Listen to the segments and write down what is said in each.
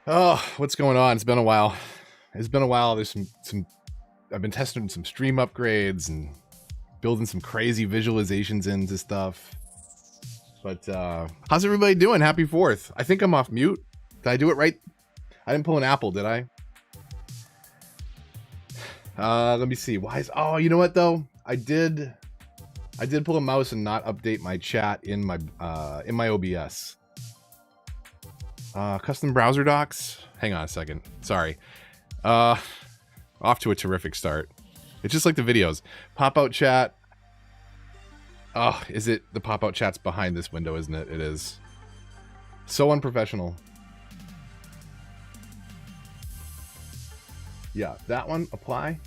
Oh, what's going on? It's been a while. It's been a while. There's some I've been testing some stream upgrades and building some crazy visualizations into stuff. But how's everybody doing? Happy 4th. I think I'm off mute. Did I do it right? I didn't pull an apple, did I? Let me see. Why is you know what though? I did pull a mouse and not update my chat in my OBS. Custom browser docs. Hang on a second. Sorry. Off to a terrific start. It's just like the videos. Pop-out chat. Oh, is it? The pop-out chat's behind this window, isn't it? It is. So unprofessional. Yeah, that one. Apply.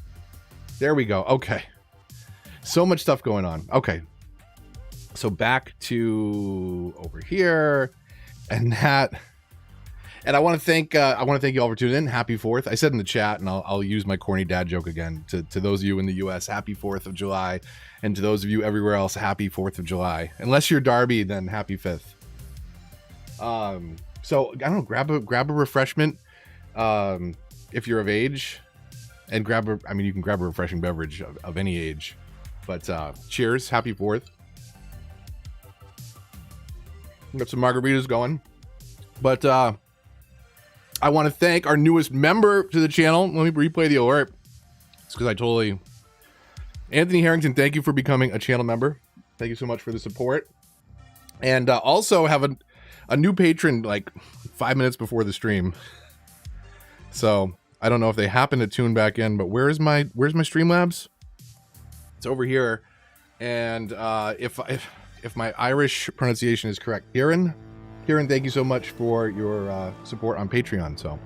There we go. Okay. So much stuff going on. Okay. So back to over here. And that... And I want to thank you all for tuning in. Happy 4th. I said in the chat, and I'll use my corny dad joke again. To those of you in the U.S., happy 4th of July. And to those of you everywhere else, happy 4th of July. Unless you're Darby, then happy 5th. So, I don't know, grab a refreshment if you're of age. And you can grab a refreshing beverage of any age. But cheers. Happy 4th. Got some margaritas going. But... I want to thank our newest member to the channel. Let me replay the alert. It's because Anthony Harrington, thank you for becoming a channel member. Thank you so much for the support. And also have a new patron like 5 minutes before the stream. So I don't know if they happen to tune back in, but where's my Streamlabs? It's over here. And if my Irish pronunciation is correct, Kieran, thank you so much for your support on Patreon. So,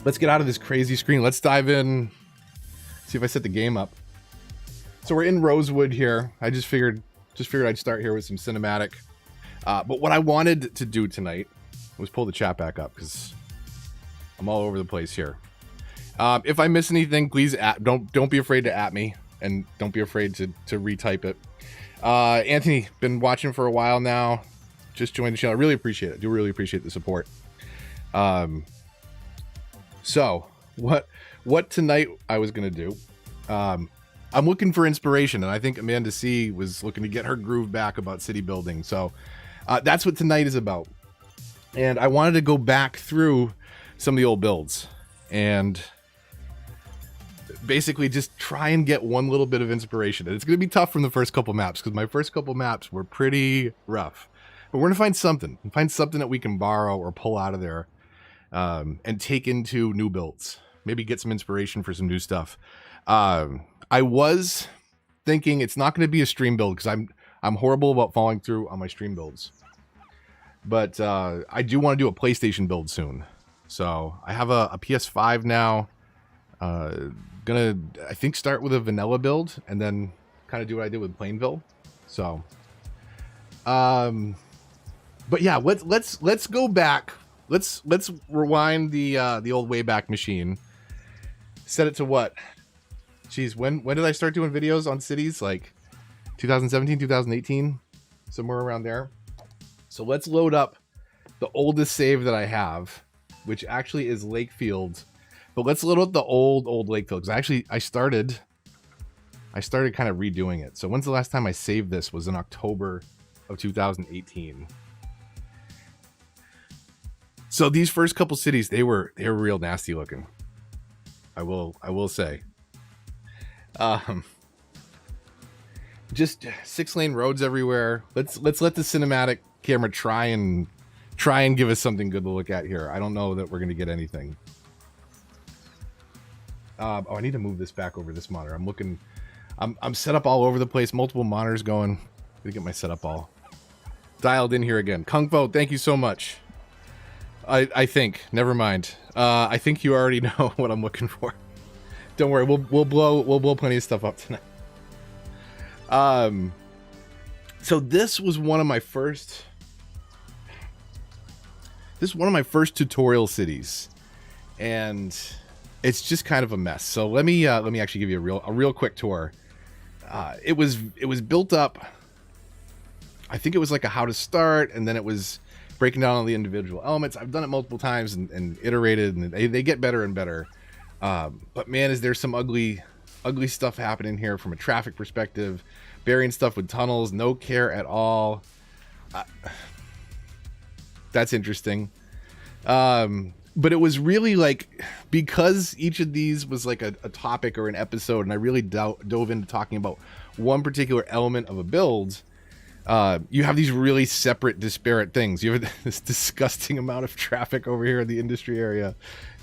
let's get out of this crazy screen. Let's dive in. See if I set the game up. So we're in Rosewood here. I just figured I'd start here with some cinematic. But what I wanted to do tonight was pull the chat back up because I'm all over the place here. If I miss anything, please don't be afraid to at me, and don't be afraid to retype it. Anthony, been watching for a while now. Just joined the channel. I really appreciate it. I do really appreciate the support. So what tonight I was gonna do. I'm looking for inspiration, and I think Amanda C was looking to get her groove back about city building. So that's what tonight is about. And I wanted to go back through some of the old builds and basically just try and get one little bit of inspiration. And it's going to be tough from the first couple maps because my first couple maps were pretty rough. But we're going to find something that we can borrow or pull out of there and take into new builds. Maybe get some inspiration for some new stuff. I was thinking it's not going to be a stream build because I'm horrible about following through on my stream builds. But I do want to do a PlayStation build soon. So I have a PS5 now. Gonna, I think, start with a vanilla build and then kind of do what I did with Plainville. So, but yeah, let's go back. Let's rewind the old Wayback Machine. Set it to what? Geez, when did I start doing videos on cities? Like 2017, 2018, somewhere around there. So let's load up the oldest save that I have, which actually is Lakefield. But let's load up the old Lakefield because I started kind of redoing it. So when's the last time I saved this? Was in October of 2018. So these first couple cities, they were real nasty looking. I will say. Just 6-lane roads everywhere. Let's let the cinematic camera try and give us something good to look at here. I don't know that we're gonna get anything. I need to move this back over this monitor. I'm set up all over the place. Multiple monitors going. Gotta get my setup all dialed in here again. Kung Fu, thank you so much. I think. Never mind. I think you already know what I'm looking for. Don't worry. We'll blow plenty of stuff up tonight. So this was one of my first. This is one of my first tutorial cities, and it's just kind of a mess. So let me actually give you a real quick tour. It was built up. I think it was like a how to start, and then it was breaking down all the individual elements. I've done it multiple times and iterated, and they get better and better. But man, is there some ugly stuff happening here from a traffic perspective, burying stuff with tunnels, no care at all. That's interesting. But it was really like, because each of these was like a topic or an episode, and I really dove into talking about one particular element of a build. You have these really separate, disparate things. You have this disgusting amount of traffic over here in the industry area.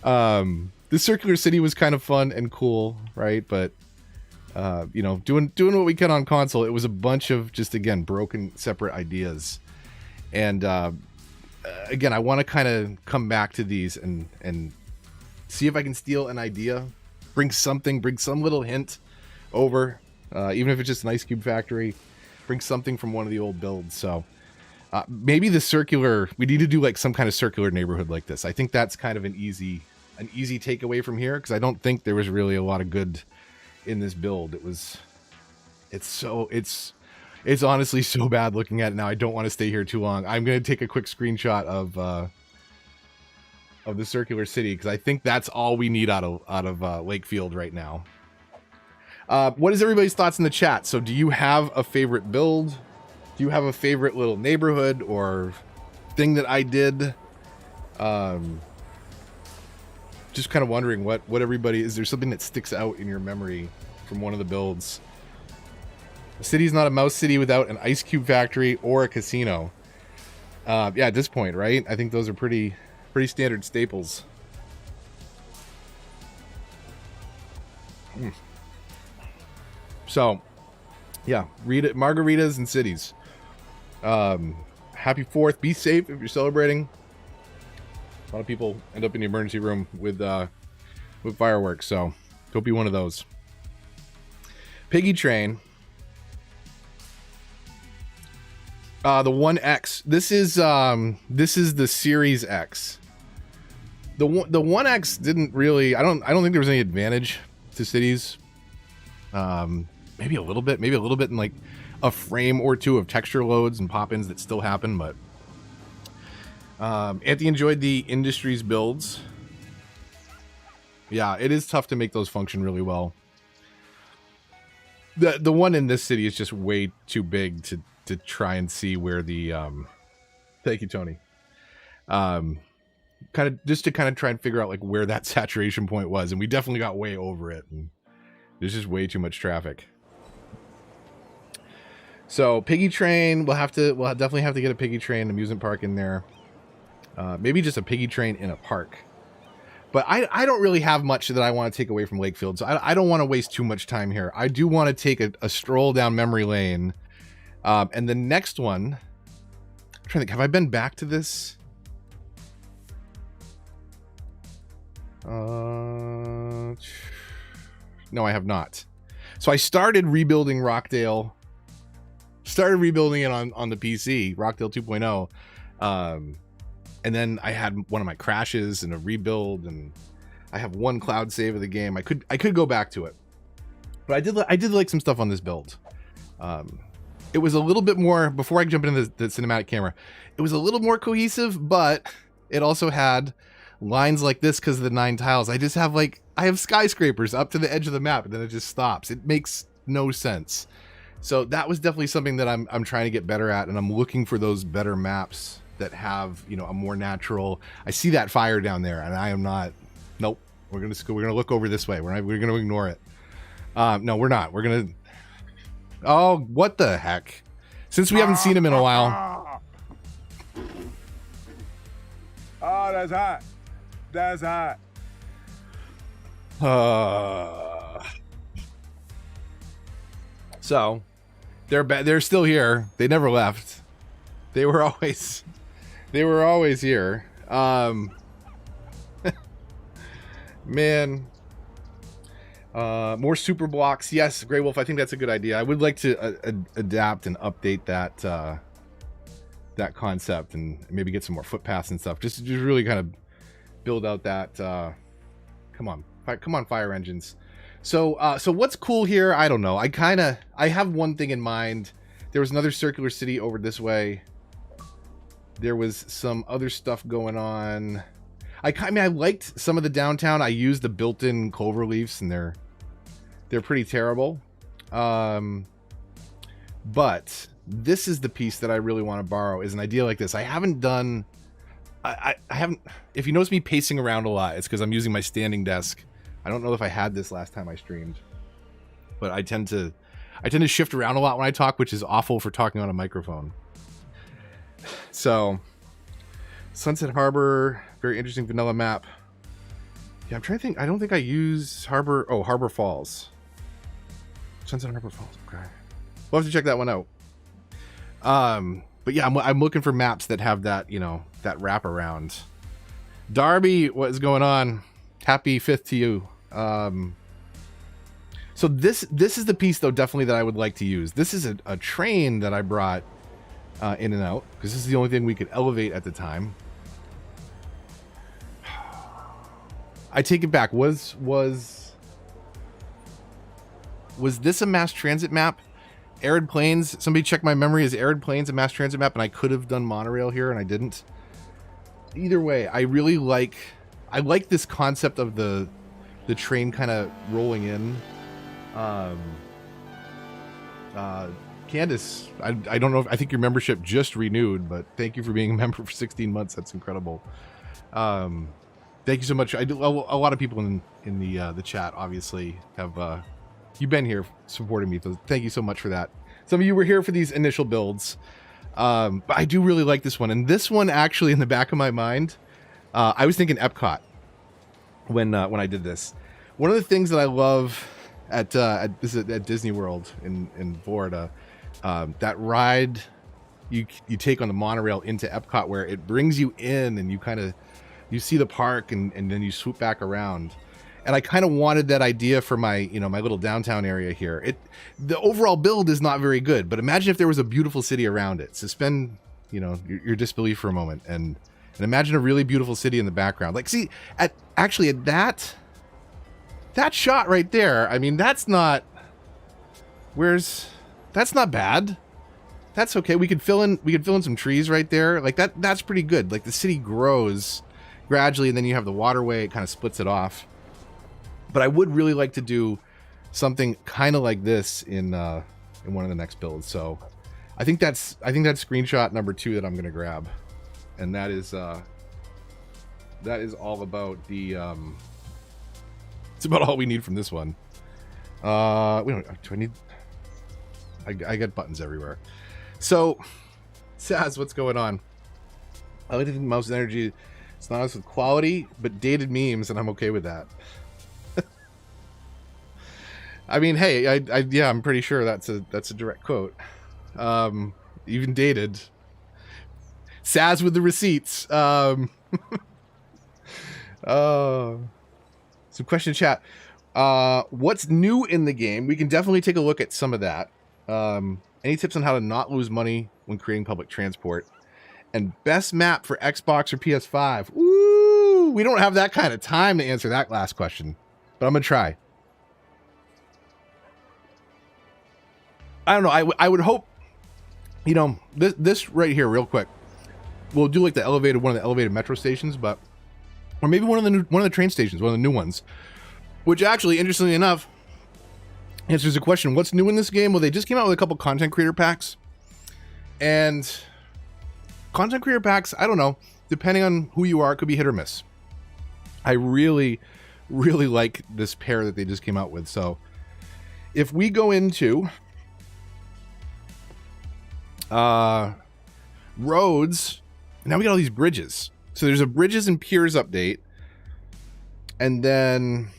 The circular city was kind of fun and cool, right? But you know, doing what we can on console, it was a bunch of just, again, broken, separate ideas. And again, I want to kind of come back to these and see if I can steal an idea, bring some little hint over, even if it's just an ice cube factory, bring something from one of the old builds. So maybe we need to do like some kind of circular neighborhood like this. I think that's kind of an easy takeaway from here, because I don't think there was really a lot of good in this build. It's honestly so bad looking at it now. I don't want to stay here too long. I'm going to take a quick screenshot of the circular city, because I think that's all we need out of Lakefield right now. What is everybody's thoughts in the chat? So do you have a favorite build? Do you have a favorite little neighborhood or thing that I did? Just kind of wondering what everybody, is there something that sticks out in your memory from one of the builds? The city's not a mouse city without an ice cube factory or a casino. Yeah, at this point, right? I think those are pretty standard staples. So, yeah, read it. Margaritas and cities. Happy 4th. Be safe if you're celebrating. A lot of people end up in the emergency room with fireworks, so don't be one of those. Piggy Train. The 1X. This is the Series X. The 1X didn't really. I don't think there was any advantage to cities. Maybe a little bit in like a frame or two of texture loads and pop-ins that still happen, but Anthony enjoyed the Industries builds. Yeah, it is tough to make those function really well. The one in this city is just way too big to try and see where the thank you, Tony. Kind of try and figure out like where that saturation point was, and we definitely got way over it, and there's just way too much traffic. So Piggy Train, we'll definitely have to get a Piggy Train amusement park in there. Maybe just a Piggy Train in a park. But I don't really have much that I want to take away from Lakefield, so I don't want to waste too much time here. I do want to take a stroll down memory lane. And the next one, I'm trying to think, have I been back to this? No, I have not. So I started rebuilding Rockdale. Started rebuilding it on the PC, Rockdale 2.0. And then I had one of my crashes and a rebuild, and I have one cloud save of the game. I could go back to it, but I did like some stuff on this build. It was a little bit more, before I jump into the cinematic camera, it was a little more cohesive, but it also had lines like this because of the 9 tiles. I have skyscrapers up to the edge of the map, and then it just stops. It makes no sense. So that was definitely something that I'm trying to get better at, and I'm looking for those better maps that have, you know, a more natural. I see that fire down there, and I am not. Nope. We're gonna look over this way. We're gonna ignore it. No, we're not. We're gonna. Oh, what the heck! Since we haven't seen him in a while. Oh, that's hot. That's hot. So, they're still here. They never left. They were always here. Man. More super blocks. Yes, Grey Wolf, I think that's a good idea. I would like to adapt and update that concept, and maybe get some more footpaths and stuff. Just really kind of build out that come on fire engines. So what's cool here? I don't know. I have one thing in mind. There was another circular city over this way. There was some other stuff going on. I mean, I liked some of the downtown. I used the built-in clover leaves, and they're pretty terrible. But this is the piece that I really want to borrow, is an idea like this. I haven't done... I haven't... If you notice me pacing around a lot, it's because I'm using my standing desk. I don't know if I had this last time I streamed, but I tend to shift around a lot when I talk, which is awful for talking on a microphone. So, Sunset Harbor, very interesting vanilla map. Yeah, I'm trying to think. I don't think I use Harbor. Oh, Harbor Falls. Sunset Harbor Falls. Okay, we'll have to check that one out. But yeah, I'm looking for maps that have that, you know, that wraparound. Darby, what is going on? Happy 5th to you. So this is the piece, though, definitely that I would like to use. This is a train that I brought in and out, because this is the only thing we could elevate at the time. I take it back. Was this a mass transit map? Arid Plains. Somebody check my memory. Is Arid Plains a mass transit map? And I could have done monorail here, and I didn't. Either way, I really like... I like this concept of the train kind of rolling in. Candace, I don't know if, I think your membership just renewed, but thank you for being a member for 16 months. That's incredible. Thank you so much. A lot of people in the chat obviously have you've been here supporting me, so thank you so much for that. Some of you were here for these initial builds, but I do really like this one, and this one actually in the back of my mind. I was thinking Epcot when I did this. One of the things that I love at Disney World in Florida, that ride you take on the monorail into Epcot, where it brings you in and you see the park and then you swoop back around. And I kind of wanted that idea for my little downtown area here. The overall build is not very good, but imagine if there was a beautiful city around it. Suspend your disbelief for a moment and imagine a really beautiful city in the background. Like, see, at that shot right there, I mean, that's not bad. That's okay. We could fill in some trees right there. Like that's pretty good. Like the city grows gradually, and then you have the waterway, it kind of splits it off. But I would really like to do something kind of like this in one of the next builds. So I think that's screenshot number 2 that I'm going to grab. And that is all about the it's about all we need from this one. Do I need... I got buttons everywhere. So, Saz, what's going on? I like to think mouse energy. It's not us with quality, but dated memes, and I'm okay with that. I mean, hey, I'm pretty sure that's a direct quote. Even dated. Saz with the receipts. Some question chat. What's new in the game? We can definitely take a look at some of that. Any tips on how to not lose money when creating public transport? And best map for Xbox or PS5? Ooh, we don't have that kind of time to answer that last question, but I'm gonna try. I don't know. I would hope, this right here, real quick. We'll do like one of the elevated metro stations, or maybe one of the train stations, one of the new ones. Which actually, interestingly enough, answers the question: what's new in this game? Well, they just came out with a couple content creator packs, and content creator packs, I don't know, depending on who you are, it could be hit or miss. I really, really like this pair that they just came out with. So, if we go into roads, now we got all these bridges. So there's a bridges and piers update, and then,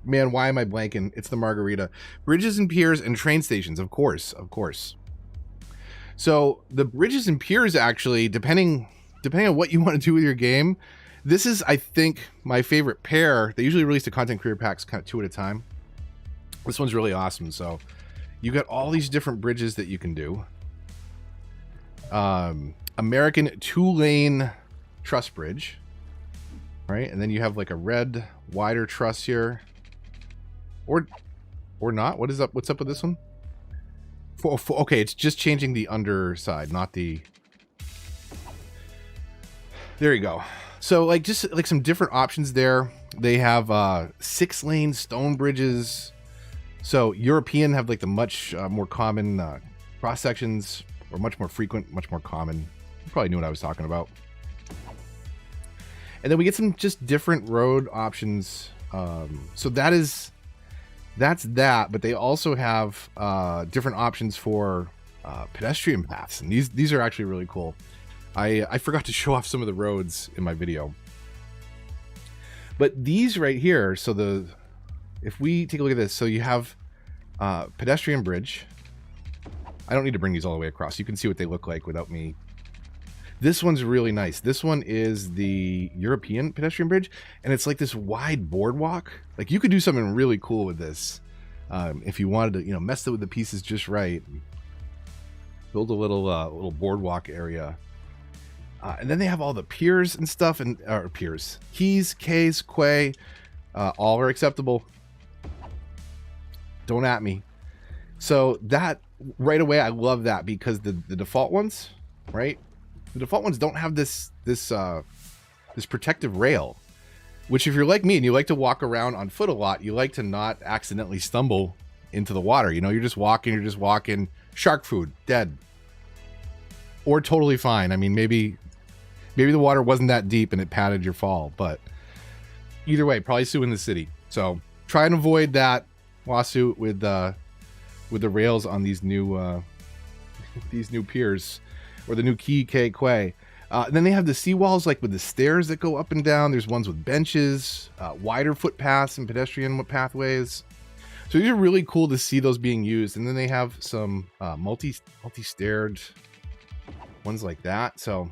man, why am I blanking? It's the margarita. Bridges and piers and train stations, of course. So the bridges and piers, actually, depending on what you want to do with your game, this is, I think, my favorite pair. They usually release the content creator packs kind of 2 at a time. This one's really awesome. So you got all these different bridges that you can do. American 2-lane truss bridge, right? And then you have like a red wider truss here, or not. What's up with this one? Okay, it's just changing the underside, not the There you go. So like just like some different options there. They have 6-lane stone bridges. So European have like the much more common cross sections, or much more frequent, much more common. You probably knew what I was talking about. And then we get some just different road options. So that's that, but they also have different options for pedestrian paths, and these are actually really cool. I forgot to show off some of the roads in my video, but these right here. So if we take a look at this, so you have Pedestrian Bridge. I don't need to bring these all the way across. You can see what they look like without me. This one's really nice. This one is the European Pedestrian Bridge, and it's like this wide boardwalk. Like you could do something really cool with this if you wanted to, you know, mess with the pieces just right. Build a little boardwalk area. And then they have all the piers and stuff, and piers, keys, Ks, quay, all are acceptable. Don't at me. So that right away, I love that, because the default ones, right? The default ones don't have this protective rail, which if you're like me and you like to walk around on foot a lot, you like to not accidentally stumble into the water. You know, you're just walking, shark food, dead, or totally fine. I mean, maybe the water wasn't that deep and it padded your fall, but either way, probably suing the city. So try and avoid that lawsuit with the rails on these new piers, or the new key quay. And then they have the seawalls, like with the stairs that go up and down. There's ones with benches, wider footpaths and pedestrian pathways. So these are really cool to see those being used. And then they have some multi-staired ones like that. So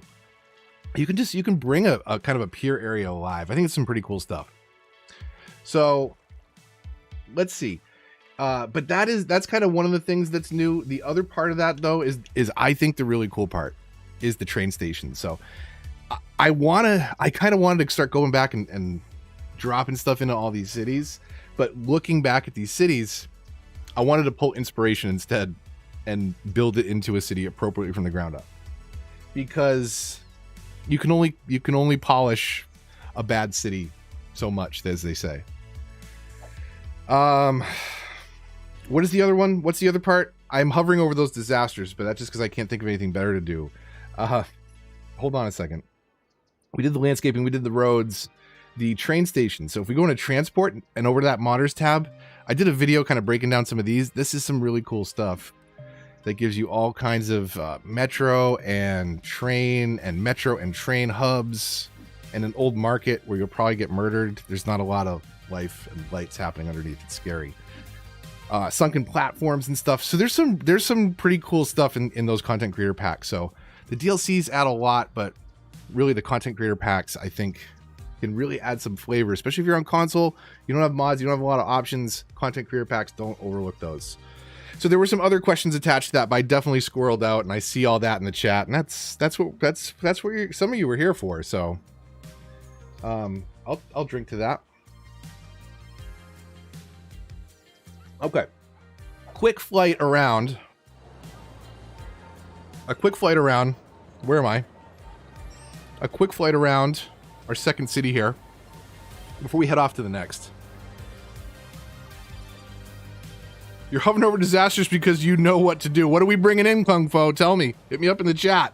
you can bring a kind of a pier area alive. I think it's some pretty cool stuff. So let's see. But that's kind of one of the things that's new. The other part of that, though, is I think the really cool part is the train station. So I kind of wanted to start going back and dropping stuff into all these cities, but looking back at these cities, I wanted to pull inspiration instead and build it into a city appropriately from the ground up, because you can only polish a bad city so much, as they say. What is the other one? What's the other part? I'm hovering over those disasters, but that's just because I can't think of anything better to do. Hold on a second. We did the landscaping, we did the roads, the train station. So if we go into transport and over to that modders tab, I did a video kind of breaking down some of these. This is some really cool stuff that gives you all kinds of metro and train hubs, and an old market where you'll probably get murdered. There's not a lot of life and lights happening underneath. It's scary. Sunken platforms and stuff. So there's some pretty cool stuff in those content creator packs. So the DLCs add a lot, but really the content creator packs, I think, can really add some flavor, especially if you're on console. You don't have mods, you don't have a lot of options. Content creator packs, don't overlook those. So there were some other questions attached to that, but I definitely squirreled out, and I see all that in the chat, and that's what some of you were here for. So I'll drink to that. Okay. A quick flight around. Where am I? A quick flight around our second city here before we head off to the next. You're hovering over disasters because you know what to do. What are we bringing in, Kung Fu? Tell me. Hit me up in the chat.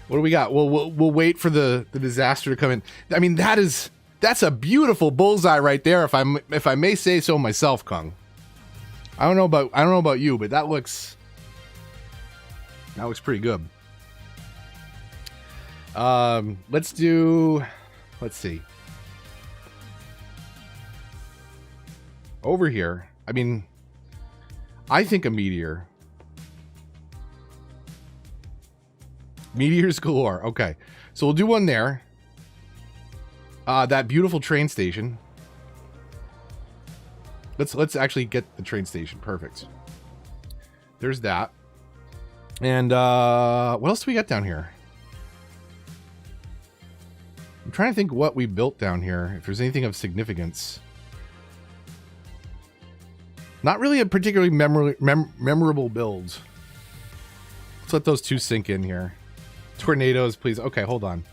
What do we got? We'll wait for the disaster to come in. I mean, that's a beautiful bullseye right there, if I may say so myself, Kung. I don't know about you, but that looks pretty good. Let's see. Over here, I mean, I think a meteor. Meteors galore. Okay, so we'll do one there. That beautiful train station. Let's actually get the train station. Perfect. There's that. And what else do we got down here? I'm trying to think what we built down here, if there's anything of significance. Not really a particularly memorable build. Let's let those two sink in here. Tornadoes, please. Okay, hold on.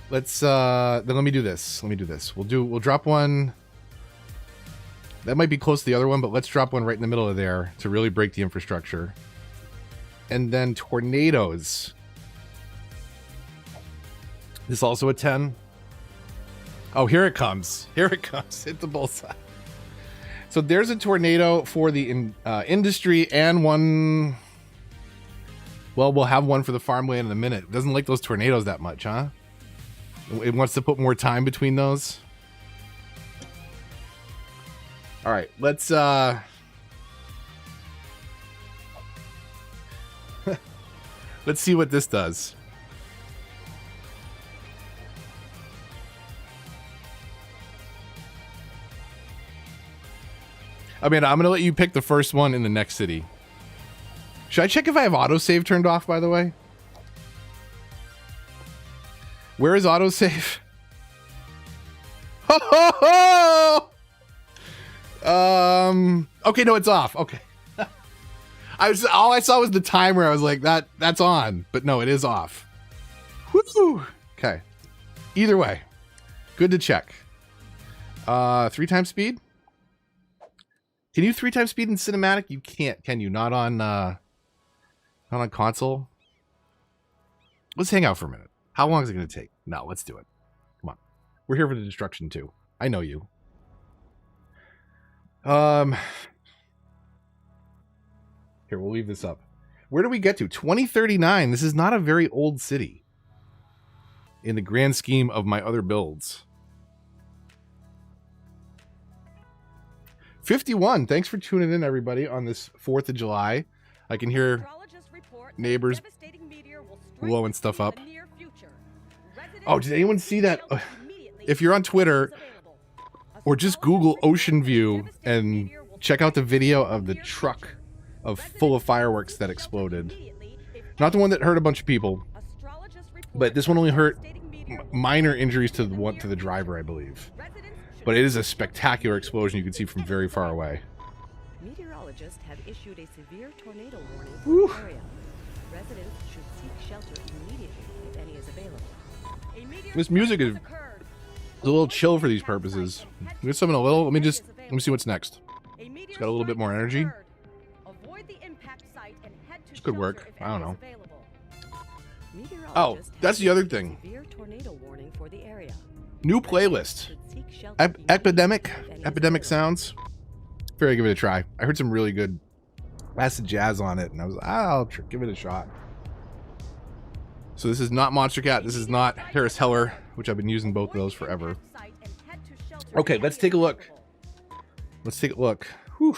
Let's then let me do this. We'll drop one. That might be close to the other one, but let's drop one right in the middle of there to really break the infrastructure. And then tornadoes. This also a 10. Oh, here it comes. Here it comes. Hit the bullseye. So there's a tornado for the industry and one. Well, we'll have one for the farmland in a minute. It doesn't like those tornadoes that much, huh? It wants to put more time between those. All right, let's let's see what this does. I mean, I'm gonna let you pick the first one in the next city. Should I check if I have autosave turned off, by the way? Where is autosave? Ho ho ho! Okay, no, it's off. Okay. All I saw was the timer. I was like, that's on, but no, it is off. Woo! Okay. Either way, good to check. 3 times speed? Can you 3 times speed in cinematic? You can't, can you? Not on console. Let's hang out for a minute. How long is it going to take? No, let's do it. Come on. We're here for the destruction too. I know you. Here, we'll leave this up. Where do we get to? 2039. This is not a very old city in the grand scheme of my other builds. 51. Thanks for tuning in, everybody, on this 4th of July. I can hear neighbors blowing stuff up. Oh, did anyone see that? If you're on Twitter, or just Google Ocean View and check out the video of the truck full of fireworks that exploded. Not the one that hurt a bunch of people, but this one only hurt minor injuries to the driver, I believe. But it is a spectacular explosion you can see from very far away. Meteorologists have issued a severe tornado warning for the area. Residents should seek shelter immediately if any is available. This music is a little chill for these purposes. We got something a little. Let me see what's next. It's got a little bit more energy. It's good work. I don't know. Oh, that's the other thing. New playlist. Epidemic sounds. Figured I'd give it a try. I heard some really good acid jazz on it, and I was like, I'll give it a shot. So this is not Monster Cat. This is not Harris Heller, which I've been using both of those forever. Okay, let's take a look. Let's take a look. Whew.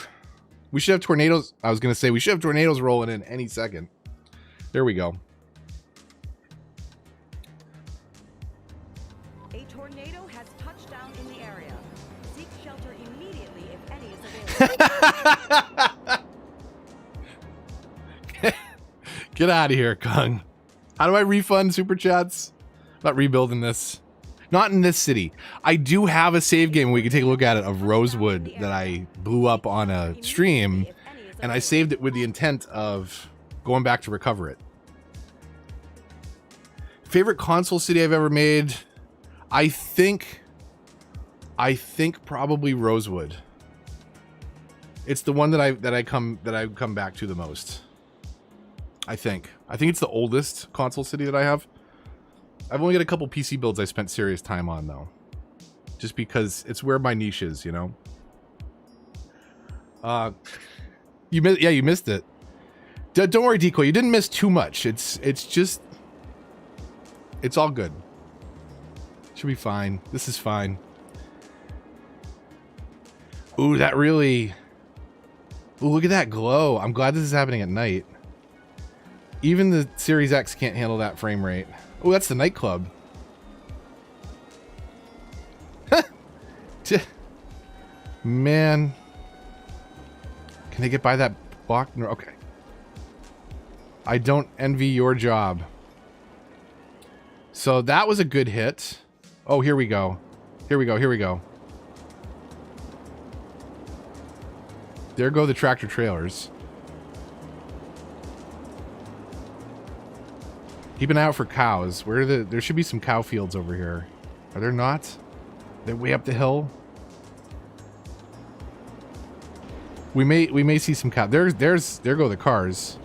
We should have tornadoes. I was going to say we should have tornadoes rolling in any second. There we go. A tornado has touched down in the area. Seek shelter immediately if any is available. Get out of here, Kung. How do I refund super chats? I'm not rebuilding this. Not in this city. I do have a save game, we can take a look at it, of Rosewood that I blew up on a stream, and I saved it with the intent of going back to recover it. Favorite console city I've ever made? I think probably Rosewood. It's the one that I come back to the most. I think it's the oldest console city that I have. I've only got a couple PC builds I spent serious time on, though. Just because it's where my niche is, you know? You missed it. Don't worry, Decoy. You didn't miss too much. It's all good. Should be fine. This is fine. Ooh, that really... Ooh, look at that glow. I'm glad this is happening at night. Even the Series X can't handle that frame rate. Oh, that's the nightclub. Man. Can they get by that block? No, okay. I don't envy your job. So that was a good hit. Oh, here we go. Here we go. There go the tractor trailers. Keep an eye out for cows. Where are there should be some cow fields over here. Are there not? They're way up the hill. We may see some cow. There go the cars.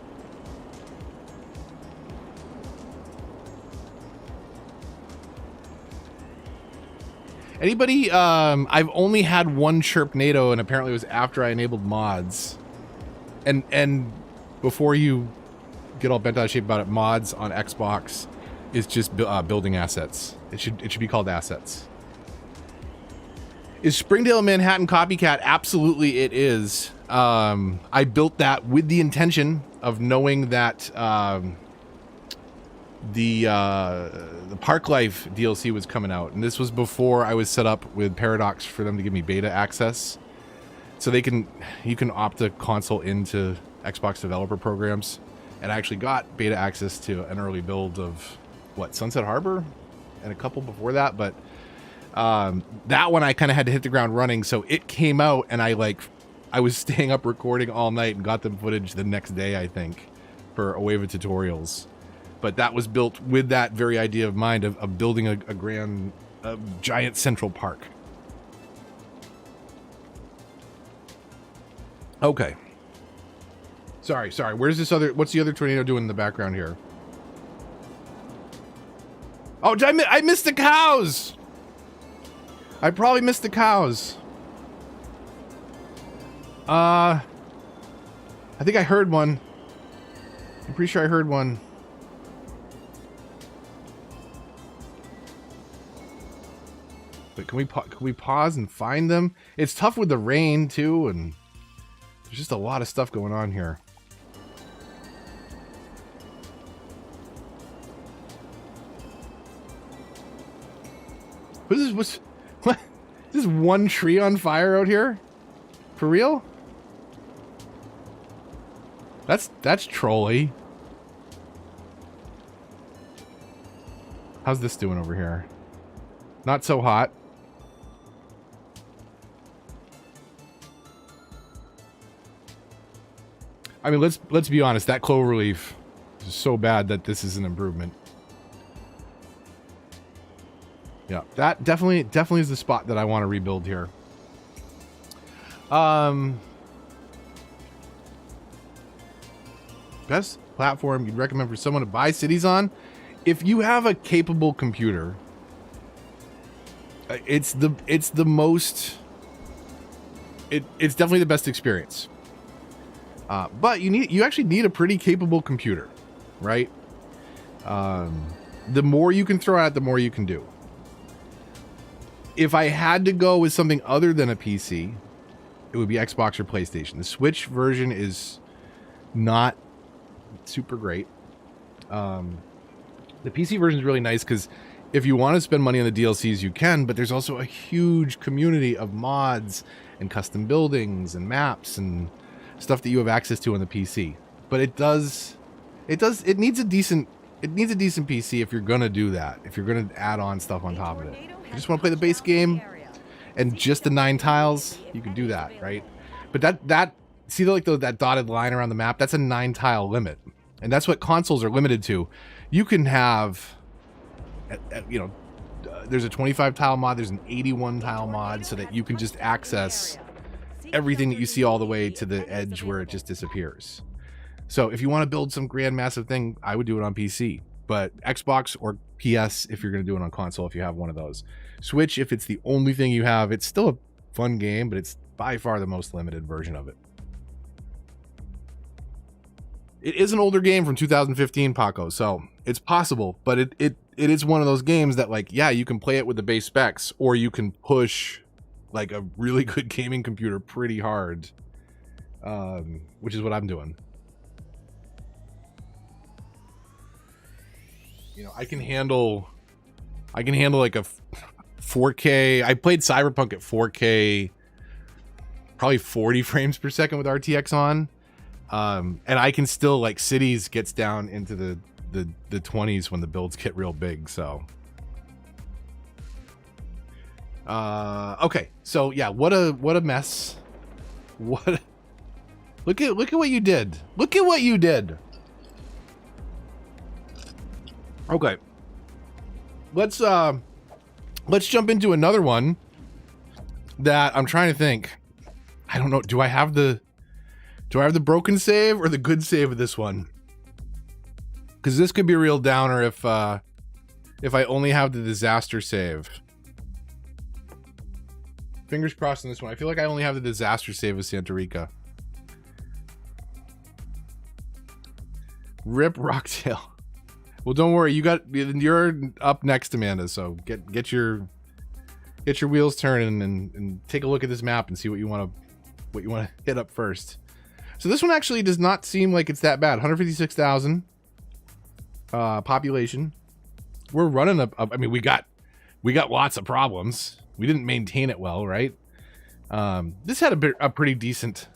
Anybody, I've only had one Chirpnado, and apparently it was after I enabled mods. And before you get all bent out of shape about it, mods on Xbox is just building assets. It should be called assets. Is Springdale Manhattan copycat? Absolutely it is. I built that with the intention of knowing that the Park Life DLC was coming out, and this was before I was set up with Paradox for them to give me beta access, so you can opt a console into Xbox developer programs, and I actually got beta access to an early build of Sunset Harbor and a couple before that, but that one I kind of had to hit the ground running, so it came out, and I was staying up recording all night and got them footage the next day, I think, for a wave of tutorials. But that was built with that very idea of mind of building a giant central park. Okay. Sorry. What's the other tornado doing in the background here? Oh, I missed the cows! I probably missed the cows. I think I heard one. I'm pretty sure I heard one. But can we pause and find them? It's tough with the rain too, and there's just a lot of stuff going on here. What? Is this one tree on fire out here? For real? That's trolly. How's this doing over here? Not so hot. I mean, let's be honest. That cloverleaf is so bad that this is an improvement. Yeah, that definitely is the spot that I want to rebuild here. Best platform you'd recommend for someone to buy cities on? If you have a capable computer, it's definitely the best experience. But you actually need a pretty capable computer, right? The more you can throw at, the more you can do. If I had to go with something other than a PC, it would be Xbox or PlayStation. The Switch version is not super great. The PC version is really nice because if you want to spend money on the DLCs, you can, but there's also a huge community of mods and custom buildings and maps and stuff that you have access to on the PC. But it needs a decent PC if you're gonna do that. If you're gonna add on stuff on top of it. If you just want to play the base game and just the 9 tiles, you can do that, right? But that dotted line around the map, that's a 9 tile limit. And that's what consoles are limited to. You can have, there's a 25 tile mod, there's an 81 tile mod, so that you can just access everything that you see all the way to the edge where it just disappears. So if you want to build some grand massive thing, I would do it on PC. But Xbox or PS if you're going to do it on console, if you have one of those. Switch, if it's the only thing you have, it's still a fun game, but it's by far the most limited version of it. It is an older game from 2015, Paco, so it's possible, but it is one of those games that, yeah, you can play it with the base specs, or you can push a really good gaming computer pretty hard, which is what I'm doing. I can handle like a 4K. I played Cyberpunk at 4K, probably 40 frames per second with RTX on. And I can still, cities gets down into the 20s when the builds get real big. So, okay. So yeah, what a mess. Look at what you did. Look at what you did. Okay. Let's jump into another one that I'm trying to think. I don't know. Do I have the broken save or the good save of this one? Because this could be a real downer if I only have the disaster save. Fingers crossed on this one. I feel like I only have the disaster save of Santa Rica. Rip Rocktail. Well, don't worry. You're up next, Amanda. So get your wheels turning and take a look at this map and see what you want to hit up first. So this one actually does not seem like it's that bad. 156,000 population. We're running up. I mean, we got lots of problems. We didn't maintain it well, right? This had a pretty decent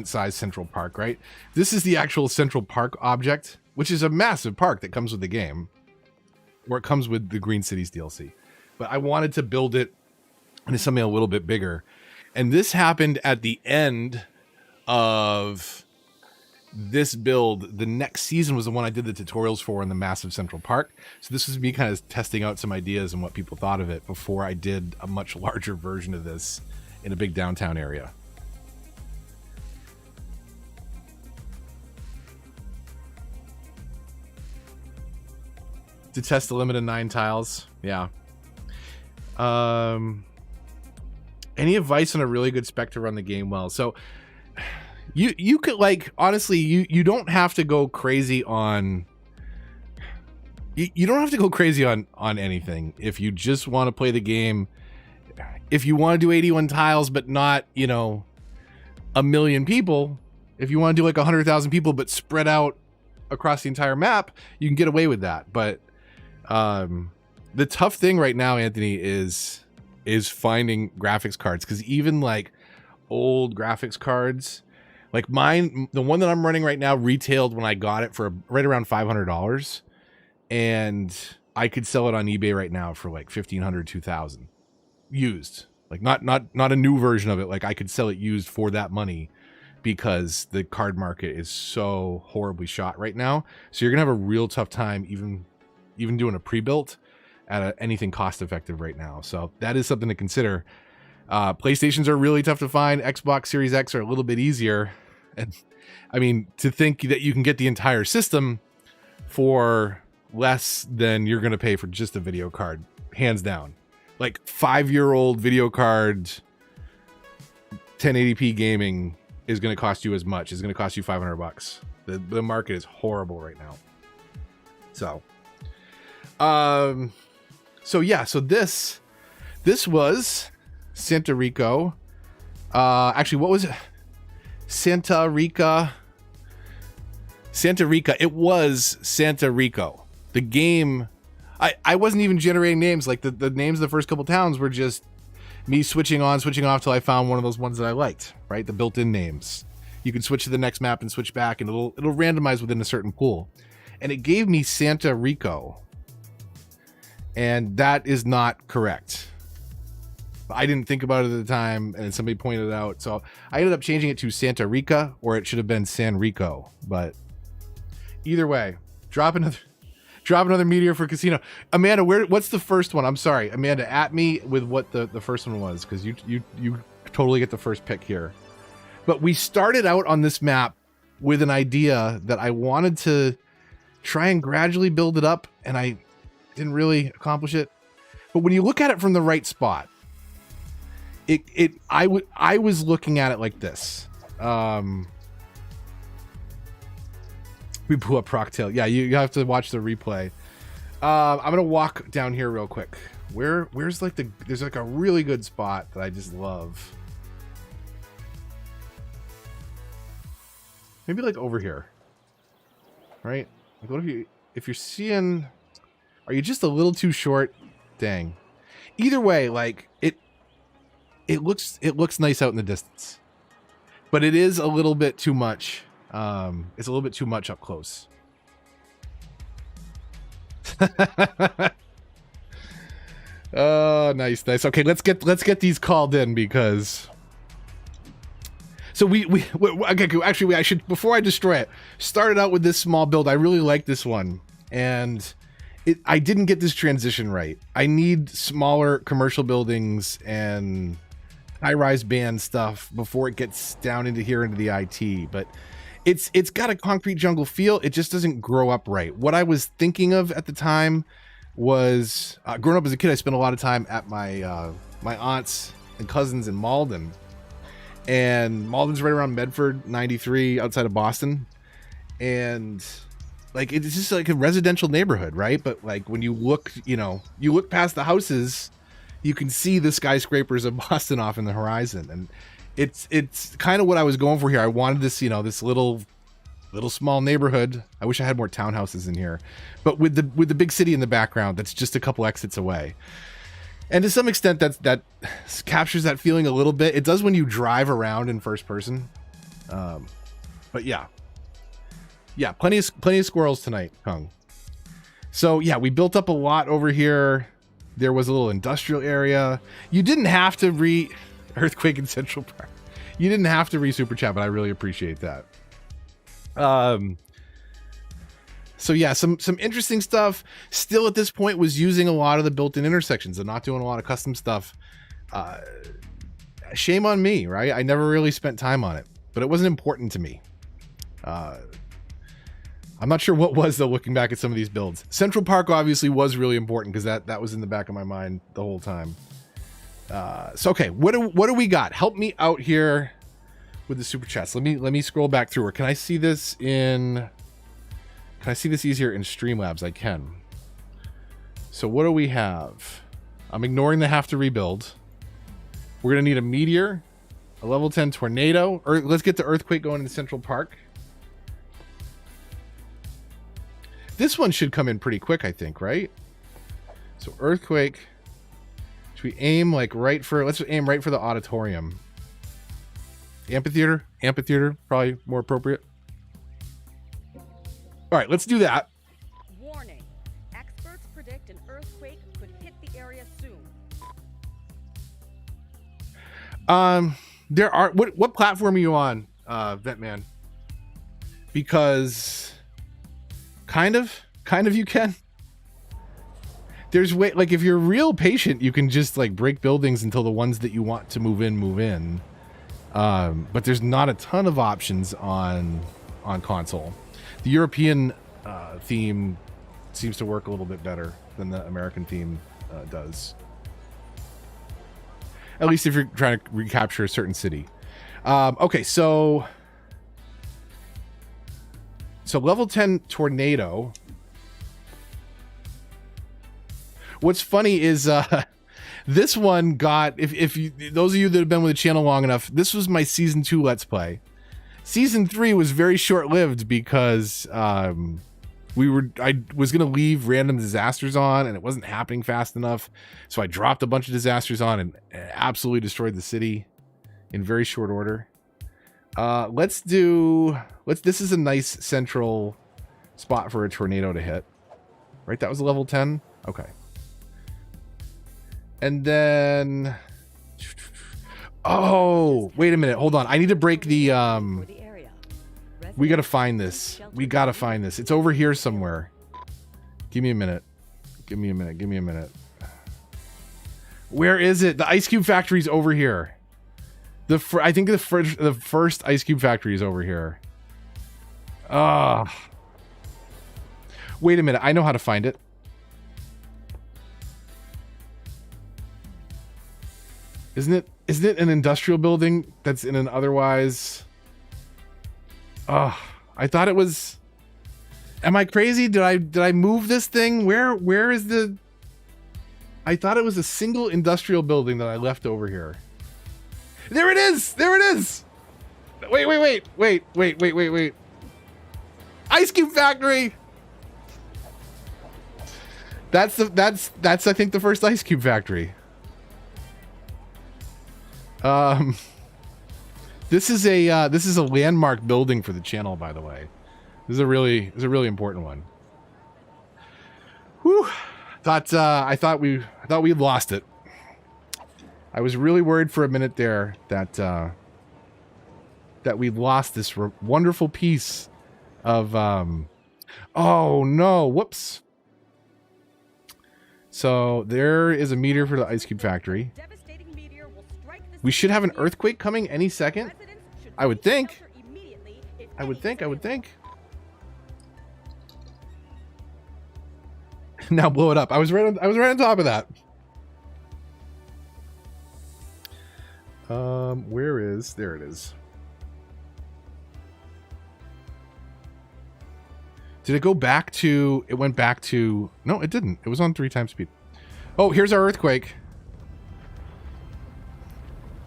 sized Central Park, right? This is the actual Central Park object, which is a massive park that comes with the game, or it comes with the Green Cities DLC. But I wanted to build it into something a little bit bigger, and this happened at the end of this build. The next season was the one I did the tutorials for in the massive Central Park. So this was me kind of testing out some ideas and what people thought of it before I did a much larger version of this in a big downtown area. To test the limit of 9 tiles. Yeah. Any advice on a really good spec to run the game well? So you could, like, honestly, you don't have to go crazy on you don't have to go crazy on anything if you just want to play the game. If you want to do 81 tiles but not, you know, a million people, if you want to do like 100,000 people but spread out across the entire map, you can get away with that. But the tough thing right now, Anthony, is finding graphics cards, because even like old graphics cards, like mine, the one that I'm running right now, retailed when I got it for right around $500, and I could sell it on eBay right now for like $1,500, $2,000 used. Like not a new version of it. Like I could sell it used for that money, because the card market is so horribly shot right now. So you're gonna have a real tough time even doing a pre-built at anything cost effective right now. So that is something to consider. PlayStations are really tough to find. Xbox Series X are a little bit easier. And I mean, to think that you can get the entire system for less than you're going to pay for just a video card, hands down. Like 5-year-old video card, 1080p gaming is going to cost you as much. It's going to cost you $500. The market is horrible right now. So yeah, so this was Santa Rico. Actually, what was it? Santa Rica. It was Santa Rico. The game, I wasn't even generating names. Like the names of the first couple towns were just me switching on, switching off till I found one of those ones that I liked, right? The built-in names. You can switch to the next map and switch back, and it'll randomize within a certain pool. And it gave me Santa Rico. And that is not correct. I didn't think about it at the time, and somebody pointed it out. So I ended up changing it to Santa Rica, or it should have been San Rico. But either way, drop another meteor for casino. Amanda, what's the first one? I'm sorry, Amanda, at me with what the first one was, because you totally get the first pick here. But we started out on this map with an idea that I wanted to try and gradually build it up, and I didn't really accomplish it. But when you look at it from the right spot, I was looking at it like this. We blew up Rocktail. Yeah, you have to watch the replay. I'm gonna walk down here real quick. Where's like there's like a really good spot that I just love. Maybe like over here, right? Like what if you're seeing? Are you just a little too short? Dang. Either way, like it looks nice out in the distance, but it is a little bit too much. It's a little bit too much up close. Oh, nice. Okay, let's get these called in, because. So okay, actually I should, before I destroy it, started out with this small build. I really like this one, and I didn't get this transition right. I need smaller commercial buildings and high-rise band stuff before it gets down into here into the IT. But it's got a concrete jungle feel. It just doesn't grow up right. What I was thinking of at the time was growing up as a kid. I spent a lot of time at my my aunts and cousins in Malden, and Malden's right around Medford 93 outside of Boston, and like it's just like a residential neighborhood, right? But like when you look, you look past the houses, you can see the skyscrapers of Boston off in the horizon, and it's kind of what I was going for here. I wanted this, this little small neighborhood. I wish I had more townhouses in here, but with the big city in the background, that's just a couple exits away. And to some extent, that captures that feeling a little bit. It does when you drive around in first person. But yeah, plenty of squirrels tonight, Kung. So yeah, we built up a lot over here. There was a little industrial area. You didn't have to earthquake in Central Park. You didn't have to super chat, but I really appreciate that. So yeah, some interesting stuff. Still at this point was using a lot of the built-in intersections and not doing a lot of custom stuff. Shame on me, right? I never really spent time on it, but it wasn't important to me. I'm not sure what was though, looking back at some of these builds. Central Park obviously was really important because that was in the back of my mind the whole time. So okay, what do we got? Help me out here with the super chats. Let me scroll back through. Or can I see this in? Can I see this easier in Streamlabs? I can. So what do we have? I'm ignoring the have to rebuild. We're gonna need a meteor, a level 10 tornado, or let's get the earthquake going in Central Park. This one should come in pretty quick, I think, right? So earthquake. Should we aim like let's aim right for the auditorium. Amphitheater, probably more appropriate. All right, let's do that. Warning. Experts predict an earthquake could hit the area soon. There are what platform are you on, Vetman? Because kind of you can. There's like if you're real patient, you can just like break buildings until the ones that you want to move in. But there's not a ton of options on console. The European theme seems to work a little bit better than the American theme does. At least if you're trying to recapture a certain city. Okay, so level 10 tornado. What's funny is this one got, if you, those of you that have been with the channel long enough, this was my season 2 Let's Play. Season 3 was very short-lived because I was going to leave random disasters on and it wasn't happening fast enough. So I dropped a bunch of disasters on and absolutely destroyed the city in very short order. This is a nice central spot for a tornado to hit. Right? That was a level 10? Okay. And then... Oh, wait a minute. Hold on. I need to break the... We gotta find this. It's over here somewhere. Give me a minute. Where is it? The ice cube factory's over here. I think the first ice cube factory is over here. Wait a minute. I know how to find it. Isn't it an industrial building that's in an otherwise... I thought it was... Am I crazy? Did I move this thing? Where is the... I thought it was a single industrial building that I left over here. There it is! Wait. Ice Cube Factory! That's I think the first Ice Cube Factory. This is a landmark building for the channel, by the way. This is a really important one. Whew. I thought we lost it. I was really worried for a minute there that we lost this wonderful piece of oh no, whoops. So there is a meteor for the ice cube factory. Devastating meteor will strike the We should have an city. earthquake coming any second. Residents should I would seek think. shelter immediately if I would any think. is I would available. think. Now blow it up. I was right on top of that. Where is? There it is. Did it go back to? It went back to. No, it didn't. It was on 3 times speed. Oh, here's our earthquake.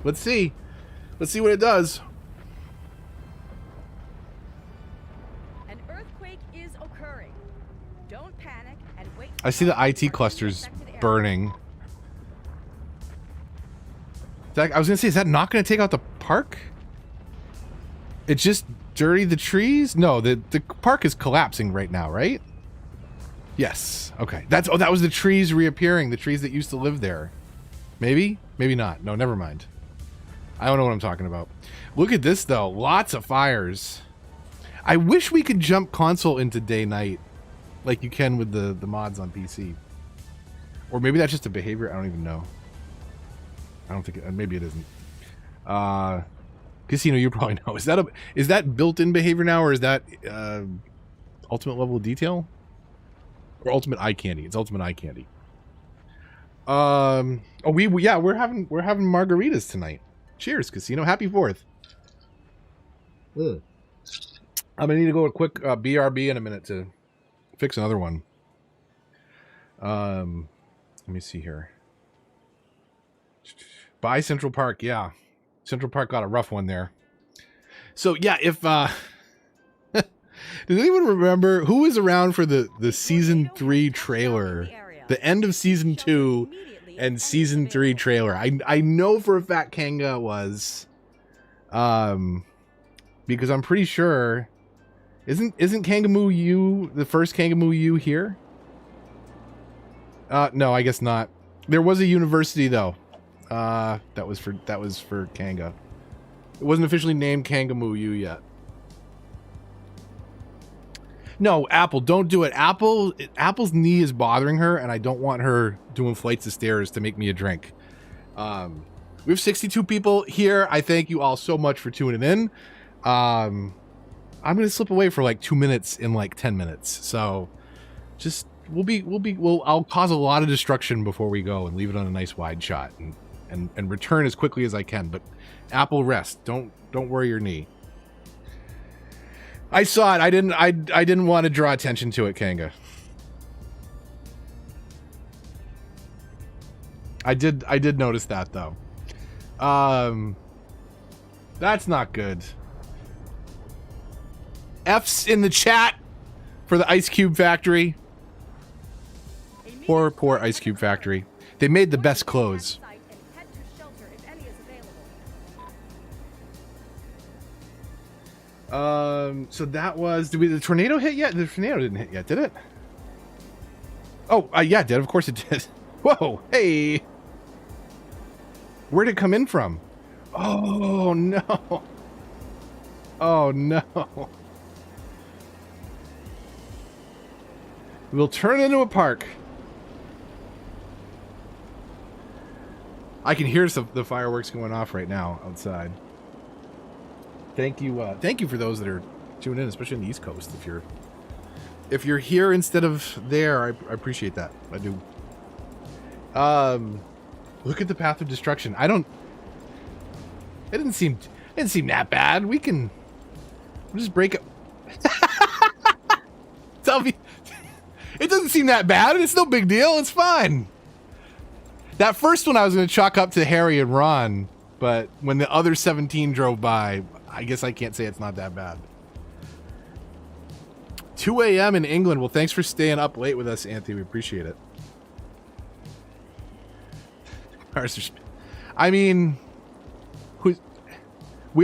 Let's see. Let's see what it does. An earthquake is occurring. Don't panic and wait. I see the for IT clusters affected area. burning. I was gonna say, is that not gonna take out the park? It just dirtied the trees? No, the park is collapsing right now, right? Yes. Okay. That was the trees reappearing, the trees that used to live there. Maybe? Maybe not. No, never mind. I don't know what I'm talking about. Look at this though. Lots of fires. I wish we could jump console into day night like you can with the mods on PC. Or maybe that's just a behavior. I don't even know. I don't think maybe it isn't. Casino, you probably know. Is that built-in behavior now, or is that ultimate level of detail? Or ultimate eye candy? It's ultimate eye candy. Oh, we're having margaritas tonight. Cheers, Casino. Happy 4th. I'm gonna need to go a quick BRB in a minute to fix another one. Let me see here. By Central Park, yeah. Central Park got a rough one there. So yeah, if does anyone remember who was around for the season 3 trailer? The end of season 2 and season 3 trailer. I know for a fact Kanga was. Because I'm pretty sure isn't Kangamoo U the first Kangamoo U here? No, I guess not. There was a university though. That was for Kanga. It wasn't officially named Kangamoo U yet. No, Apple, don't do it. Apple's knee is bothering her, and I don't want her doing flights of stairs to make me a drink. We have 62 people here. I thank you all so much for tuning in. I'm gonna slip away for like 2 minutes in like 10 minutes. So just I'll cause a lot of destruction before we go and leave it on a nice wide shot and return as quickly as I can. But Apple, rest. Don't worry your knee. I saw it. I didn't want to draw attention to it, Kanga. I did notice that though. That's not good. F's in the chat for the Ice Cube Factory. Poor Ice Cube Factory. They made the best clothes. So that was. Did the tornado hit yet? The tornado didn't hit yet, did it? Oh, yeah, it did. Of course it did. Whoa, hey. Where'd it come in from? Oh, no. Oh, no. We'll turn into a park. I can hear the fireworks going off right now outside. Thank you for those that are tuning in, especially on the East Coast. If you're here instead of there, I appreciate that. I do. Look at the path of destruction. It didn't seem that bad. We'll just break it. Tell me, it doesn't seem that bad. It's no big deal. It's fine. That first one I was going to chalk up to Harry and Ron, but when the other 17 drove by, I guess I can't say it's not that bad. 2 a.m. in England. Well, thanks for staying up late with us, Anthony. We appreciate it. I mean, we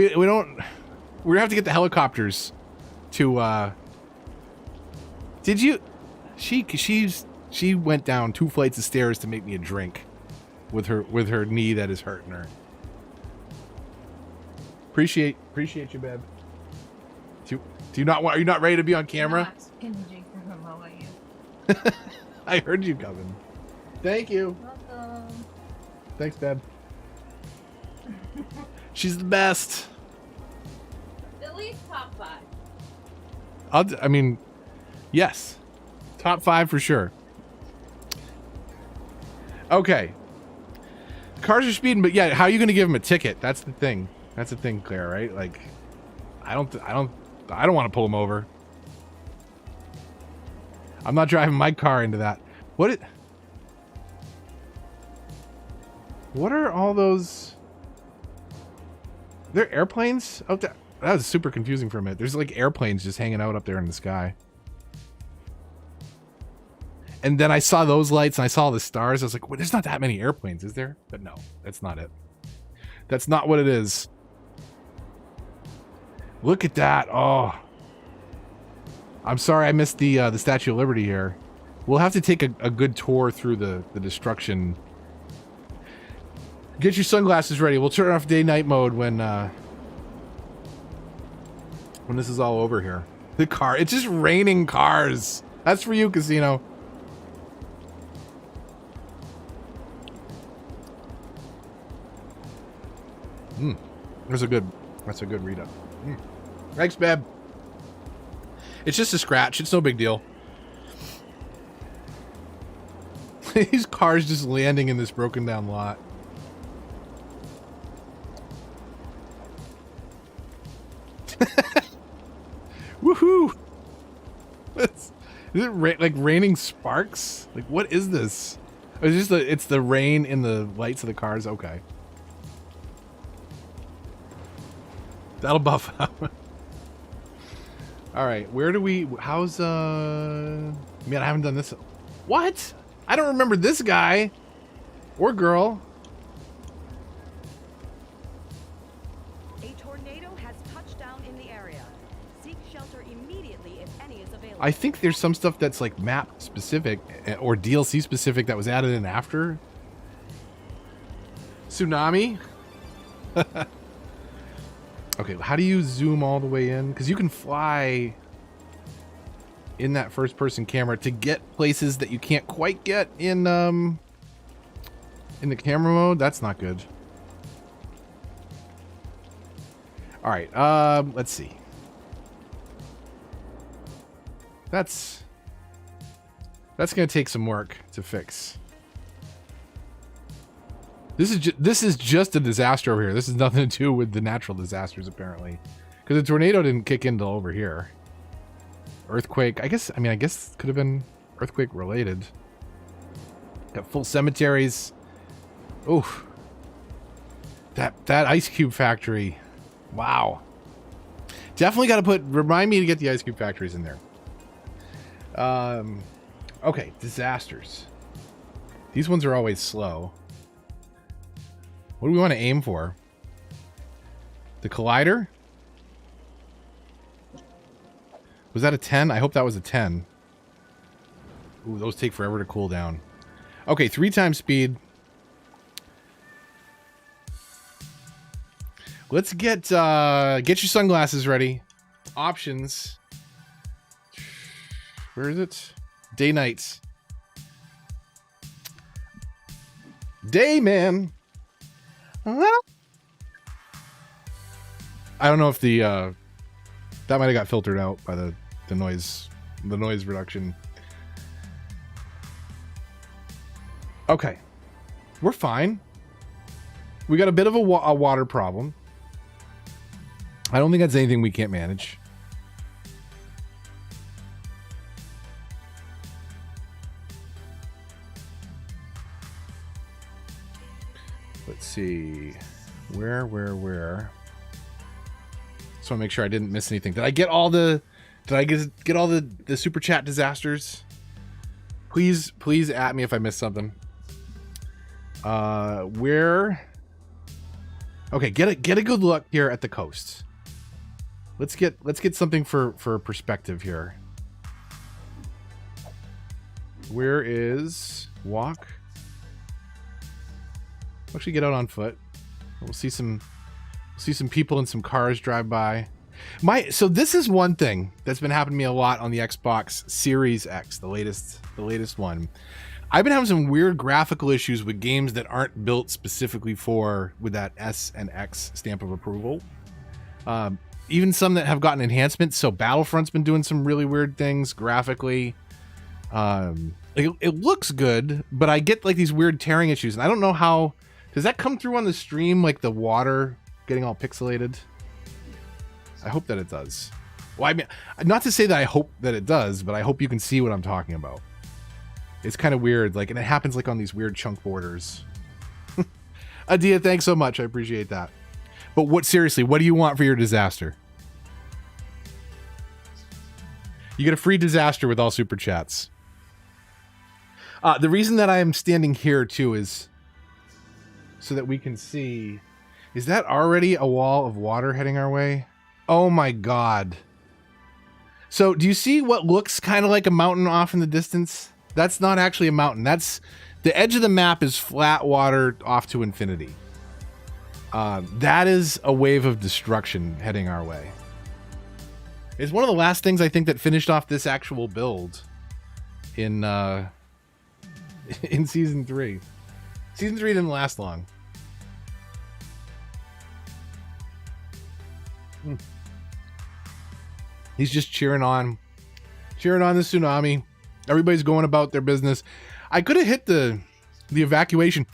don't. We're gonna have to get the helicopters to. Did you? She went down 2 flights of stairs to make me a drink, with her knee that is hurting her. Appreciate you, babe. Do you not want? Are you not ready to be on camera? Not in the drink room. How about you? I heard you coming. Thank you. Welcome. Thanks, Dad. She's the best. At least top 5. I mean, yes. Top 5 for sure. Okay. Cars are speeding, but yeah, how are you going to give him a ticket? That's the thing. That's the thing, Claire, right? Like, I don't want to pull him over. I'm not driving my car into that. What are all those? They're airplanes out there. That was super confusing for a minute. There's like airplanes just hanging out up there in the sky. And then I saw those lights and I saw the stars. I was like, well, there's not that many airplanes, is there? But no, that's not it. That's not what it is. Look at that. Oh. I'm sorry I missed the Statue of Liberty here. We'll have to take a good tour through the destruction. Get your sunglasses ready. We'll turn off day-night mode when this is all over here. The car. It's just raining cars. That's for you, Casino. That's a good read up. Thanks, Beb. It's just a scratch. It's no big deal. These cars just landing in this broken down lot. Woohoo! Is it like raining sparks? Like, what is this? It's the rain in the lights of the cars. Okay. That'll buff out. All right, how's man, I haven't done this. What? I don't remember this guy or girl. A tornado has touched down in the area. Seek shelter immediately if any is available. I think there's some stuff that's like map specific or DLC specific that was added in after. Tsunami. Okay, how do you zoom all the way in? Because you can fly in that first-person camera to get places that you can't quite get in the camera mode. That's not good. All right, let's see. That's gonna take some work to fix. This is just a disaster over here. This has nothing to do with the natural disasters, apparently. Because the tornado didn't kick into over here. Earthquake. I guess could have been earthquake related. Got full cemeteries. Oof. That ice cube factory. Wow. Definitely got to remind me to get the ice cube factories in there. Okay, disasters. These ones are always slow. What do we want to aim for? The collider? Was that a 10? I hope that was a 10. Ooh, those take forever to cool down. Okay, 3 times speed. Let's get your sunglasses ready. Options. Where is it? Day nights. Day, man. I don't know if the that might have got filtered out by the noise reduction. Okay, we're fine. We got a bit of a water problem. I don't think that's anything we can't manage. Let's see. Where? Just want to make sure I didn't miss anything. Did I get all the super chat disasters? Please at me if I missed something. Where? Okay, get a good look here at the coast. Let's get something for perspective here. Where is walk? Actually, get out on foot. We'll see some people and some cars drive by. So this is one thing that's been happening to me a lot on the Xbox Series X, the latest one. I've been having some weird graphical issues with games that aren't built specifically with that S and X stamp of approval. Even some that have gotten enhancements. So Battlefront's been doing some really weird things graphically. It looks good, but I get like these weird tearing issues, and I don't know how. Does that come through on the stream, like the water getting all pixelated? I hope that it does. Well, I mean, not to say that I hope that it does, but I hope you can see what I'm talking about. It's kind of weird, like, and it happens like on these weird chunk borders. Adia, thanks so much. I appreciate that. But seriously, what do you want for your disaster? You get a free disaster with all super chats. The reason that I am standing here too is so that we can see. Is that already a wall of water heading our way? Oh my God. So do you see what looks kind of like a mountain off in the distance? That's not actually a mountain. That's the edge of the map is flat water off to infinity. That is a wave of destruction heading our way. It's one of the last things I think that finished off this actual build in season 3. Season 3 didn't last long. He's just cheering on the tsunami. Everybody's going about their business. I could have hit the evacuation.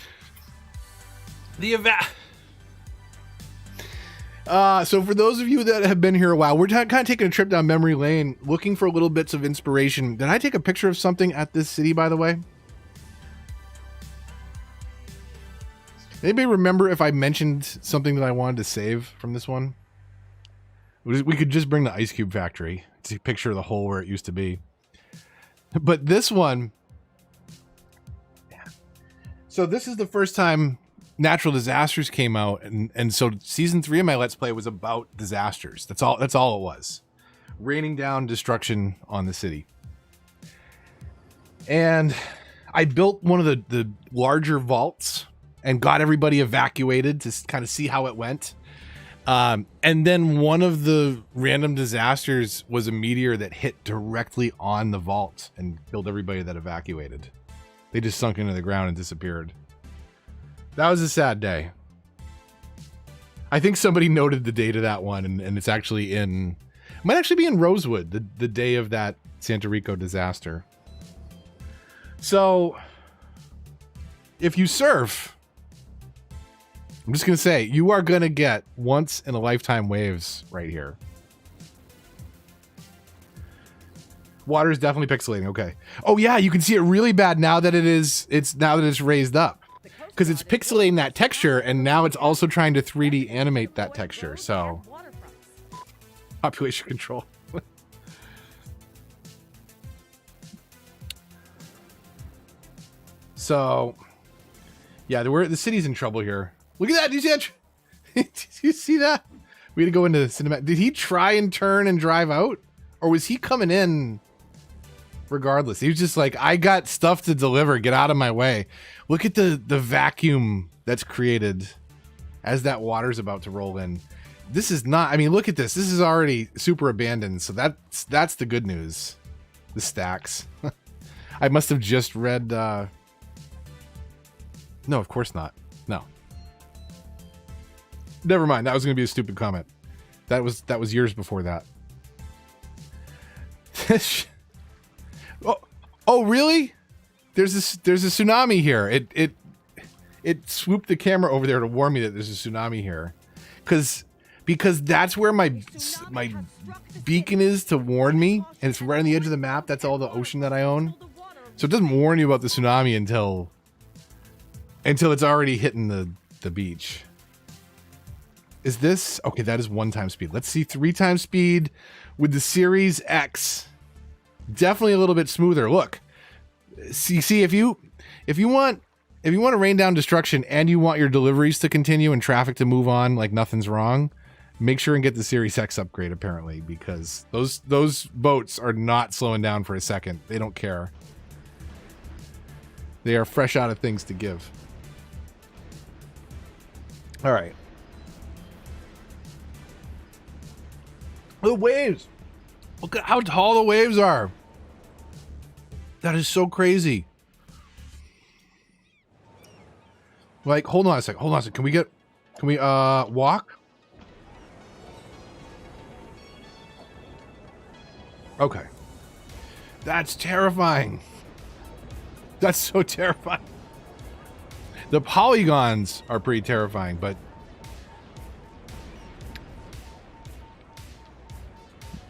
So for those of you that have been here a while, we're kind of taking a trip down memory lane, looking for little bits of inspiration. Did I take a picture of something at this city, by the way? Anybody remember if I mentioned something that I wanted to save from this one? We could just bring the ice cube factory to picture the hole where it used to be. But this one, so this is the first time natural disasters came out, and so season 3 of my Let's Play was about disasters. That's all it was. Raining down destruction on the city. And I built one of the larger vaults and got everybody evacuated to kind of see how it went. And then one of the random disasters was a meteor that hit directly on the vault and killed everybody that evacuated. They just sunk into the ground and disappeared. That was a sad day. I think somebody noted the date of that one, and it's actually might actually be in Rosewood, the day of that Santa Rico disaster. So, if you surf, I'm just going to say, you are going to get once in a lifetime waves right here. Water is definitely pixelating. Okay. Oh yeah, you can see it really bad now that it's raised up. Because it's pixelating that texture, and now it's also trying to 3D animate that texture. So, population control. So, yeah, the city's in trouble here. Look at that! Do you see that? Did you see that? We had to go into cinematic. Did he try and turn and drive out, or was he coming in? Regardless, he was just like, I got stuff to deliver. Get out of my way. Look at the vacuum that's created as that water's about to roll in. This is not, I mean, look at this. This is already super abandoned. So that's the good news. The stacks. I must have just read, no, of course not. No. Never mind. That was going to be a stupid comment. That was years before that. Oh, really? There's a tsunami here. It swooped the camera over there to warn me that there's a tsunami here, because that's where my beacon is to warn me, and it's right on the edge of the map. That's all the ocean that I own, so it doesn't warn you about the tsunami until it's already hitting the beach. Is this okay? That is 1 time speed. Let's see 3 times speed with the Series X. Definitely a little bit smoother. Look, see if you want to rain down destruction and you want your deliveries to continue and traffic to move on like nothing's wrong, make sure and get the Series X upgrade, apparently, because those boats are not slowing down for a second. They don't care. They are fresh out of things to give. All right. The waves. Look at how tall the waves are. That is so crazy. Like, hold on a second. Hold on a second. Can we walk? Okay. That's terrifying. That's so terrifying. The polygons are pretty terrifying, but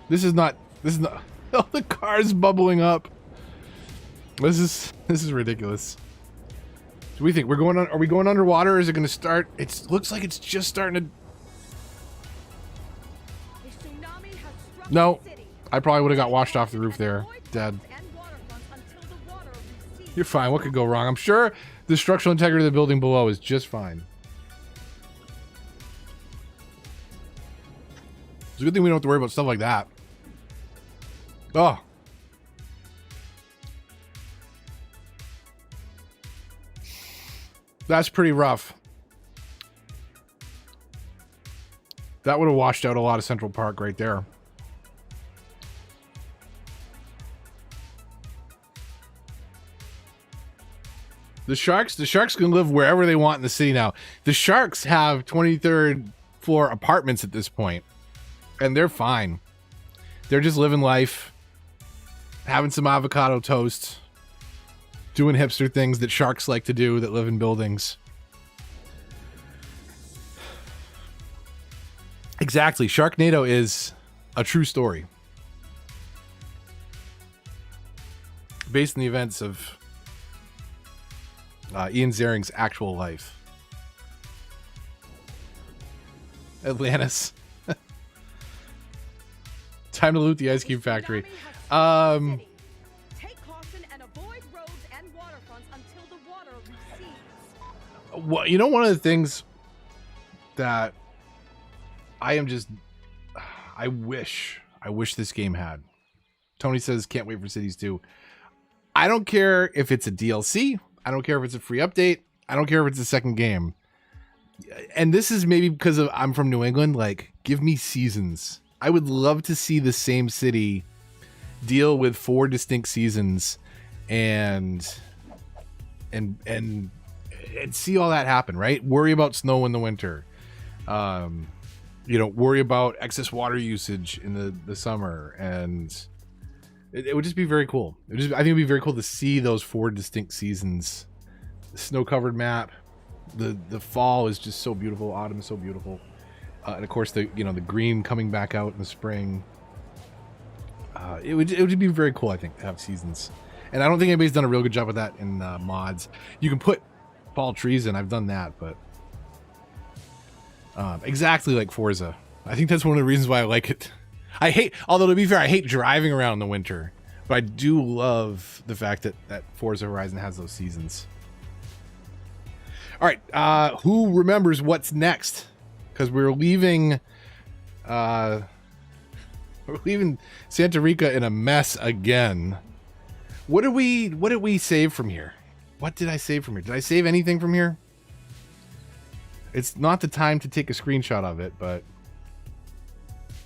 this is not oh, the car's bubbling up. This is ridiculous. Do we think are we going underwater? Or is it going to start? It looks like it's just starting to. No, I probably would have got washed off the roof there, dead. You're fine. What could go wrong? I'm sure the structural integrity of the building below is just fine. It's a good thing we don't have to worry about stuff like that. Oh. That's pretty rough. That would have washed out a lot of Central Park right there. The Sharks can live wherever they want in the city now. The Sharks have 23rd floor apartments at this point, and they're fine. They're just living life, having some avocado toast, doing hipster things that sharks like to do that live in buildings. Exactly. Sharknado is a true story based on the events of Ian Ziering's actual life. Atlantis. Time to loot the ice cube factory. Take caution and avoid roads and waterfronts until the water recedes. Well, you know, one of the things that I wish this game had. Tony says can't wait for Cities 2. I don't care if it's a DLC. I don't care if it's a free update. I don't care if it's a second game. And this is maybe because I'm from New England. Like, give me seasons. I would love to see the same city deal with 4 distinct seasons and see all that happen, right? Worry about snow in the winter. Worry about excess water usage in the summer, and it would just be very cool. I think it'd be very cool to see those 4 distinct seasons. The snow-covered map. The fall is just so beautiful. Autumn is so beautiful. And of course, the green coming back out in the spring. It would be very cool, I think, to have seasons. And I don't think anybody's done a real good job with that in mods. You can put fall trees in. I've done that, but exactly like Forza. I think that's one of the reasons why I like it. Although to be fair, I hate driving around in the winter, but I do love the fact that Forza Horizon has those seasons. All right, who remembers what's next? Because we're leaving Santa Rica in a mess again. What did we save from here? What did I save from here? Did I save anything from here? It's not the time to take a screenshot of it, but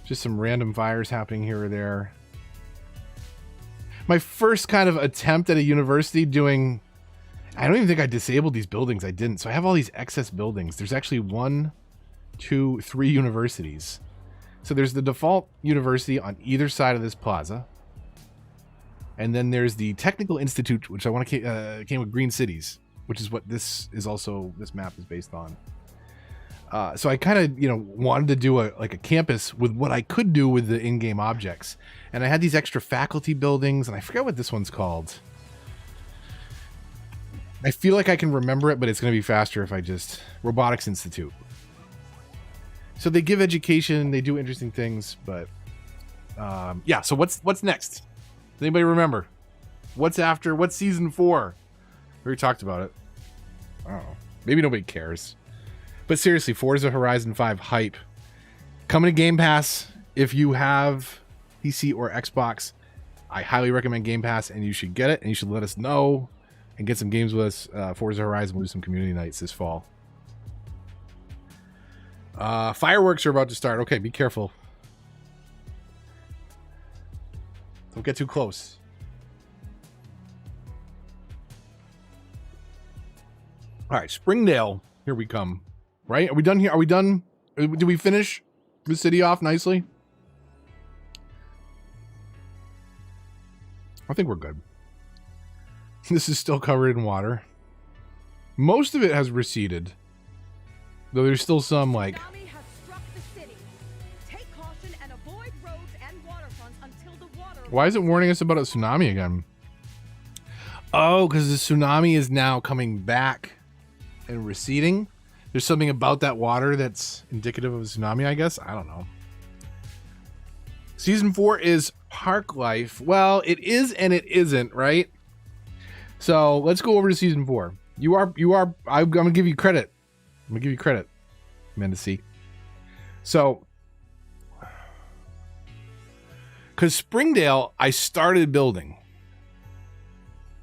just some random fires happening here or there. My first kind of attempt at a university doing... I don't even think I disabled these buildings. I didn't. So I have all these excess buildings. There's actually 1, 2, 3 universities. So there's the default university on either side of this plaza. And then there's the Technical Institute, which I want to came with Green Cities, which is what this map is based on. So I kind of, wanted to do a campus with what I could do with the in-game objects. And I had these extra faculty buildings, and I forget what this one's called. I feel like I can remember it, but it's going to be faster if I just... Robotics Institute. So they give education, they do interesting things, but... yeah, so what's next? Does anybody remember? What's season 4? We already talked about it. I don't know. Maybe nobody cares. But seriously, Forza Horizon 5 hype. Coming to Game Pass. If you have PC or Xbox, I highly recommend Game Pass, and you should get it, and you should let us know and get some games with us. Forza Horizon, we'll do some community nights this fall. Fireworks are about to start. Okay, be careful. Don't get too close. All right, Springdale. Here we come. Right? Are we done here? Are we done? Did we finish the city off nicely? I think we're good. This is still covered in water. Most of it has receded. Though there's still some like... Tsunami has struck the city. Take caution and avoid roads and waterfronts until the water... Why is it warning us about a tsunami again? Oh, because the tsunami is now coming back and receding. There's something about that water that's indicative of a tsunami, I guess. I don't know. Season 4 is park life. Well, it is and it isn't, right? So let's go over to season 4. I'm gonna give you credit. I'm gonna give you credit, Amanda C. So, because Springdale, I started building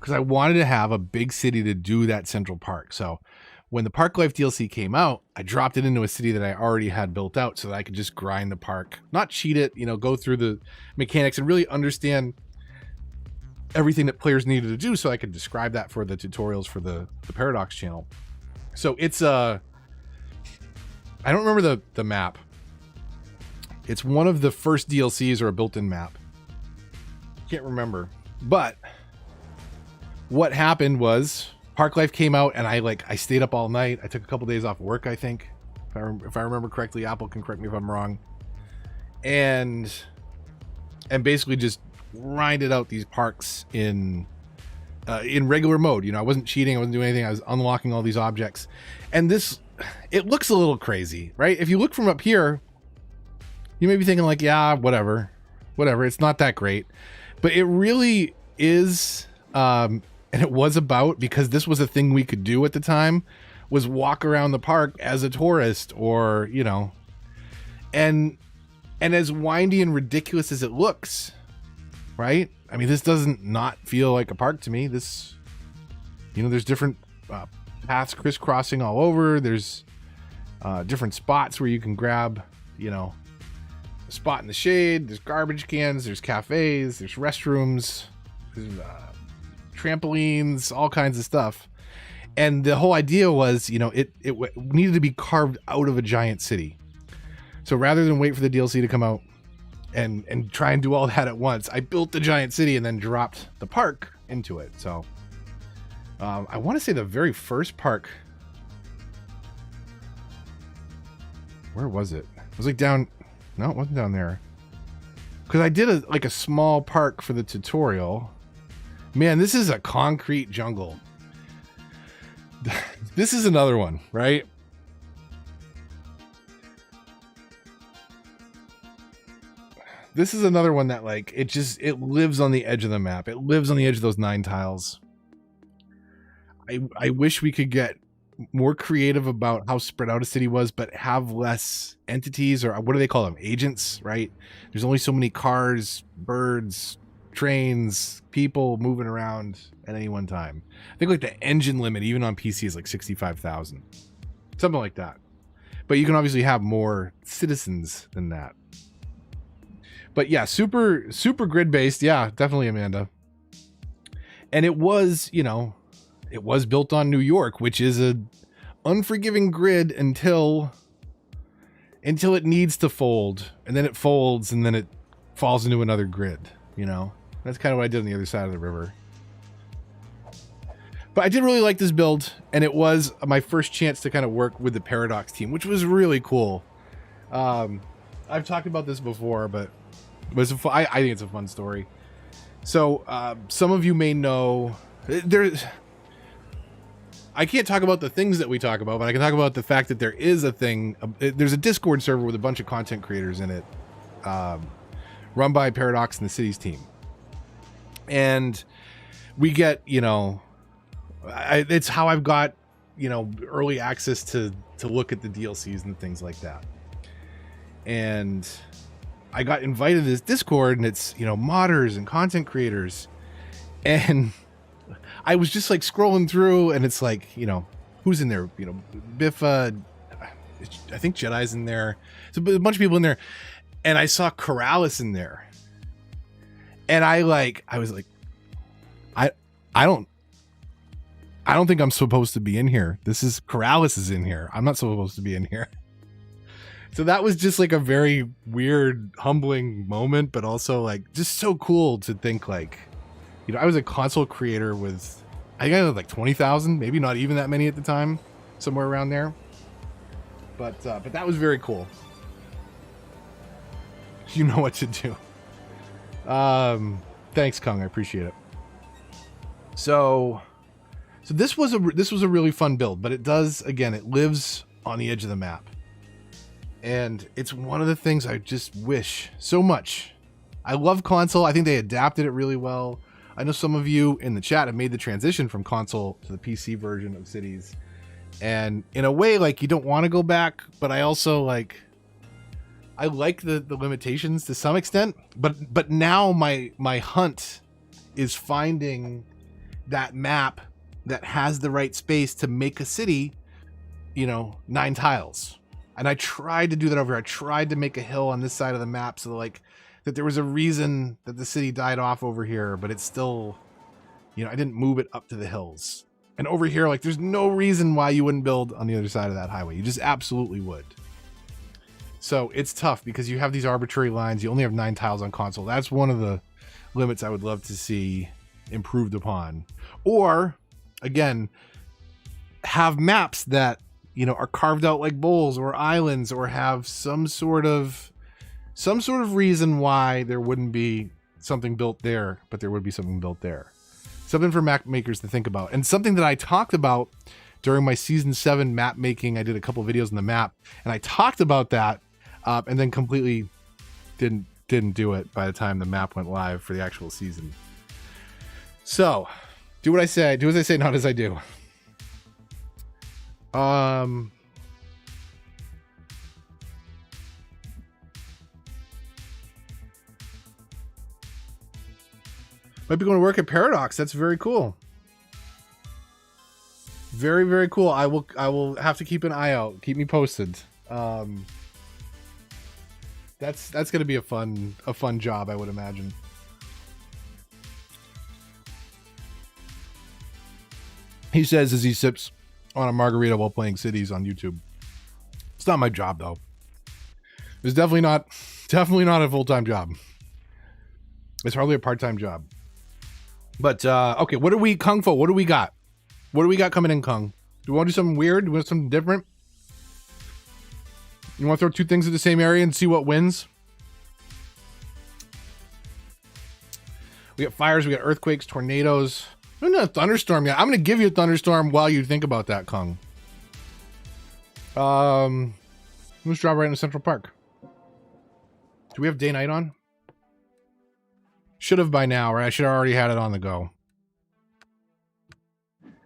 because I wanted to have a big city to do that Central Park. So when the Park Life DLC came out, I dropped it into a city that I already had built out so that I could just grind the park, not cheat it, go through the mechanics and really understand everything that players needed to do so I could describe that for the tutorials for the Paradox channel. So it's I don't remember the map. It's one of the first DLCs or a built-in map. Can't remember. But what happened was Park Life came out and I stayed up all night. I took a couple days off work, I think. If I remember correctly, Apple can correct me if I'm wrong. And basically just grinded out these parks in regular mode. I wasn't cheating, I wasn't doing anything. I was unlocking all these objects. And it looks a little crazy, right? If you look from up here, you may be thinking like, yeah, whatever, it's not that great. But it really is, and it was about, because this was a thing we could do at the time, was walk around the park as a tourist, or and as windy and ridiculous as it looks, right? I mean, this doesn't not feel like a park to me. This, there's different paths crisscrossing all over. There's different spots where you can grab, a spot in the shade. There's garbage cans, there's cafes, there's restrooms, there's trampolines, all kinds of stuff. And the whole idea was, it needed to be carved out of a giant city. So rather than wait for the DLC to come out and try and do all that at once, I built the giant city and then dropped the park into it. So I want to say the very first park, where was it? It was like down, no, it wasn't down there. Because I did a small park for the tutorial. Man, this is a concrete jungle. This is another one, right? This is another one that it lives on the edge of the map. It lives on the edge of those 9 tiles. I wish we could get more creative about how spread out a city was, but have less entities, or what do they call them? Agents, right? There's only so many cars, birds, trains, people moving around at any one time. I think the engine limit, even on PC, is 65,000. Something like that. But you can obviously have more citizens than that. But yeah, super grid based. Yeah, definitely, Amanda. And it was, it was built on New York, which is a unforgiving grid until it needs to fold, and then it folds, and then it falls into another grid. That's kind of what I did on the other side of the river. But I did really like this build, and it was my first chance to kind of work with the Paradox team, which was really cool. I've talked about this before, but it was I think it's a fun story. So some of you may know I can't talk about the things that we talk about, but I can talk about the fact that there is a thing. There's a Discord server with a bunch of content creators in it, run by Paradox and the Cities team. And we get, it's how I've got, early access to look at the DLCs and things like that. And I got invited to this Discord, and it's, modders and content creators. And I was just scrolling through, and it's who's in there? Biffa, I think Jedi's in there. So a bunch of people in there. And I saw Corrales in there. And I was like, I I don't think I'm supposed to be in here. This is Corrales is in here. I'm not supposed to be in here. So that was just like a very weird, humbling moment, but also like just so cool to think like, you know, I was a console creator with, I think I had like 20,000, maybe not even that many at the time, somewhere around there. But that was very cool. You know what to do. Thanks, Kung. I appreciate it. So this was a really fun build, but it does, again, it lives on the edge of the map. And it's one of the things I just wish so much. I love console. I think they adapted it really well. I know some of you in the chat have made the transition from console to the PC version of Cities. And in a way, like, you don't want to go back, but I also like, I like the limitations to some extent, but now my hunt is finding that map that has the right space to make a city, you know, 9 tiles. And I tried to do that over here. I tried to make a hill on this side of the map so like that there was a reason that the city died off over here, but it's still, you know, I didn't move it up to the hills. And over here, like, there's no reason why you wouldn't build on the other side of that highway. You just absolutely would. So it's tough because you have these arbitrary lines. You only have 9 tiles on console. That's one of the limits I would love to see improved upon. Or, again, have maps that, you know, are carved out like bowls or islands, or have some sort of reason why there wouldn't be something built there, but there would be something built there. Something for map makers to think about. And something that I talked about during my season 7 map making. I did a couple videos on the map, and I talked about that, and then completely didn't do it by the time the map went live for the actual season. So, do what I say. Do as I say, not as I do. Might be going to work at Paradox. That's very cool. Very, very cool. I will have to keep an eye out. Keep me posted. That's going to be a fun job, I would imagine. He says as he sips on a margarita while playing Cities on YouTube. It's not my job though. It's definitely not a full-time job. It's hardly a part-time job. But okay, what do we Kung Fu? What do we got? What do we got coming in, Kung? Do we want to do something weird? Do we want something different? You want to throw 2 things in the same area and see what wins? We got fires, we got earthquakes, tornadoes. I'm not a thunderstorm yet. I'm going to give you a thunderstorm while you think about that, Kung. Let's drop right into Central Park. Do we have day-night on? Should have by now, or I should have already had it on the go.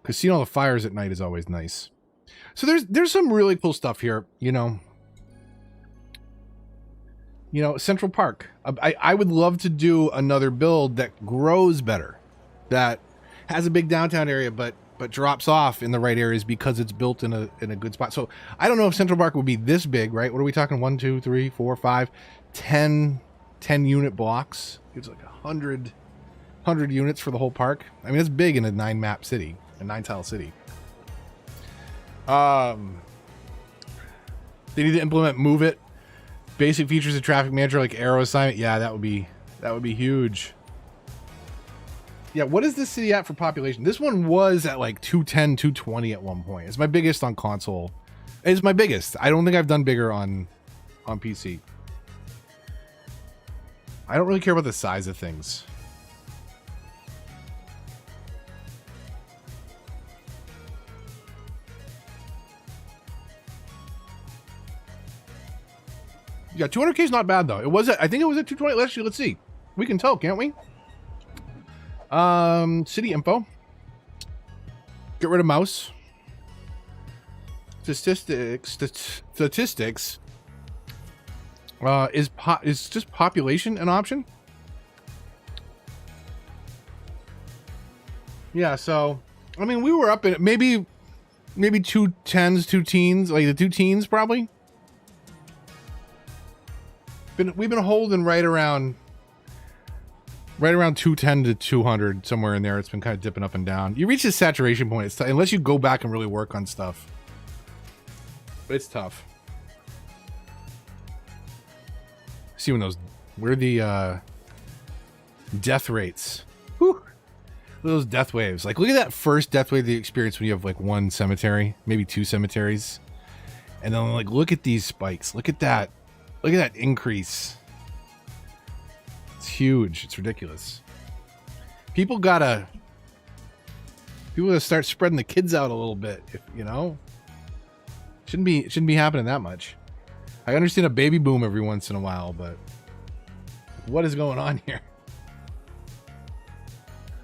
Because seeing all the fires at night is always nice. So there's some really cool stuff here, you know. You know, Central Park. I would love to do another build that grows better. That has a big downtown area, but drops off in the right areas because it's built in a good spot. So I don't know if Central Park would be this big, right? What are we talking? 1, 2, 3, 4, 5, 10 unit blocks. It's like 100 units for the whole park. I mean, it's big in a 9 map city, a 9 tile city. They need to implement Move It. Basic features of traffic manager like arrow assignment. Yeah, that would be huge. Yeah, what is this city at for population? This one was at like 210, 220 at one point. It's my biggest on console. It's my biggest. I don't think I've done bigger on PC. I don't really care about the size of things. Yeah, 200K is not bad though. It was I think it was at 220. Let's see. We can tell, can't we? City info. Get rid of mouse. Statistics. Is just population an option? Yeah, so I mean we were up in maybe 2 tens, 2 teens, like the 2 teens probably. We've been holding right around right around 210 to 200, somewhere in there. It's been kind of dipping up and down. You reach this saturation point. It's unless you go back and really work on stuff. But it's tough. See when those, where are the death rates? Whew. Those death waves. Like, look at that first death wave you experience when you have like one cemetery, maybe two cemeteries. And then like, look at these spikes. Look at that. Look at that increase. It's huge. It's ridiculous. People gotta start spreading the kids out a little bit. If you know, shouldn't be happening that much. I understand a baby boom every once in a while, but what is going on here?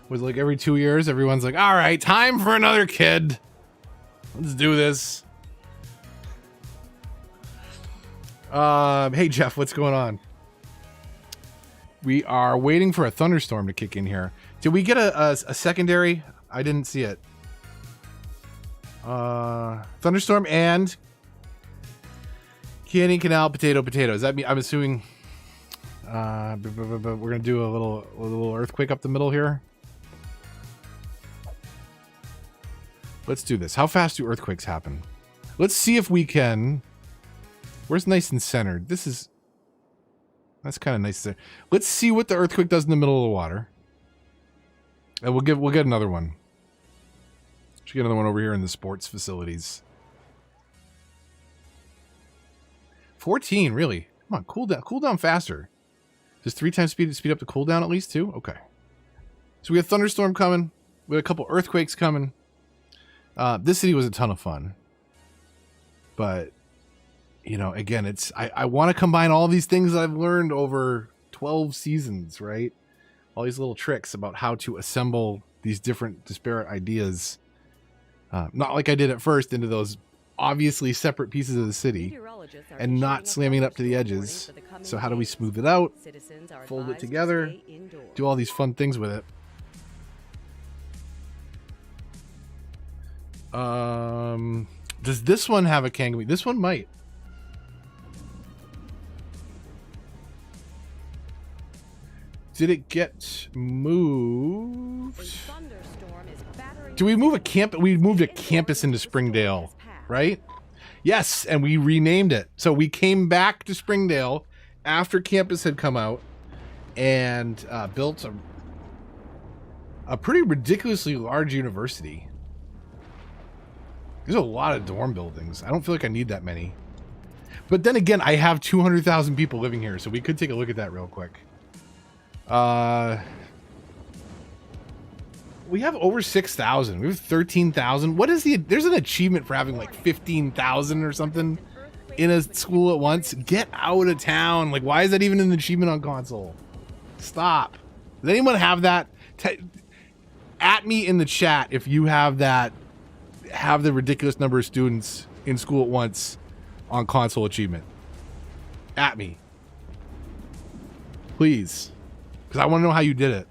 Was like every 2 years, everyone's like, all right, time for another kid. Let's do this. Hey Jeff, what's going on? We are waiting for a thunderstorm to kick in here. Did we get a secondary? I didn't see it. Thunderstorm and Canny Canal Potato. Does that mean, I'm assuming we're gonna do a little earthquake up the middle here? Let's do this. How fast do earthquakes happen? Let's see if we can. Where's nice and centered? That's kind of nice. Let's see what the earthquake does in the middle of the water. And we'll get another one. Should get another one over here in the sports facilities. 14, really? Come on, cool down faster. Just 3 times speed to speed up the cooldown at least too? Okay. So we have thunderstorm coming. We have a couple earthquakes coming. This city was a ton of fun. But, you know, again, I want to combine all these things that I've learned over 12 seasons, right? All these little tricks about how to assemble these different disparate ideas. Not like I did at first into those obviously separate pieces of the city and not slamming it up to the edges. So how do we smooth it out, fold it together, do all these fun things with it? Does this one have a kangaroo? This one might. Did it get moved? Do we move a camp? We moved a campus into Springdale, right? Yes, and we renamed it. So we came back to Springdale after campus had come out and built a pretty ridiculously large university. There's a lot of dorm buildings. I don't feel like I need that many. But then again, I have 200,000 people living here, so we could take a look at that real quick. We have over 6,000. We have 13,000. What is there's an achievement for having like 15,000 or something in a school at once. Get out of town. Like, why is that even an achievement on console? Stop. Does anyone have that? At me in the chat if you have that. Have the ridiculous number of students in school at once on console achievement. At me. Please. Because I want to know how you did it.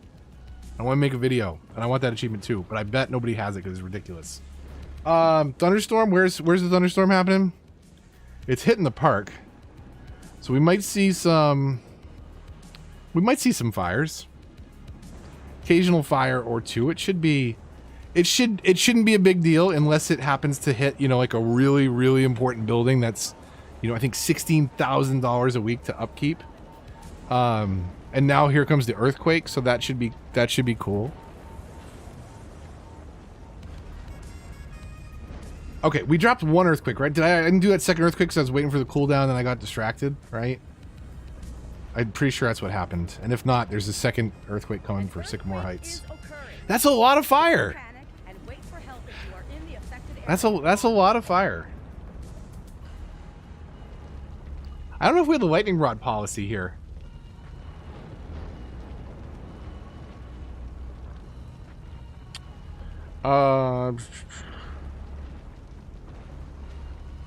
I want to make a video. And I want that achievement too. But I bet nobody has it because it's ridiculous. Thunderstorm? Where's the thunderstorm happening? It's hitting the park. So we might see some... We might see some fires. Occasional fire or two. It should be... It shouldn't be a big deal unless it happens to hit, you know, like a really, really important building that's, you know, I think $16,000 a week to upkeep. And now here comes the earthquake, so that should be cool. Okay, we dropped one earthquake, right? I didn't do that second earthquake because I was waiting for the cooldown and I got distracted, right? I'm pretty sure that's what happened. And if not, there's a second earthquake coming for Sycamore Heights. That's a lot of fire. That's a lot of fire. I don't know if we have the lightning rod policy here.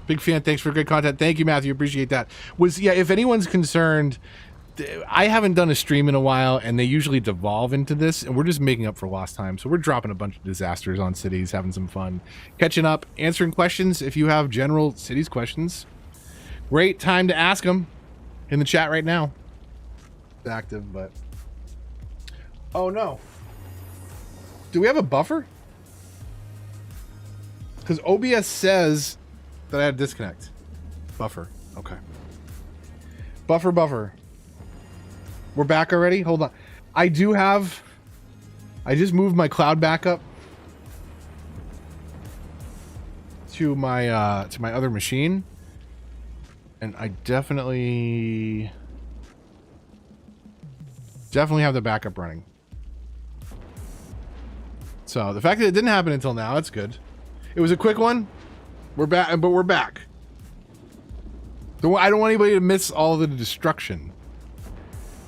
Big fan. Thanks for great content. Thank you, Matthew. Appreciate that. Yeah, if anyone's concerned, I haven't done a stream in a while, and they usually devolve into this, and we're just making up for lost time. So we're dropping a bunch of disasters on cities, having some fun, catching up, answering questions. If you have general cities questions, great time to ask them in the chat right now. It's active, but Oh no. Do we have a buffer? Because OBS says that I had disconnect. Buffer. Okay. Buffer. We're back already? Hold on. I just moved my cloud backup to my other machine. And I definitely have the backup running. So the fact that it didn't happen until now, that's good. It was a quick one. We're back, but we're back. I don't want anybody to miss all the destruction.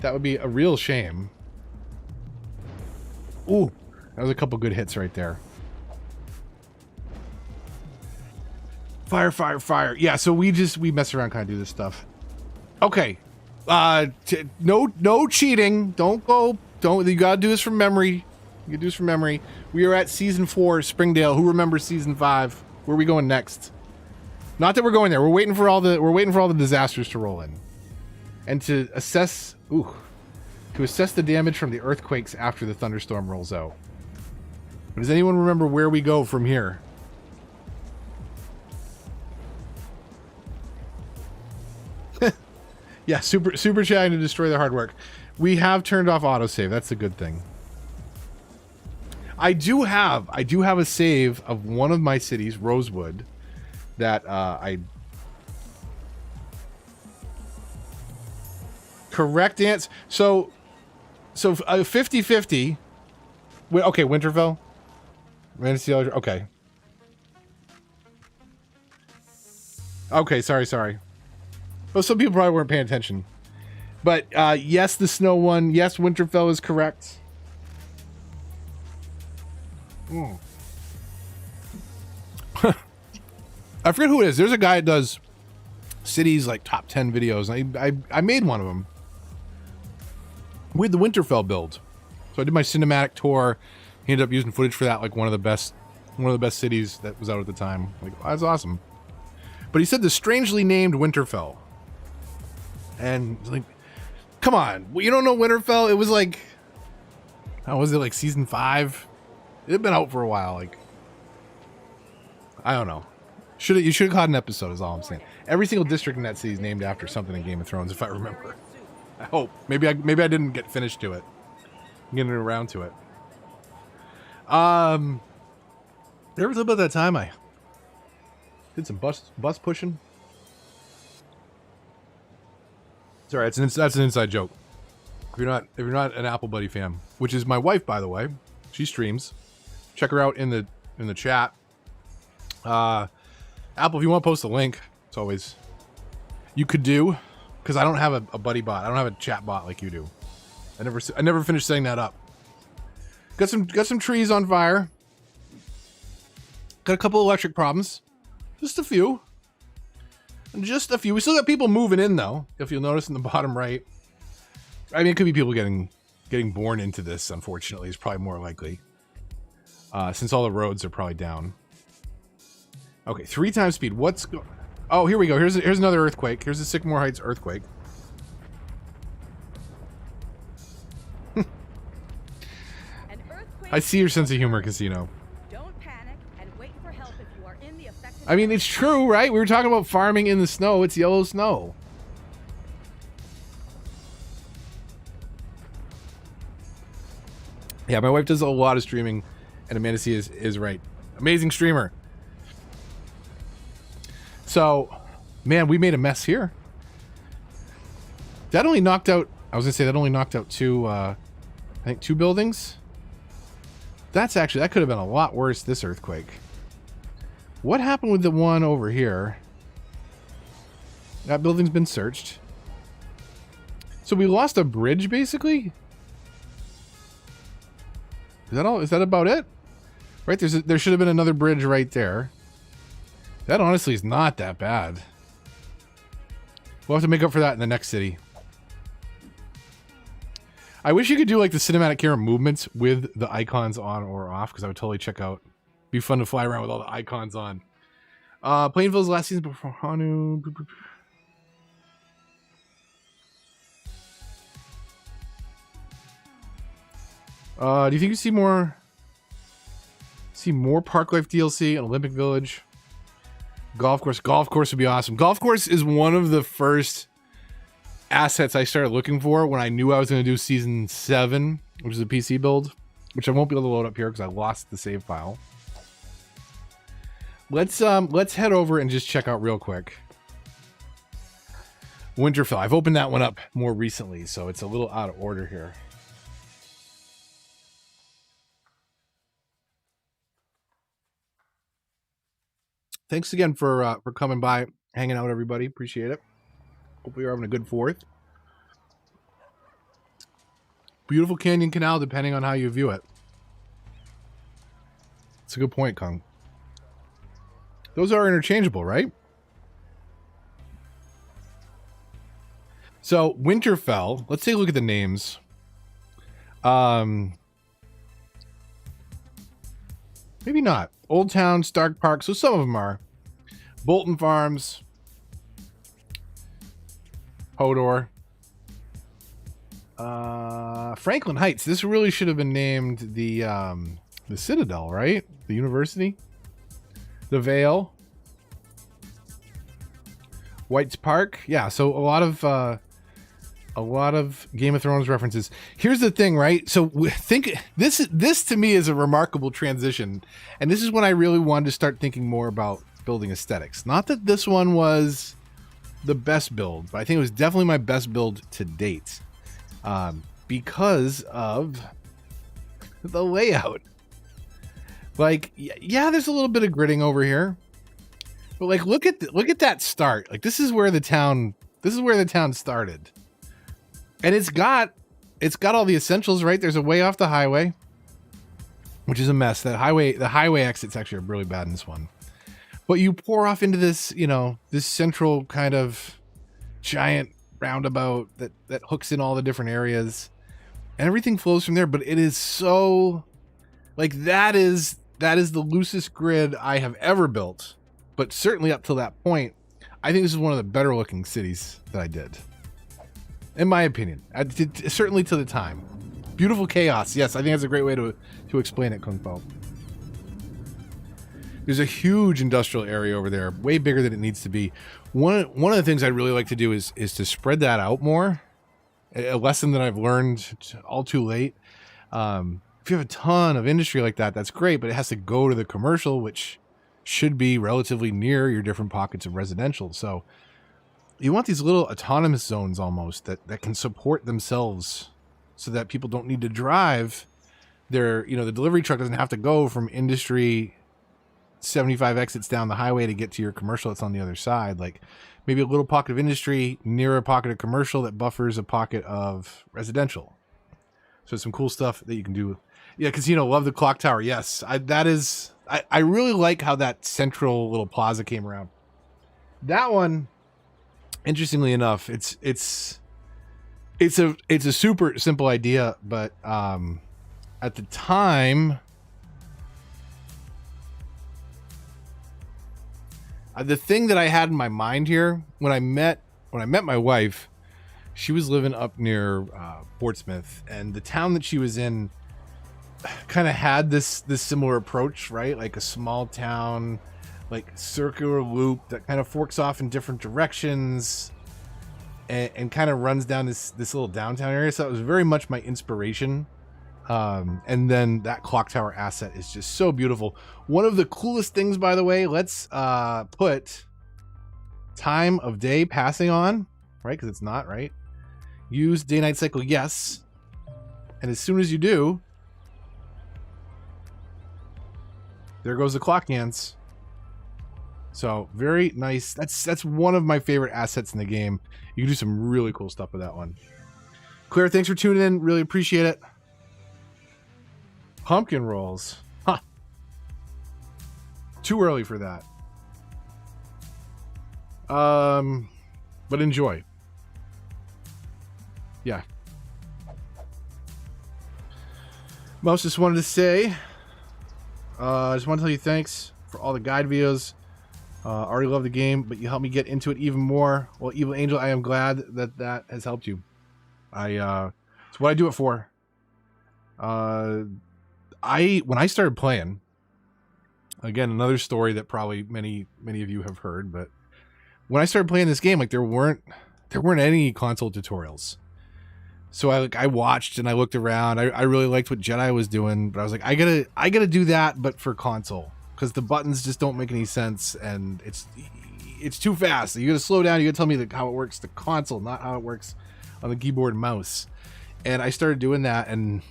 That would be a real shame. Ooh, that was a couple good hits right there. Fire. Yeah, so we mess around, kind of do this stuff. Okay. No cheating. You gotta do this from memory. We are at season 4, Springdale. Who remembers season 5? Where are we going next? Not that we're going there. We're waiting for all the disasters to roll in. And to assess the damage from the earthquakes after the thunderstorm rolls out. But does anyone remember where we go from here? Yeah, super chatting to destroy their hard work. We have turned off autosave. That's a good thing. I do have a save of one of my cities, Rosewood, that correct answer. So 50-50. Okay, Winterfell. Okay. Okay, sorry. Well, some people probably weren't paying attention. But yes, the snow one. Yes, Winterfell is correct. I forget who it is. There's a guy that does cities like top 10 videos. I made one of them with the Winterfell build. So I did my cinematic tour. He ended up using footage for that, like one of the best cities that was out at the time. Like, oh, that's awesome. But he said the strangely named Winterfell. And like, come on, you don't know Winterfell? It was like, how was it, like season 5? It had been out for a while. Like, I don't know. You should have caught an episode, is all I'm saying. Every single district in that city is named after something in Game of Thrones, if I remember. I hope. Maybe I didn't get finished to it. I'm getting around to it. There was about that time I did some bus pushing. It's alright, that's an inside joke. If you're not an Apple Buddy fan, which is my wife, by the way, she streams. Check her out in the chat. Apple, if you want to post a link, it's always you could do, because I don't have a buddy bot. I don't have a chat bot like you do. I never finished setting that up. Got some trees on fire. Got a couple electric problems. Just a few. We still got people moving in though. If you'll notice in the bottom right. I mean, it could be people getting born into this. Unfortunately, is probably more likely. Since all the roads are probably down. Okay, 3 times speed. Oh, here we go. Here's another earthquake. Here's the Sycamore Heights earthquake. I see your sense of humor, Casino. Don't panic and wait for help if you are in the affected. I mean, it's true, right? We were talking about farming in the snow. It's yellow snow. Yeah, my wife does a lot of streaming, and Amanda C is right. Amazing streamer. So, man, we made a mess here. That only knocked out, I was going to say that only knocked out 2 buildings. That could have been a lot worse, this earthquake. What happened with the one over here? That building's been searched. So we lost a bridge, basically? Is that all? Is that about it? Right, there should have been another bridge right there. That honestly is not that bad. We'll have to make up for that in the next city. I wish you could do like the cinematic camera movements with the icons on or off, because I would totally check out. Be fun to fly around with all the icons on. Plainville's last season before Hanu. Do you think you see more Park Life DLC and Olympic Village? Golf course. Golf course would be awesome. Golf course is one of the first assets I started looking for when I knew I was going to do season 7, which is a PC build, which I won't be able to load up here because I lost the save file. Let's head over and just check out real quick. Winterfell. I've opened that one up more recently, so it's a little out of order here. Thanks again for coming by, hanging out, everybody. Appreciate it. Hope you're having a good 4th. Beautiful Canyon Canal, depending on how you view it. It's a good point, Kung. Those are interchangeable, right? So, Winterfell. Let's take a look at the names. Maybe not. Old Town, Stark Park. So some of them are. Bolton Farms. Hodor. Franklin Heights. This really should have been named the Citadel, right? The University. The Vale. White's Park. Yeah, so a lot of Game of Thrones references. Here's the thing, right? So think this to me is a remarkable transition, and this is when I really wanted to start thinking more about building aesthetics. Not that this one was the best build, but I think it was definitely my best build to date, because of the layout. Like, yeah, there's a little bit of gridding over here, but like, look at that start. Like, this is where the town started. And it's got all the essentials, right? There's a way off the highway, which is a mess. The highway exits actually are really bad in this one. But you pour off into this, this central kind of giant roundabout that hooks in all the different areas, and everything flows from there. But it is so, like, that is the loosest grid I have ever built. But certainly up till that point, I think this is one of the better looking cities that I did. In my opinion, certainly to the time. Beautiful chaos. Yes, I think that's a great way to explain it, Kung Pao. There's a huge industrial area over there, way bigger than it needs to be. One of the things I'd really like to do is to spread that out more. A lesson that I've learned all too late. If you have a ton of industry like that, that's great, but it has to go to the commercial, which should be relatively near your different pockets of residential. So you want these little autonomous zones almost that can support themselves, so that people don't need to drive their, the delivery truck doesn't have to go from industry 75 exits down the highway to get to your commercial that's on the other side. Like, maybe a little pocket of industry near a pocket of commercial that buffers a pocket of residential. So some cool stuff that you can do. Yeah, Casino, love the clock tower. Yes, I really like how that central little plaza came around. That one, interestingly enough, it's a super simple idea, but at the time, the thing that I had in my mind here when I met my wife, she was living up near Portsmouth, and the town that she was in kind of had this similar approach, right? Like a small town, like circular loop that kind of forks off in different directions and kind of runs down this little downtown area. So it was very much my inspiration. And then that clock tower asset is just so beautiful. One of the coolest things, by the way, let's put time of day passing on, right? Because it's not, right? Use day-night cycle, yes. And as soon as you do, there goes the clock hands. So very nice. That's one of my favorite assets in the game. You can do some really cool stuff with that one. Claire, thanks for tuning in. Really appreciate it. Pumpkin rolls. Huh. Too early for that. But enjoy. Yeah. Mouse just wanted to say, I just want to tell you thanks for all the guide videos. Already love the game, but you helped me get into it even more. Well, Evil Angel, I am glad that has helped you. It's what I do it for. when I started playing, again, another story that probably many of you have heard, but when I started playing this game, like there weren't any console tutorials. So I watched and I looked around. I really liked what Jedi was doing, but I was like, I gotta do that, but for console, because the buttons just don't make any sense and it's too fast. You gotta slow down. You gotta tell me how it works the console, not how it works on the keyboard and mouse. And I started doing that, and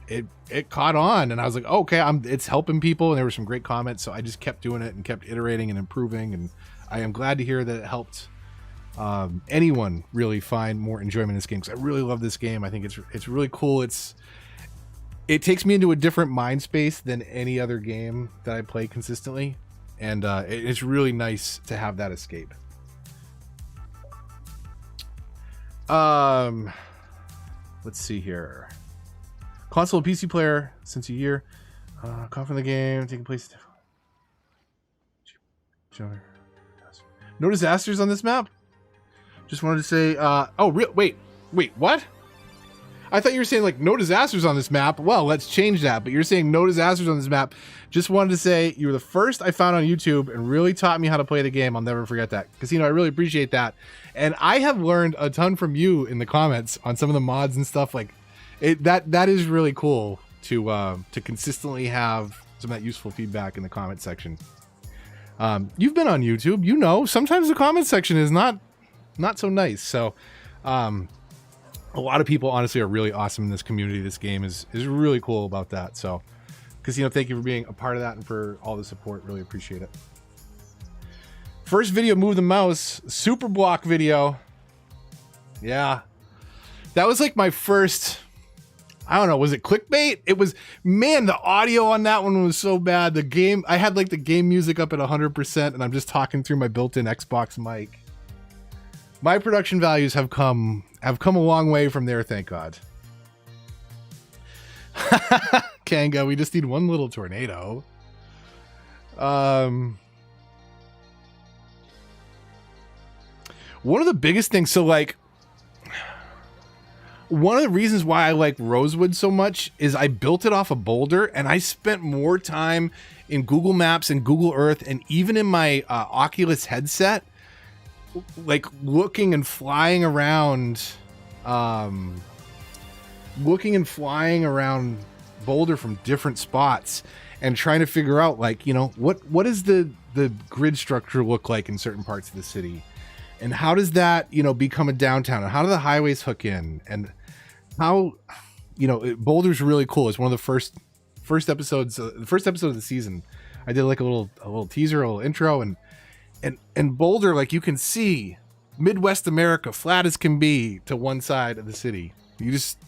it caught on, and I was like, oh, okay, it's helping people, and there were some great comments, so I just kept doing it and kept iterating and improving, and I am glad to hear that it helped anyone really find more enjoyment in this game, because I really love this game. I think it's really cool. It takes me into a different mind space than any other game that I play consistently, and it's really nice to have that escape. Let's see here. Console and PC player since a year. Come from the game, taking place. No disasters on this map? Just wanted to say, wait, what? I thought you were saying like no disasters on this map. Well, let's change that. But you're saying no disasters on this map. Just wanted to say you were the first I found on YouTube and really taught me how to play the game. I'll never forget that. Casino, I really appreciate that. And I have learned a ton from you in the comments on some of the mods and stuff. Like that is really cool to consistently have some of that useful feedback in the comment section. You've been on YouTube, you know, sometimes the comment section is not so nice. So a lot of people honestly are really awesome in this community. This game is really cool about that. So Casino, thank you for being a part of that and for all the support. Really appreciate it. First video, move the mouse, super block video. Yeah, that was like my first, I don't know, was it clickbait? It was, man, the audio on that one was so bad. The game, I had like the game music up at 100% and I'm just talking through my built-in Xbox mic. My production values have come a long way from there, thank God. Kanga, we just need one little tornado. One of the biggest things, so like, one of the reasons why I like Rosewood so much is I built it off a boulder, and I spent more time in Google Maps and Google Earth and even in my Oculus headset, like looking and flying around Boulder from different spots and trying to figure out, like, you know, what does the grid structure look like in certain parts of the city, and how does that, you know, become a downtown, and how do the highways hook in, and how, you know, Boulder's really cool. It's one of the first episodes, the first episode of the season. I did like a little teaser, a little intro, and Boulder, like, you can see Midwest America flat as can be to one side of the city. You just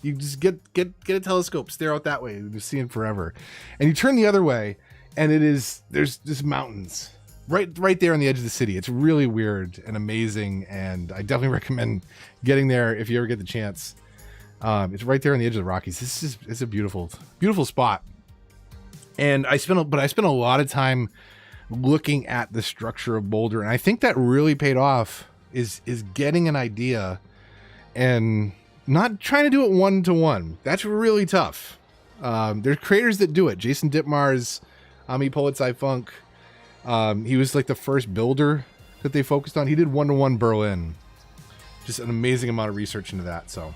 get a telescope, stare out that way, and just seeing forever. And you turn the other way, and there's just mountains right there on the edge of the city. It's really weird and amazing, and I definitely recommend getting there if you ever get the chance. It's right there on the edge of the Rockies. It's a beautiful spot. And I spent a lot of time looking at the structure of Boulder, and I think that really paid off. Is getting an idea and not trying to do it one-to-one. That's really tough. There's creators that do it. Jason Ditmar's Ami Politsai Funk. He was like the first builder that they focused on. He did one-to-one Berlin. Just an amazing amount of research into that. So,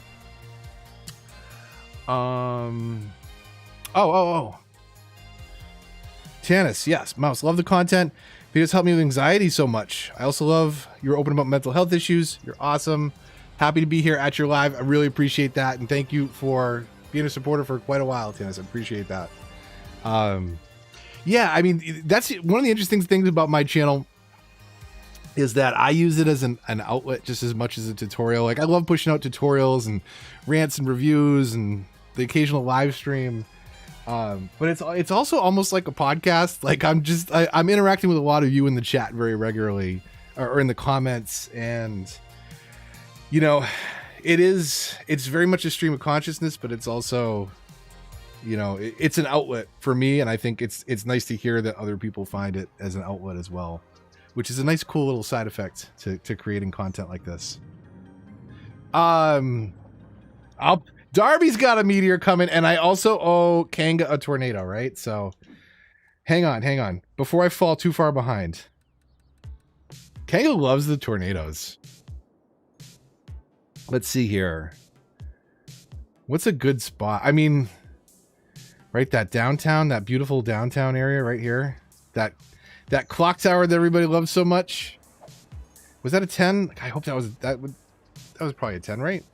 Tannis, yes, Mouse, love the content. Because helped me with anxiety so much. I also love you're open about mental health issues. You're awesome. Happy to be here at your live. I really appreciate that, and thank you for being a supporter for quite a while, Tannis. I appreciate that. Yeah, I mean, that's one of the interesting things about my channel is that I use it as an outlet just as much as a tutorial. Like, I love pushing out tutorials and rants and reviews and the occasional live stream. But it's also almost like a podcast. Like, I'm interacting with a lot of you in the chat very regularly, or in the comments, and you know, it's very much a stream of consciousness, but it's also, you know, it's an outlet for me, and I think it's nice to hear that other people find it as an outlet as well, which is a nice, cool little side effect to creating content like this. Darby's got a meteor coming, and I also owe Kanga a tornado, right? So hang on. Before I fall too far behind. Kanga loves the tornadoes. Let's see here. What's a good spot? I mean, right, that downtown, that beautiful downtown area right here. That clock tower that everybody loves so much. Was that a 10? I hope that was probably a 10, right?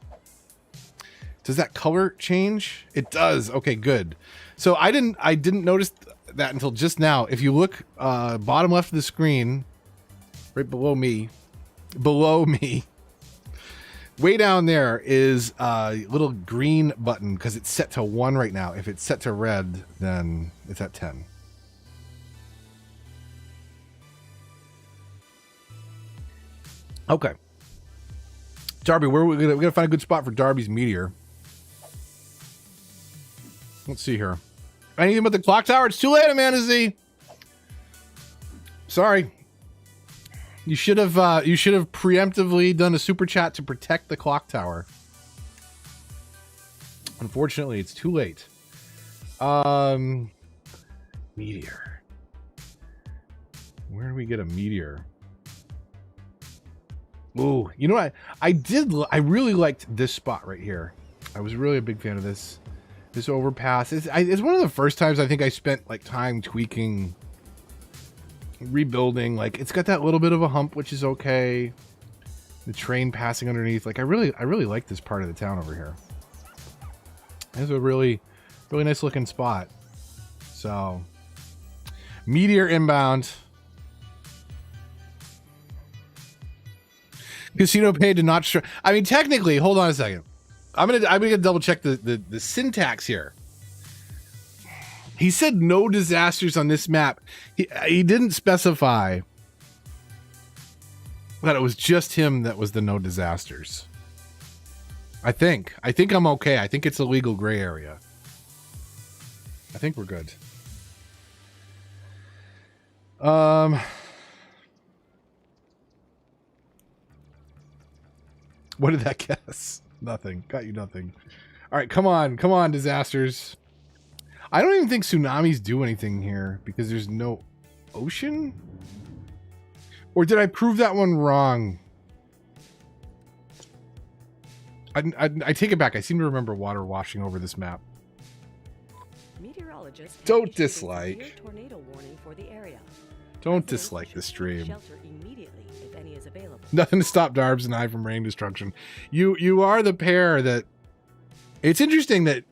Does that color change? It does. Okay, good. So I didn't notice that until just now. If you look bottom left of the screen, right below me, way down there is a little green button because it's set to 1 right now. If it's set to red, then it's at 10. Okay. Darby, we're gonna find a good spot for Darby's meteor. Let's see here. Anything but the clock tower? It's too late, Amanda Z. Sorry. You should have preemptively done a super chat to protect the clock tower. Unfortunately, it's too late. Meteor. Where do we get a meteor? Ooh, you know what? I really liked this spot right here. I was really a big fan of this overpass. It's one of the first times I think I spent like time tweaking, rebuilding. Like, it's got that little bit of a hump, which is okay. The train passing underneath. Like, I really like this part of the town over here. It's a really nice looking spot. So, meteor inbound. Casino paid to not. I mean, technically, hold on a second. I'm gonna double check the syntax here. He said no disasters on this map. He didn't specify that it was just him that was the no disasters. I think I'm okay. I think it's a legal gray area. I think we're good. What did that guess? Nothing. Got you nothing. All right, come on, disasters. I don't even think tsunamis do anything here because there's no ocean. Or did I prove that one wrong? I take it back. I seem to remember water washing over this map. Meteorologists Don't dislike. Tornado warning for the area. Don't dislike the stream. Shelter immediately if any is available. Nothing to stop Darbs and I from rain destruction. You are the pair that. It's interesting that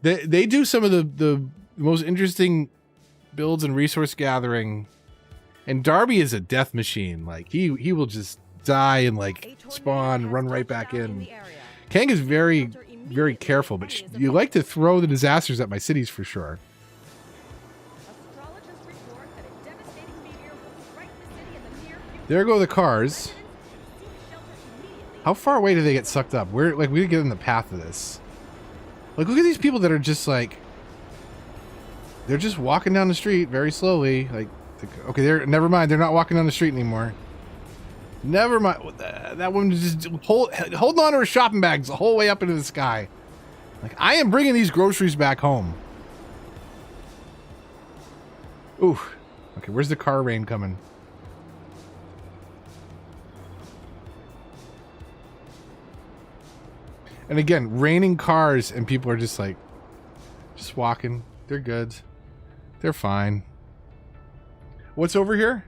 they do some of the most interesting builds and resource gathering, and Darby is a death machine. Like he will just die and like spawn, run right back in. Kang is very careful, but you like to throw the disasters at my cities for sure. There go the cars. How far away do they get sucked up? We get in the path of this. Like, look at these people that are just like, they're just walking down the street very slowly. Like, okay, never mind. They're not walking down the street anymore. Never mind. That woman just holding on to her shopping bags the whole way up into the sky. Like, I am bringing these groceries back home. Ooh. Okay, where's the car rain coming? And again, raining cars and people are just like, just walking. They're good. They're fine. What's over here?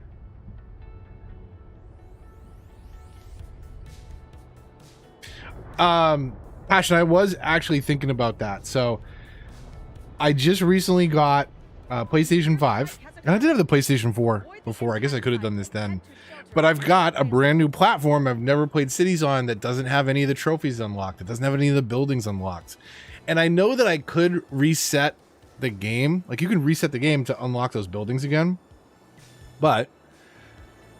Passion, I was actually thinking about that. So I just recently got PlayStation 5. And I did have the PlayStation 4 before. I guess I could have done this then. But I've got a brand new platform I've never played cities on that doesn't have any of the trophies unlocked. It doesn't have any of the buildings unlocked. And I know that I could reset the game. Like, you can reset the game to unlock those buildings again. But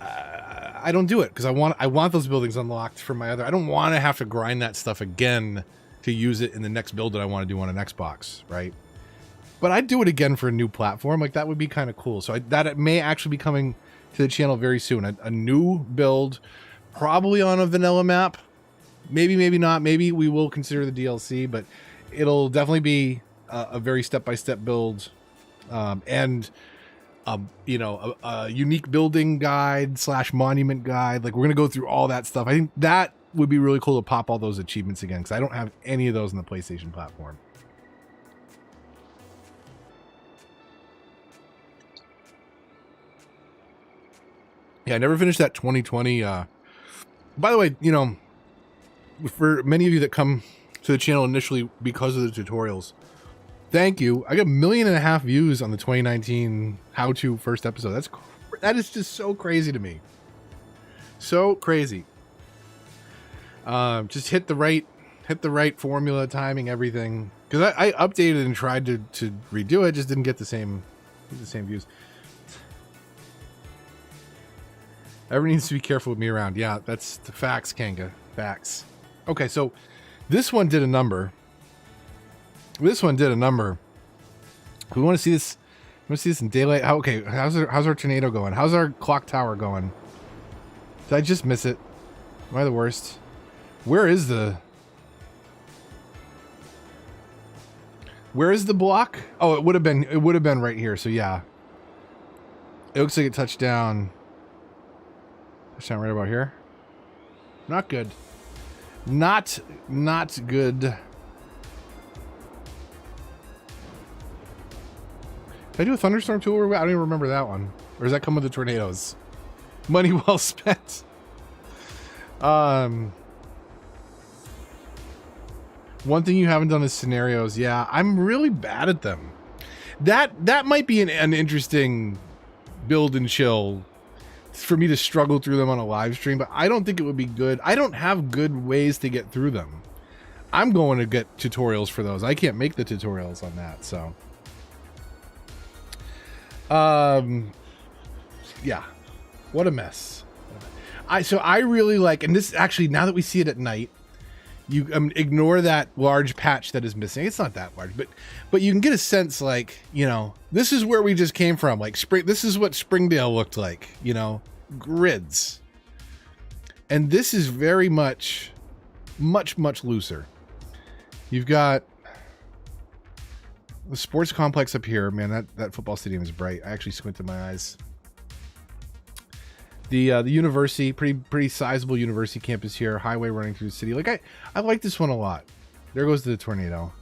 I don't do it because I want those buildings unlocked for my other. I don't want to have to grind that stuff again to use it in the next build that I want to do on an Xbox, right? But I'd do it again for a new platform. Like, that would be kind of cool. So that may actually be coming to the channel very soon. A new build, probably on a vanilla map. Maybe not. Maybe we will consider the DLC, but it'll definitely be a very step-by-step build, and a unique building guide / monument guide. Like, we're gonna go through all that stuff. I think that would be really cool to pop all those achievements again, because I don't have any of those on the PlayStation platform. Yeah, I never finished that 2020. By the way, for many of you that come to the channel initially because of the tutorials, thank you. I got 1.5 million views on the 2019 how-to first episode. That is just so crazy to me. So crazy. Just hit the right formula, timing, everything. Because I updated and tried to redo it, just didn't get the same views. Everyone needs to be careful with me around. Yeah, that's the facts, Kanga. Facts. Okay, so this one did a number. We want to see this. We want to see this in daylight. Okay, how's our tornado going? How's our clock tower going? Did I just miss it? Am I the worst? Where is the block? Oh, it would have been right here. So yeah, it looks like it touched down. Touchdown right about here. Not good. Not good. Did I do a thunderstorm tour? I don't even remember that one. Or does that come with the tornadoes? Money well spent. One thing you haven't done is scenarios. Yeah, I'm really bad at them. That might be an interesting build and chill for me to struggle through them on a live stream, but I don't think it would be good. I don't have good ways to get through them. I'm going to get tutorials for those. I can't make the tutorials on that, so. Yeah. What a mess. So I really like, and this actually, now that we see it at night, you ignore that large patch that is missing. It's not that large, but you can get a sense, like, this is where we just came from. Like this is what Springdale looked like, grids. And this is very much looser. You've got the sports complex up here. Man, that football stadium is bright. I actually squinted my eyes. The university, pretty sizable university campus here. Highway running through the city. Like I like this one a lot. There goes the tornado.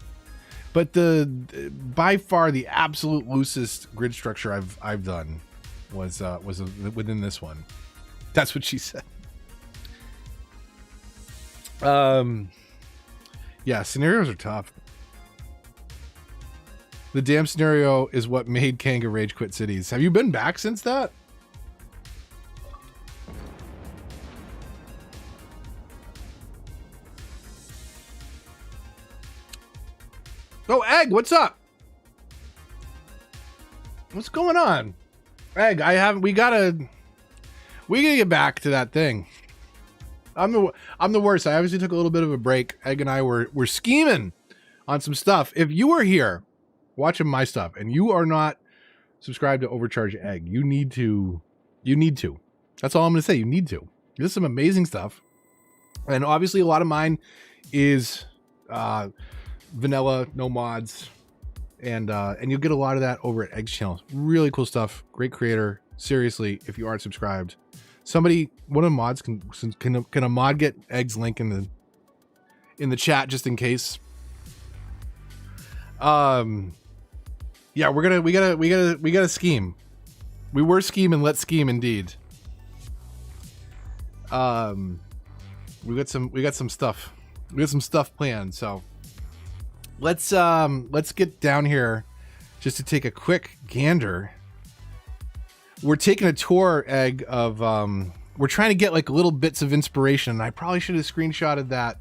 But by far the absolute loosest grid structure I've done was within this one. That's what she said. Yeah, scenarios are tough. The damn scenario is what made Kanga rage quit cities. Have you been back since that? Oh, Egg, what's up? What's going on? Egg, we gotta get back to that thing. I'm the worst. I obviously took a little bit of a break. Egg and I were scheming on some stuff. If you are here watching my stuff and you are not subscribed to Overcharge Egg, you need to. That's all I'm gonna say. You need to. This is some amazing stuff. And obviously a lot of mine is vanilla, no mods, and you'll get a lot of that over at Egg's channel. Really cool stuff. Great creator. Seriously, if you aren't subscribed, one of the mods can a mod get Egg's link in the chat just in case. Yeah, we gotta scheme. We were scheming. Let's scheme indeed. We got some stuff. We got some stuff planned. So let's get down here just to take a quick gander. We're taking a tour, Egg, of we're trying to get like little bits of inspiration. I probably should have screenshotted that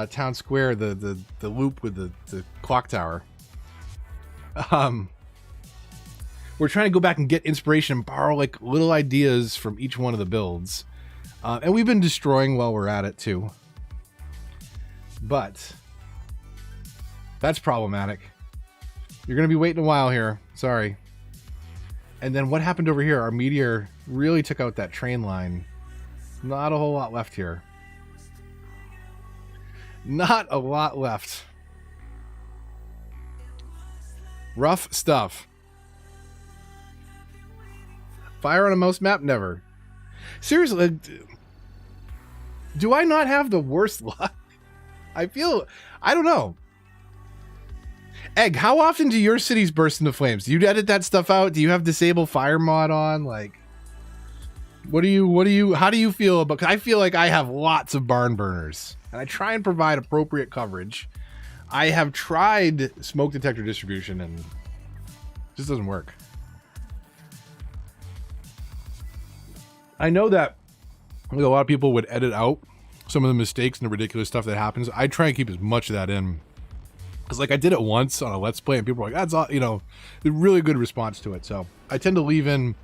town square, the loop with the clock tower. We're trying to go back and get inspiration and borrow like little ideas from each one of the builds. And we've been destroying while we're at it too. But that's problematic. You're going to be waiting a while here. Sorry. And then what happened over here? Our meteor really took out that train line. Not a whole lot left here. Not a lot left. Rough stuff. Fire on a mouse map? Never. Seriously, do I not have the worst luck? I don't know. Egg, how often do your cities burst into flames? Do you edit that stuff out? Do you have disable fire mod on? Like, how do you feel about, 'cause I feel like I have lots of barn burners and I try and provide appropriate coverage. I have tried smoke detector distribution and it just doesn't work. I know that a lot of people would edit out some of the mistakes and the ridiculous stuff that happens. I try and keep as much of that in. Because, like, I did it once on a Let's Play, and people were like, that's all, a really good response to it. So I tend to leave in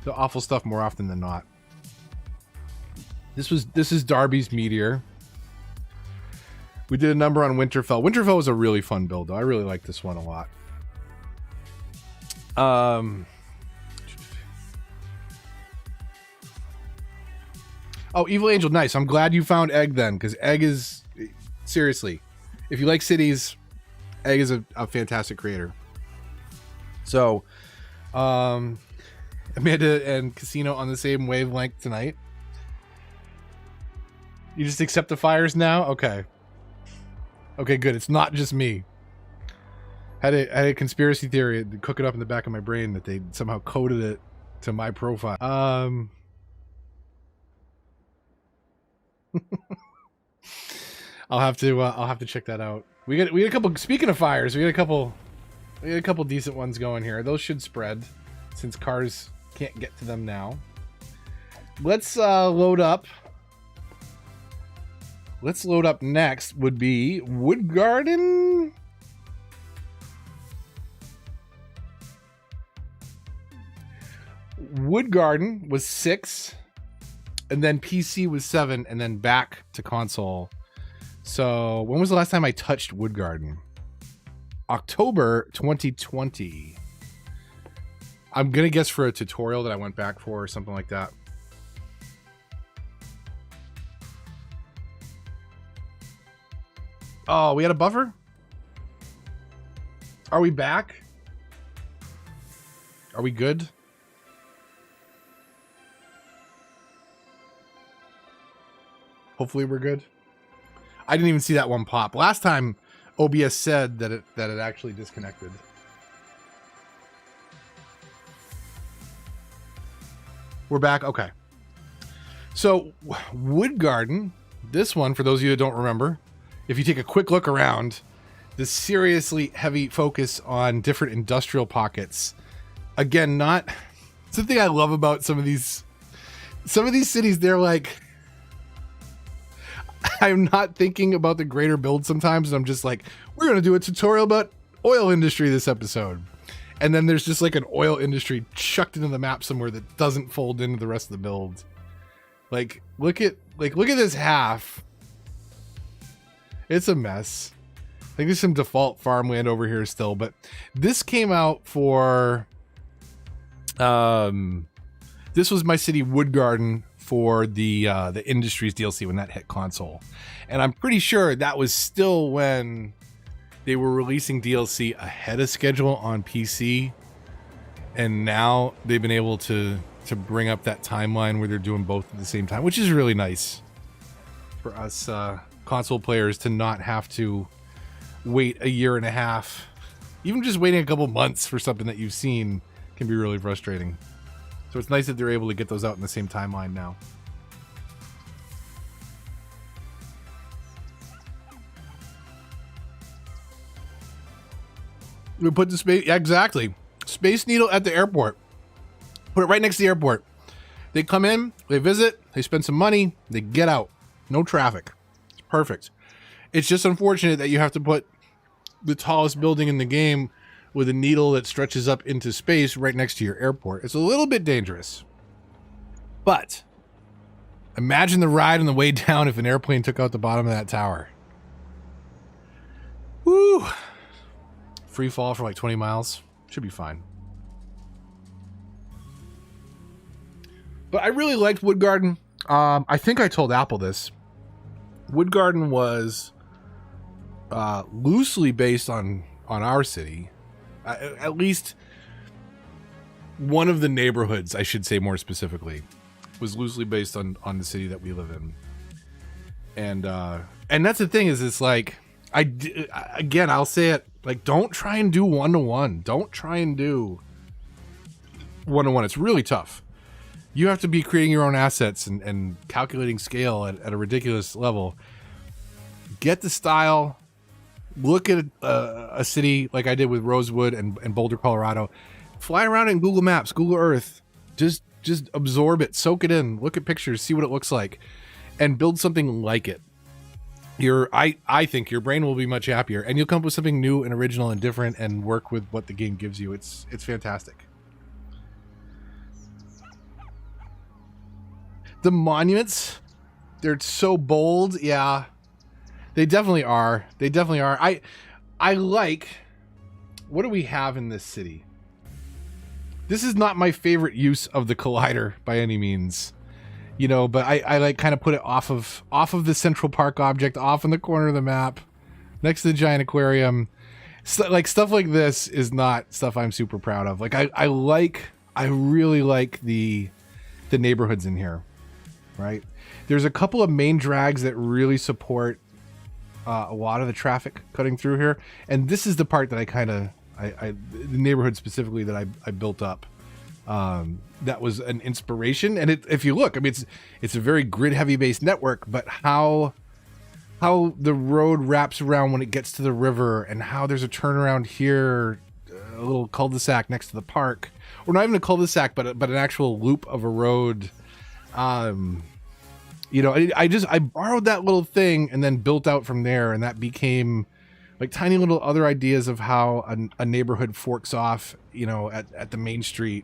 the awful stuff more often than not. This is Darby's Meteor. We did a number on Winterfell. Winterfell was a really fun build, though. I really like this one a lot. Oh, Evil Angel, nice. I'm glad you found Egg then, because Egg is, seriously, if you like cities, Egg is a fantastic creator. So, Amanda and Casino on the same wavelength tonight. You just accept the fires now? Okay. Okay, good. It's not just me. I had a conspiracy theory to cook it up in the back of my brain that they somehow coded it to my profile. I'll have to check that out. We got a couple. Speaking of fires, we got a couple decent ones going here. Those should spread since cars can't get to them now. Let's load up. Let's load up next would be Wood Garden. Wood Garden was 6, and then PC was 7, and then back to console. So when was the last time I touched Wood Garden? October 2020. I'm gonna guess for a tutorial that I went back for or something like that. Oh, we had a buffer? Are we back? Are we good? Hopefully we're good. I didn't even see that one pop. Last time OBS said that it actually disconnected. We're back. Okay. So Wood Garden, this one, for those of you that don't remember, if you take a quick look around, this seriously heavy focus on different industrial pockets. Again, not something I love about some of these cities. They're like, I'm not thinking about the greater build sometimes, and I'm just like, we're going to do a tutorial about oil industry this episode. And then there's just like an oil industry chucked into the map somewhere that doesn't fold into the rest of the build. Like, look at this half. It's a mess. I think there's some default farmland over here still, but this came out for, this was my city Wood Garden for the Industries DLC when that hit console. And I'm pretty sure that was still when they were releasing DLC ahead of schedule on PC. And now they've been able to bring up that timeline where they're doing both at the same time, which is really nice for us console players to not have to wait a year and a half. Even just waiting a couple months for something that you've seen can be really frustrating. So it's nice that they're able to get those out in the same timeline now. We put the space, yeah, exactly. Space Needle at the airport. Put it right next to the airport. They come in, they visit, they spend some money, they get out. No traffic. It's perfect. It's just unfortunate that you have to put the tallest building in the game with a needle that stretches up into space right next to your airport. It's a little bit dangerous. But imagine the ride on the way down if an airplane took out the bottom of that tower. Woo! Free fall for like 20 miles. Should be fine. But I really liked Wood Garden. I think I told Apple this. Wood Garden was loosely based on our city. At least one of the neighborhoods, I should say more specifically, was loosely based on the city that we live in. And that's the thing is, it's like, again, I'll say it, like, don't try and do one-to-one. Don't try and do one-to-one. It's really tough. You have to be creating your own assets and calculating scale at a ridiculous level. Get the style. Look at a city like I did with Rosewood and Boulder, Colorado. Fly around in Google Maps, Google Earth. Just absorb it, soak it in, look at pictures, see what it looks like, and build something like it. I think your brain will be much happier, and you'll come up with something new and original and different and work with what the game gives you. It's fantastic. The monuments, they're so bold. Yeah, they definitely are. They definitely are. I like, what do we have in this city? This is not my favorite use of the collider by any means, you know, but I like kind of put it off of the Central Park object, off in the corner of the map, next to the giant aquarium. So, like, stuff like this is not stuff I'm super proud of. Like, I really like the neighborhoods in here, right? There's a couple of main drags that really support a lot of the traffic cutting through here, and this is the part that the neighborhood specifically that I built up. That was an inspiration, and if you look, I mean, it's a very grid heavy based network, but how the road wraps around when it gets to the river, and how there's a turnaround here, a little cul-de-sac next to the park, or not even a cul-de-sac, but an actual loop of a road. You know, I borrowed that little thing and then built out from there, and that became like tiny little other ideas of how a neighborhood forks off, you know, at the main street.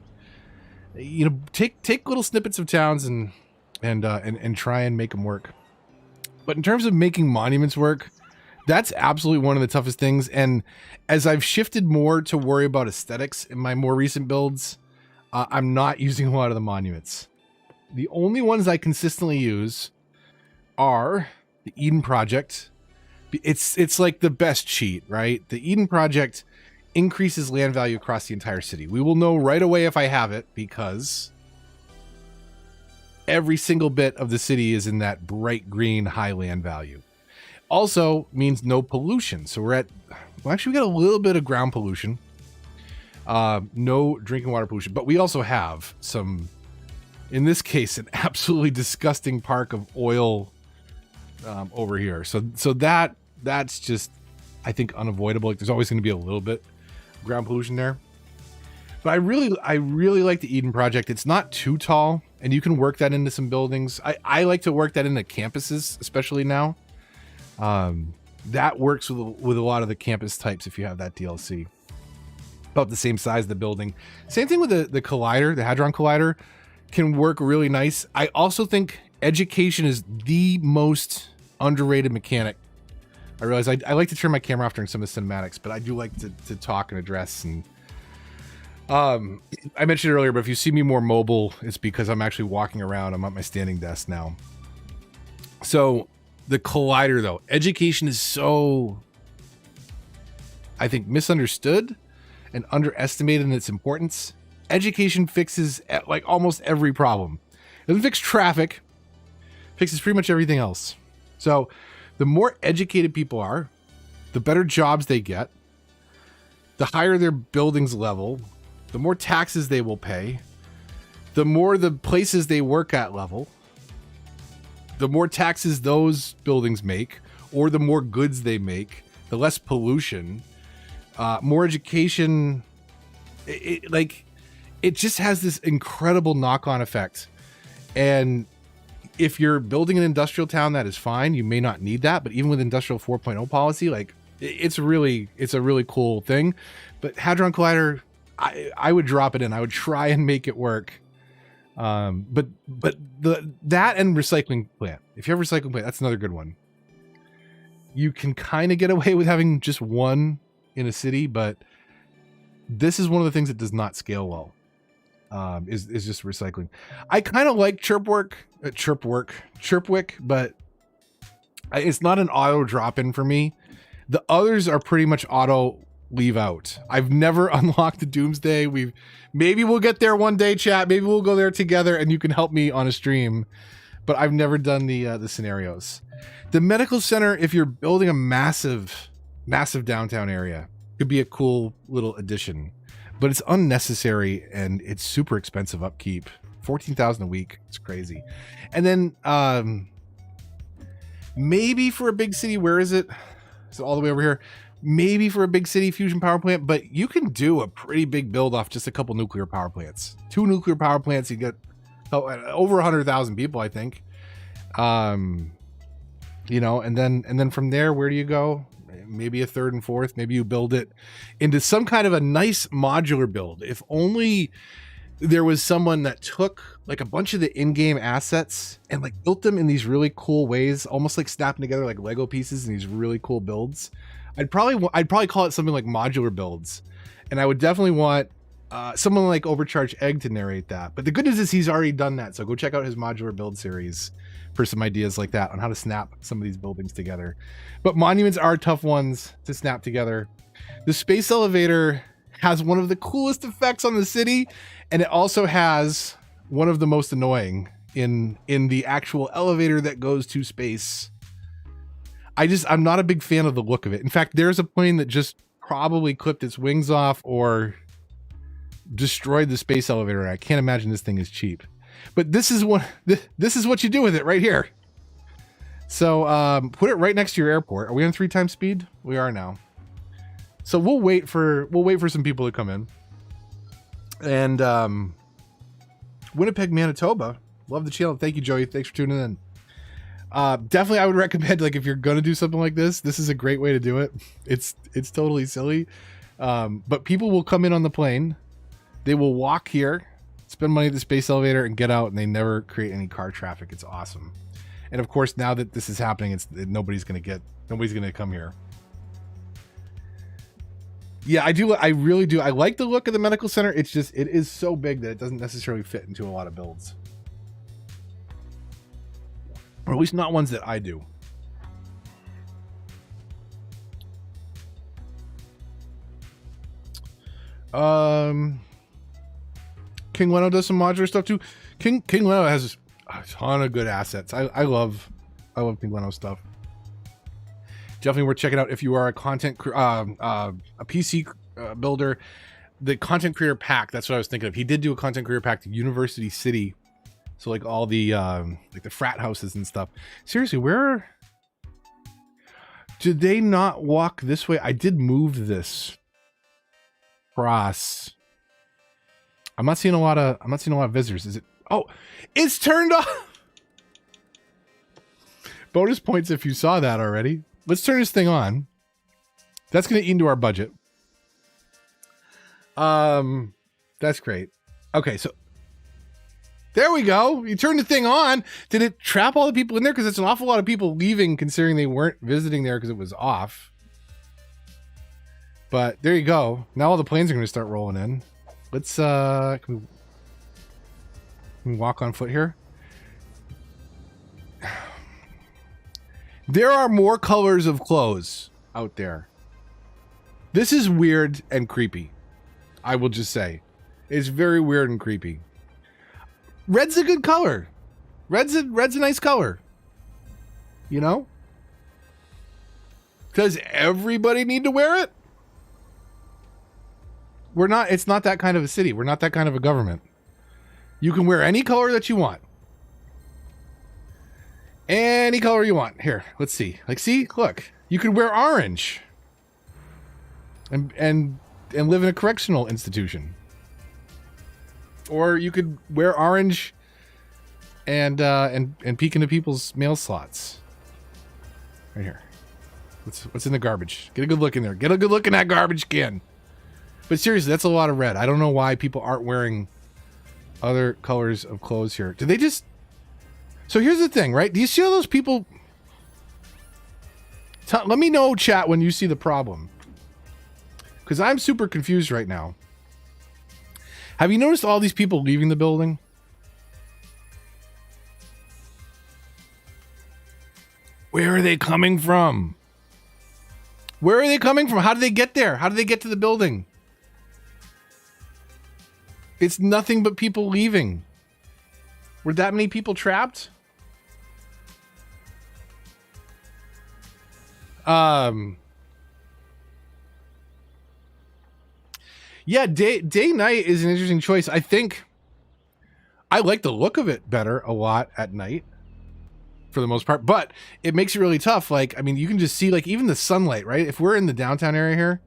You know, take little snippets of towns and try and make them work. But in terms of making monuments work, that's absolutely one of the toughest things. And as I've shifted more to worry about aesthetics in my more recent builds, I'm not using a lot of the monuments. The only ones I consistently use are the Eden Project. It's like the best cheat, right? The Eden Project increases land value across the entire city. We will know right away if I have it, because every single bit of the city is in that bright green high land value. Also means no pollution. So we're actually we got a little bit of ground pollution. No drinking water pollution, but we also have some, in this case, an absolutely disgusting park of oil over here. So that's just, I think, unavoidable. Like, there's always going to be a little bit of ground pollution there. But I really like the Eden Project. It's not too tall, and you can work that into some buildings. I like to work that into campuses, especially now. That works with a lot of the campus types if you have that DLC. About the same size of the building. Same thing with the collider, the Hadron Collider can work really nice. I also think education is the most underrated mechanic. I realize I like to turn my camera off during some of the cinematics, but I do like to talk and address. And I mentioned it earlier, but if you see me more mobile, it's because I'm actually walking around. I'm at my standing desk now. So the collider, though, education is so, I think, misunderstood and underestimated in its importance. Education fixes like almost every problem. It doesn't fix traffic, fixes pretty much everything else. So the more educated people are, the better jobs they get, the higher their buildings level, the more taxes they will pay, the more the places they work at level, the more taxes those buildings make, or the more goods they make, the less pollution, more education. It just has this incredible knock-on effect. And if you're building an industrial town, that is fine. You may not need that, but even with Industrial 4.0 policy, like, it's a really cool thing. But Hadron Collider, I would drop it in. I would try and make it work. But that and recycling plant. If you have a recycling plant, that's another good one. You can kind of get away with having just one in a city, but this is one of the things that does not scale well. Is just recycling. I kind of like Chirpwick, but it's not an auto drop in for me. The others are pretty much auto leave out. I've never unlocked the Doomsday. Maybe we'll get there one day, chat. Maybe we'll go there together and you can help me on a stream. But I've never done the scenarios. The medical center, if you're building a massive downtown area, could be a cool little addition. But it's unnecessary and it's super expensive upkeep. 14,000 a week. It's crazy. And then maybe for a big city, where is it? So all the way over here. Maybe for a big city fusion power plant, but you can do a pretty big build off just a couple nuclear power plants. 2 nuclear power plants, you get over 100,000 people, I think. You know, and then from there, where do you go? Maybe a third and fourth. Maybe you build it into some kind of a nice modular build. If only there was someone that took like a bunch of the in-game assets and like built them in these really cool ways, almost like snapping together like Lego pieces in these really cool builds. I'd probably call it something like modular builds, and I would definitely want someone like Overcharged Egg to narrate that. But the good news is he's already done that, so go check out his modular build series for some ideas like that on how to snap some of these buildings together. But monuments are tough ones to snap together. The space elevator has one of the coolest effects on the city, and it also has one of the most annoying in the actual elevator that goes to space. I'm not a big fan of the look of it. In fact, there's a plane that just probably clipped its wings off or destroyed the space elevator. I can't imagine this thing is cheap. But this is what you do with it right here. So put it right next to your airport. Are we on 3 times speed? We are now. So we'll wait for some people to come in. And Winnipeg, Manitoba. Love the channel. Thank you, Joey. Thanks for tuning in. Definitely I would recommend, like, if you're gonna do something like this is a great way to do it. It's totally silly, but people will come in on the plane, they will walk here, spend money at the space elevator, and get out, and they never create any car traffic. It's awesome. And of course, now that this is happening, nobody's gonna come here. Yeah, I really do. I like the look of the medical center. It's just, it is so big that it doesn't necessarily fit into a lot of builds. Or at least not ones that I do. King Leno does some modular stuff too. King Leno has a ton of good assets. I love King Leno stuff. Definitely worth checking out if you are a a PC builder. The content creator pack. That's what I was thinking of. He did do a content creator pack to University City. So like all the like the frat houses and stuff. Seriously, where did they not walk this way? I did move this across. I'm not seeing a lot of visitors. Is it? Oh, it's turned off. Bonus points if you saw that already. Let's turn this thing on. That's going to eat into our budget. That's great. Okay, so there we go. You turned the thing on. Did it trap all the people in there? Because it's an awful lot of people leaving, considering they weren't visiting there because it was off. But there you go. Now all the planes are going to start rolling in. Let's can we walk on foot here? There are more colors of clothes out there. This is weird and creepy. I will just say, it's very weird and creepy. Red's a good color. Red's a nice color. You know? Does everybody need to wear it? It's not that kind of a city. We're not that kind of a government. You can wear any color that you want. Any color you want. Here, let's see. Like, see? Look. You could wear orange. And live in a correctional institution. Or you could wear orange and peek into people's mail slots. Right here. What's in the garbage? Get a good look in there. Get a good look in that garbage can. But seriously, that's a lot of red. I don't know why people aren't wearing other colors of clothes here. Did they just... So here's the thing, right? Do you see all those people... Let me know, chat, when you see the problem. Because I'm super confused right now. Have you noticed all these people leaving the building? Where are they coming from? Where are they coming from? How did they get there? How did they get to the building? It's nothing but people leaving. Were that many people trapped? Yeah, day night is an interesting choice. I think I like the look of it better a lot at night for the most part, but it makes it really tough. Like, I mean, you can just see like even the sunlight, right? If we're in the downtown area here,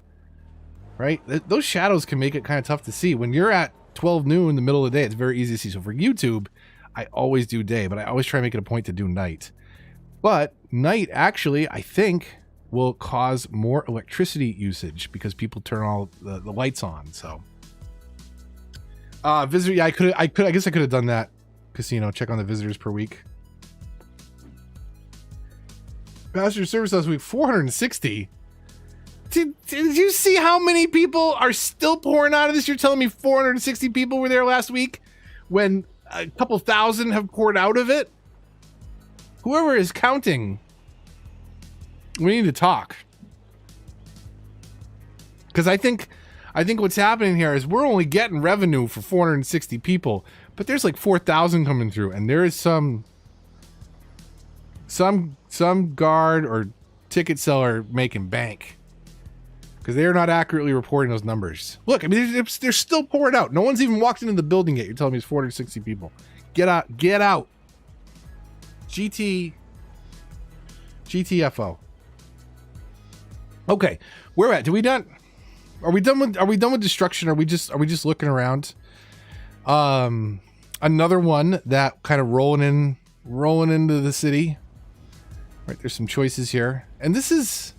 right? Those shadows can make it kind of tough to see. When you're at 12 noon in the middle of the day, it's very easy to see. So for YouTube, I always do day, but I always try to make it a point to do night. But night actually, I think, will cause more electricity usage because people turn all the lights on. So visitor, yeah, I guess I could have done that. Casino, check on the visitors per week. Passenger service last week, 460. Did you see how many people are still pouring out of this? You're telling me 460 people were there last week when a couple thousand have poured out of it? Whoever is counting, we need to talk. Because I think what's happening here is we're only getting revenue for 460 people, but there's like 4,000 coming through, and there is some guard or ticket seller making bank because they are not accurately reporting those numbers. Look, I mean, they're still pouring out. No one's even walked into the building yet. You're telling me it's 460 people. Get out. GTFO. Okay, where at? Are we done with destruction? Are we just looking around? Another one that kind of rolling into the city. Right, there's some choices here, and this is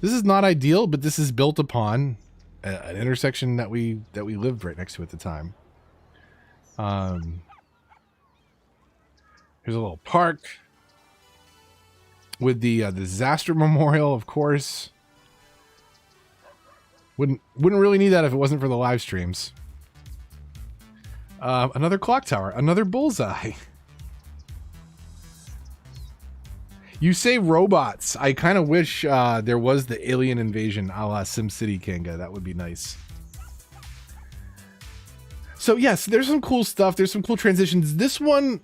not ideal, but this is built upon an intersection that we lived right next to at the time. Here's a little park with the disaster memorial, of course. Wouldn't really need that if it wasn't for the live streams. Another clock tower, another bullseye. You say robots. I kind of wish there was the alien invasion a la SimCity Kanga. That would be nice. So yes, there's some cool stuff. There's some cool transitions. This one,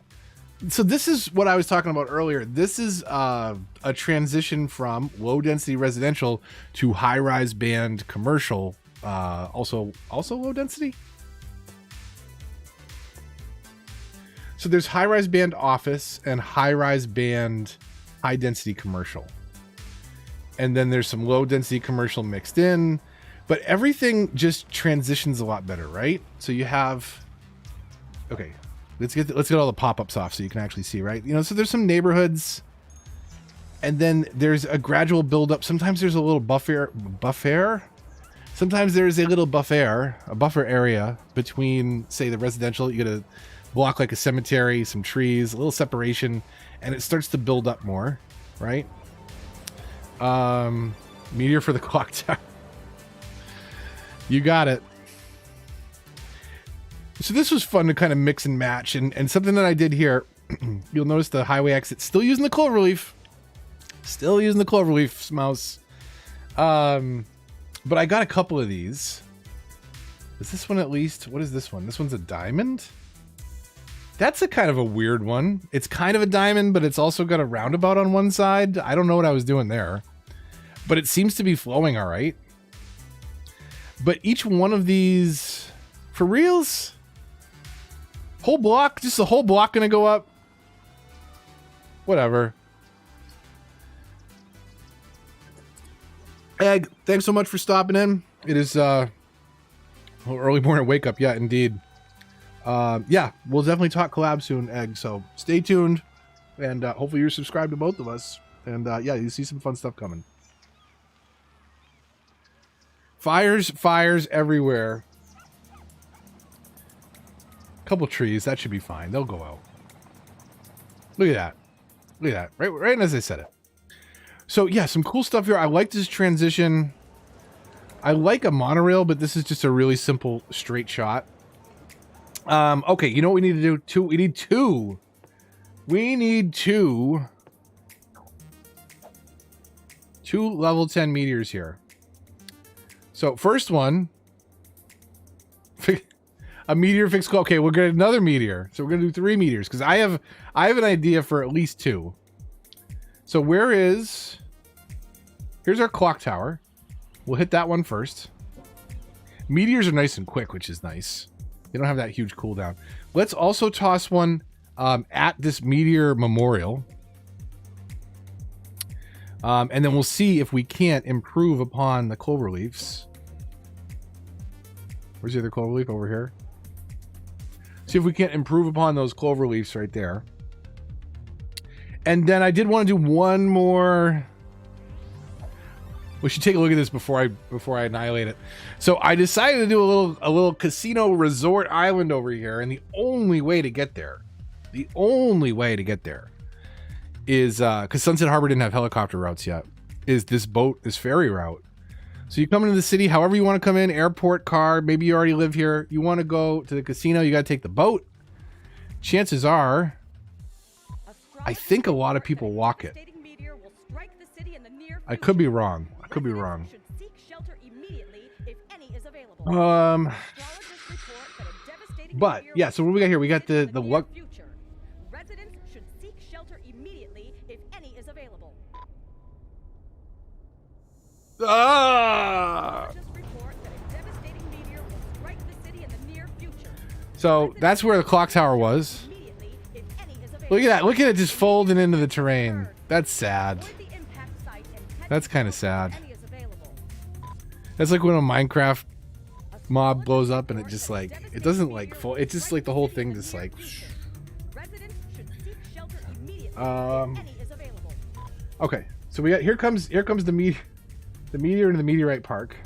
so this is what I was talking about earlier. This is a transition from low density residential to high rise band commercial. Also low density. So there's high rise band office and high rise band high density commercial, and then there's some low density commercial mixed in, but everything just transitions a lot better, right? So you have, okay, let's get all the pop-ups off so you can actually see, right? You know, so there's some neighborhoods, and then there's a gradual build up. Sometimes there's a little buffer. Sometimes there's a little buffer area between, say, the residential. You get a block like a cemetery, some trees, a little separation, and it starts to build up more, right? Meteor for the clock tower. You got it. So this was fun to kind of mix and match, and something that I did here, you'll notice the highway exit, still using the cloverleaf. Still using the cloverleaf mouse. But I got a couple of these. Is this one at least? What is this one? This one's a diamond? That's a kind of a weird one. It's kind of a diamond, but it's also got a roundabout on one side. I don't know what I was doing there, but it seems to be flowing all right. But each one of these, for reals? Whole block? Just the whole block gonna go up? Whatever. Egg, thanks so much for stopping in. It is early morning wake up. Yeah, indeed. Yeah, we'll definitely talk collab soon, Egg. So stay tuned, and hopefully you're subscribed to both of us. And yeah, you see some fun stuff coming. Fires everywhere. Couple trees, that should be fine. They'll go out. Look at that. Look at that. Right as I said it. So yeah, some cool stuff here. I like this transition. I like a monorail, but this is just a really simple straight shot. Okay, you know what we need to do? We need two. We need two 2 level 10 meteors here. So first one, a meteor fixed. Okay, we'll get another meteor. So we're gonna do 3 meteors because I have an idea for at least 2. So here's our clock tower. We'll hit that one first. Meteors are nice and quick, which is nice. They don't have that huge cooldown. Let's also toss one at this meteor memorial. And then we'll see if we can't improve upon the clover leaves. Where's the other clover leaf? Over here. See if we can't improve upon those clover leaves right there. And then I did want to do one more. We should take a look at this before I annihilate it. So I decided to do a little casino resort island over here, and the only way to get there is because Sunset Harbor didn't have helicopter routes yet, is this ferry route. So you come into the city however you want to come in, airport, car, maybe you already live here, you want to go to the casino, you got to take the boat. Chances are, I think a lot of people walk it. I could be wrong. But yeah, so what do we got here? We got the what? Residents should seek shelter immediately if any is available. So that's where the clock tower was. Look at that. Look at it just folding into the terrain. That's sad. That's kind of sad. That's like when a Minecraft mob blows up and it just like, it doesn't like full, it's just like the whole thing just like okay, so we got, here comes the meteor into the meteorite park.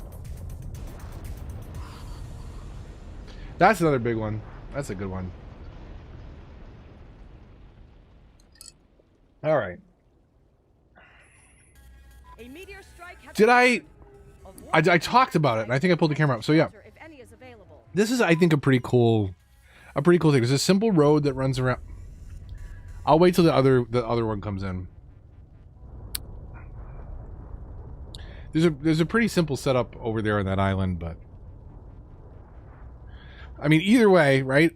That's another big one. That's a good one. All right. Did I talked about it, and I think I pulled the camera up. So yeah, this is, I think, a pretty cool thing. There's a simple road that runs around. I'll wait till the other one comes in. There's a pretty simple setup over there on that island, but I mean, either way, right?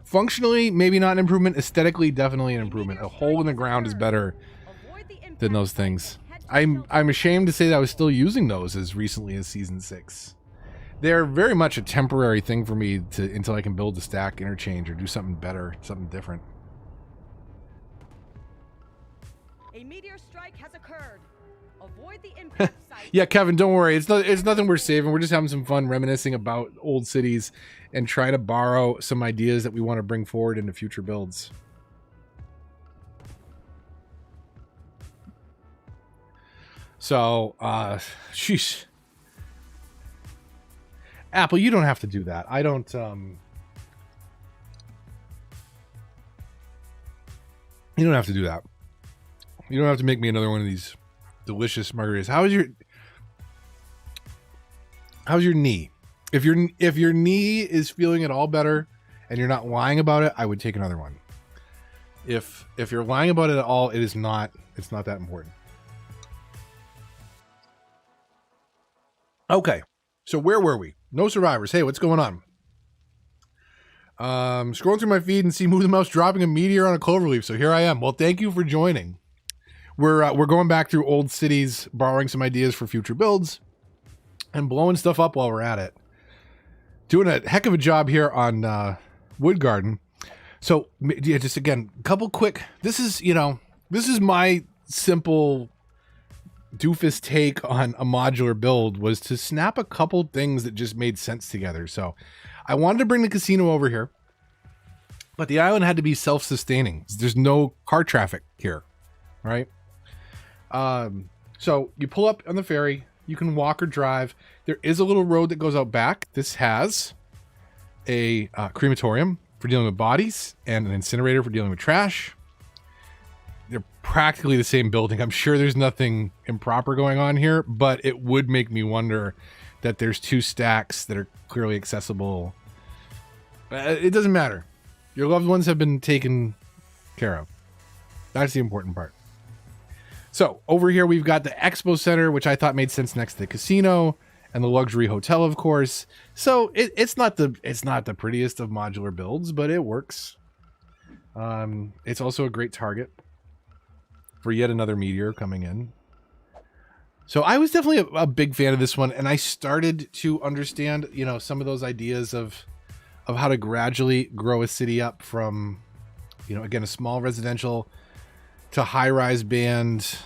Functionally, maybe not an improvement. Aesthetically, definitely an improvement. A hole in the ground is better than those things. I'm ashamed to say that I was still using those as recently as season 6. They're very much a temporary thing for me until I can build a stack interchange or do something better, something different. A meteor strike has occurred. Avoid the impact site. Yeah, Kevin, don't worry. It's nothing we're saving. We're just having some fun reminiscing about old cities and try to borrow some ideas that we want to bring forward into future builds. So, sheesh. Apple, you don't have to do that. I don't, you don't have to do that. You don't have to make me another one of these delicious margaritas. How's your knee? If your knee is feeling at all better and you're not lying about it, I would take another one. If you're lying about it at all, it's not that important. Okay, so where were we? No survivors. Hey, what's going on? Scrolling through my feed and see Move the Mouse dropping a meteor on a cloverleaf. So here I am. Well, thank you for joining. We're going back through old cities, borrowing some ideas for future builds, and blowing stuff up while we're at it. Doing a heck of a job here on Wood Garden. So yeah, just again, a couple quick. This is my simple doofus take on a modular build, was to snap a couple things that just made sense together. So I wanted to bring the casino over here, but the island had to be self-sustaining. There's no car traffic here, right? So you pull up on the ferry, you can walk or drive. There is a little road that goes out back. This has a crematorium for dealing with bodies and an incinerator for dealing with trash. They're practically the same building. I'm sure there's nothing improper going on here, but it would make me wonder that there's 2 stacks that are clearly accessible. It doesn't matter. Your loved ones have been taken care of. That's the important part. So over here, we've got the Expo Center, which I thought made sense next to the casino, and the luxury hotel, of course. So it's not the prettiest of modular builds, but it works. It's also a great target for yet another meteor coming in. So I was definitely a big fan of this one, and I started to understand, you know, some of those ideas of how to gradually grow a city up from, you know, again, a small residential to high-rise band.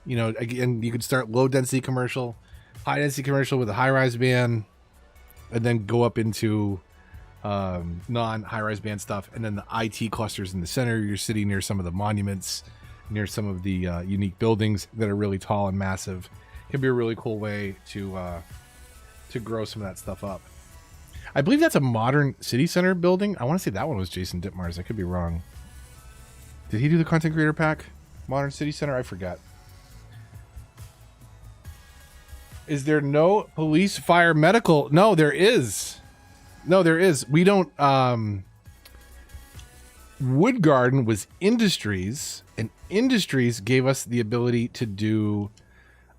You know, again, you could start low-density commercial, high-density commercial with a high-rise band, and then go up into non-high-rise band stuff, and then the IT clusters in the center. You're sitting near some of the monuments, near some of the unique buildings that are really tall and massive. Can be a really cool way to grow some of that stuff up. I believe that's a modern city center building. I want to say that one was Jason Dittmar's. I could be wrong. Did he do the content creator pack? Modern city center? I forget. Is there no police, fire, medical? No, there is. No, there is. We don't. Wood Garden was industries, and industries gave us the ability to do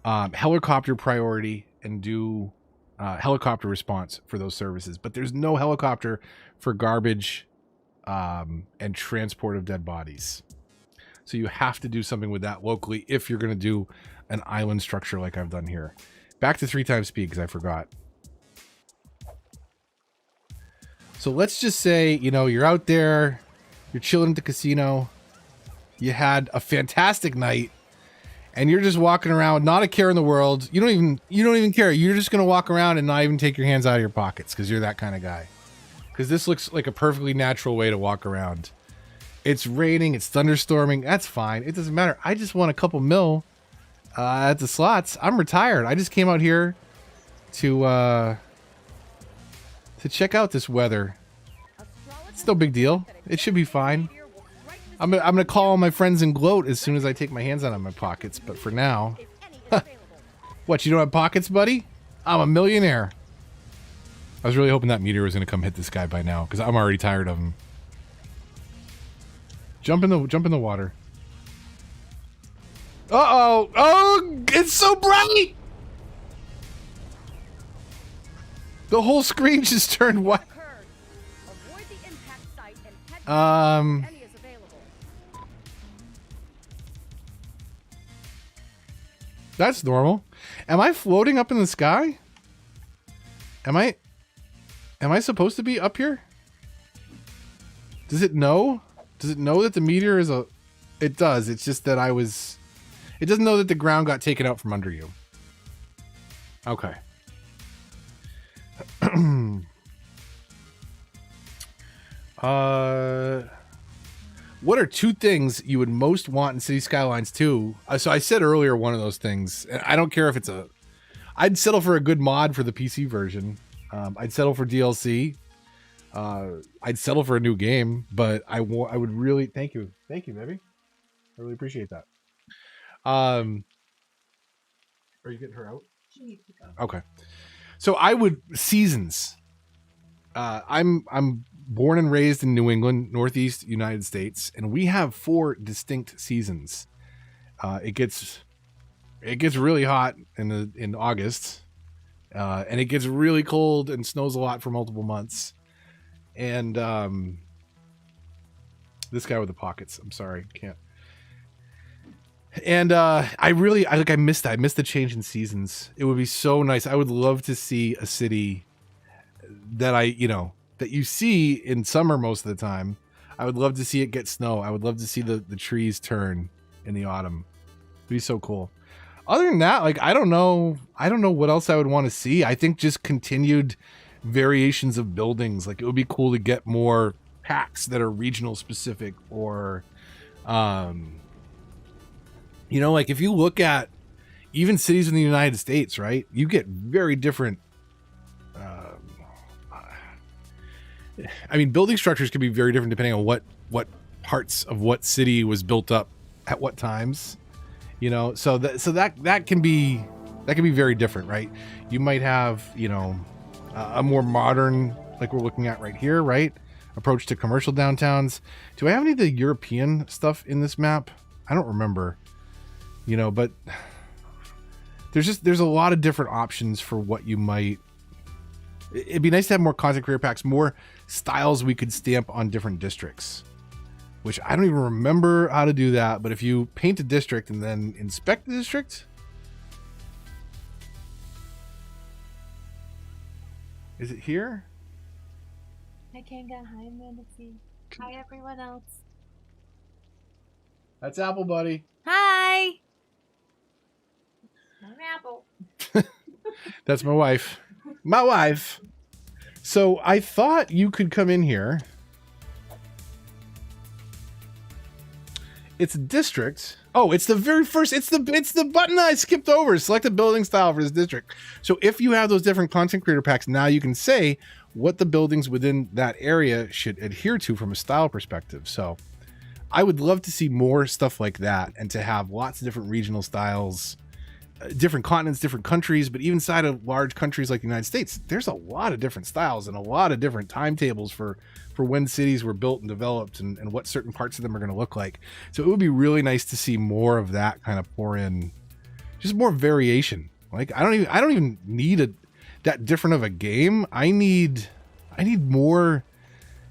helicopter priority and do helicopter response for those services. But there's no helicopter for garbage and transport of dead bodies. So you have to do something with that locally if you're going to do an island structure like I've done here. Back to 3 times speed because I forgot. So let's just say, you know, you're out there, you're chilling at the casino, you had a fantastic night, and you're just walking around, not a care in the world. You don't even care. You're just gonna walk around and not even take your hands out of your pockets because you're that kind of guy. Because this looks like a perfectly natural way to walk around. It's raining, it's thunderstorming. That's fine. It doesn't matter. I just won a couple mil at the slots. I'm retired. I just came out here to check out this weather. It's no big deal. It should be fine. I'm gonna call all my friends and gloat as soon as I take my hands out of my pockets. But for now, what, you don't have pockets, buddy? I'm a millionaire. I was really hoping that meteor was gonna come hit this guy by now because I'm already tired of him. Jump in the water. Uh-oh! Oh, it's so bright! The whole screen just turned white. That's normal. Am I floating up in the sky? Am I supposed to be up here? Does it know? Does it know that the meteor is a... It does. It's just that it doesn't know that the ground got taken out from under you. Okay. What are 2 things you would most want in City Skylines 2? So I said earlier one of those things. And I don't care if it's I'd settle for a good mod for the PC version. I'd settle for DLC. I'd settle for a new game, but I would really... Thank you, baby. I really appreciate that. Are you getting her out? She needs to go. Okay. So I would... Seasons. I'm born and raised in New England, Northeast United States, and we have 4 distinct seasons. It gets really hot in August, and it gets really cold and snows a lot for multiple months. And this guy with the pockets, I'm sorry, can't. And I missed that. I missed the change in seasons. It would be so nice. I would love to see a city that that you see in summer most of the time. I would love to see it get snow. I would love to see the trees turn in the autumn. It'd be so cool. Other than that, like, I don't know what else I would want to see. I think just continued variations of buildings. Like, it would be cool to get more packs that are regional specific, or like if you look at even cities in the United States, right? You get very different building structures can be very different depending on what parts of what city was built up at what times, so that can be very different, right? You might have, a more modern, like we're looking at right here, right? Approach to commercial downtowns. Do I have any of the European stuff in this map? I don't remember. you know, but there's a lot of different options for what you might. It'd be nice to have more content creator packs, more styles we could stamp on different districts, which I don't even remember how to do that. But if you paint a district and then inspect the district, is it here? Hi, Kanga. Hi, Manatee. Hi, everyone else. That's Apple, buddy. Hi. I'm Apple. That's my wife. My wife. So I thought you could come in here. It's a district. Oh, it's the very first. It's the button I skipped over. Select a building style for this district. So if you have those different content creator packs, now you can say what the buildings within that area should adhere to from a style perspective. So I would love to see more stuff like that, and to have lots of different regional styles, different continents, different countries. But even inside of large countries like the United States, there's a lot of different styles and a lot of different timetables for when cities were built and developed, and what certain parts of them are going to look like. So it would be really nice to see more of that kind of pour in, just more variation. Like I don't even need that different of a game. I need more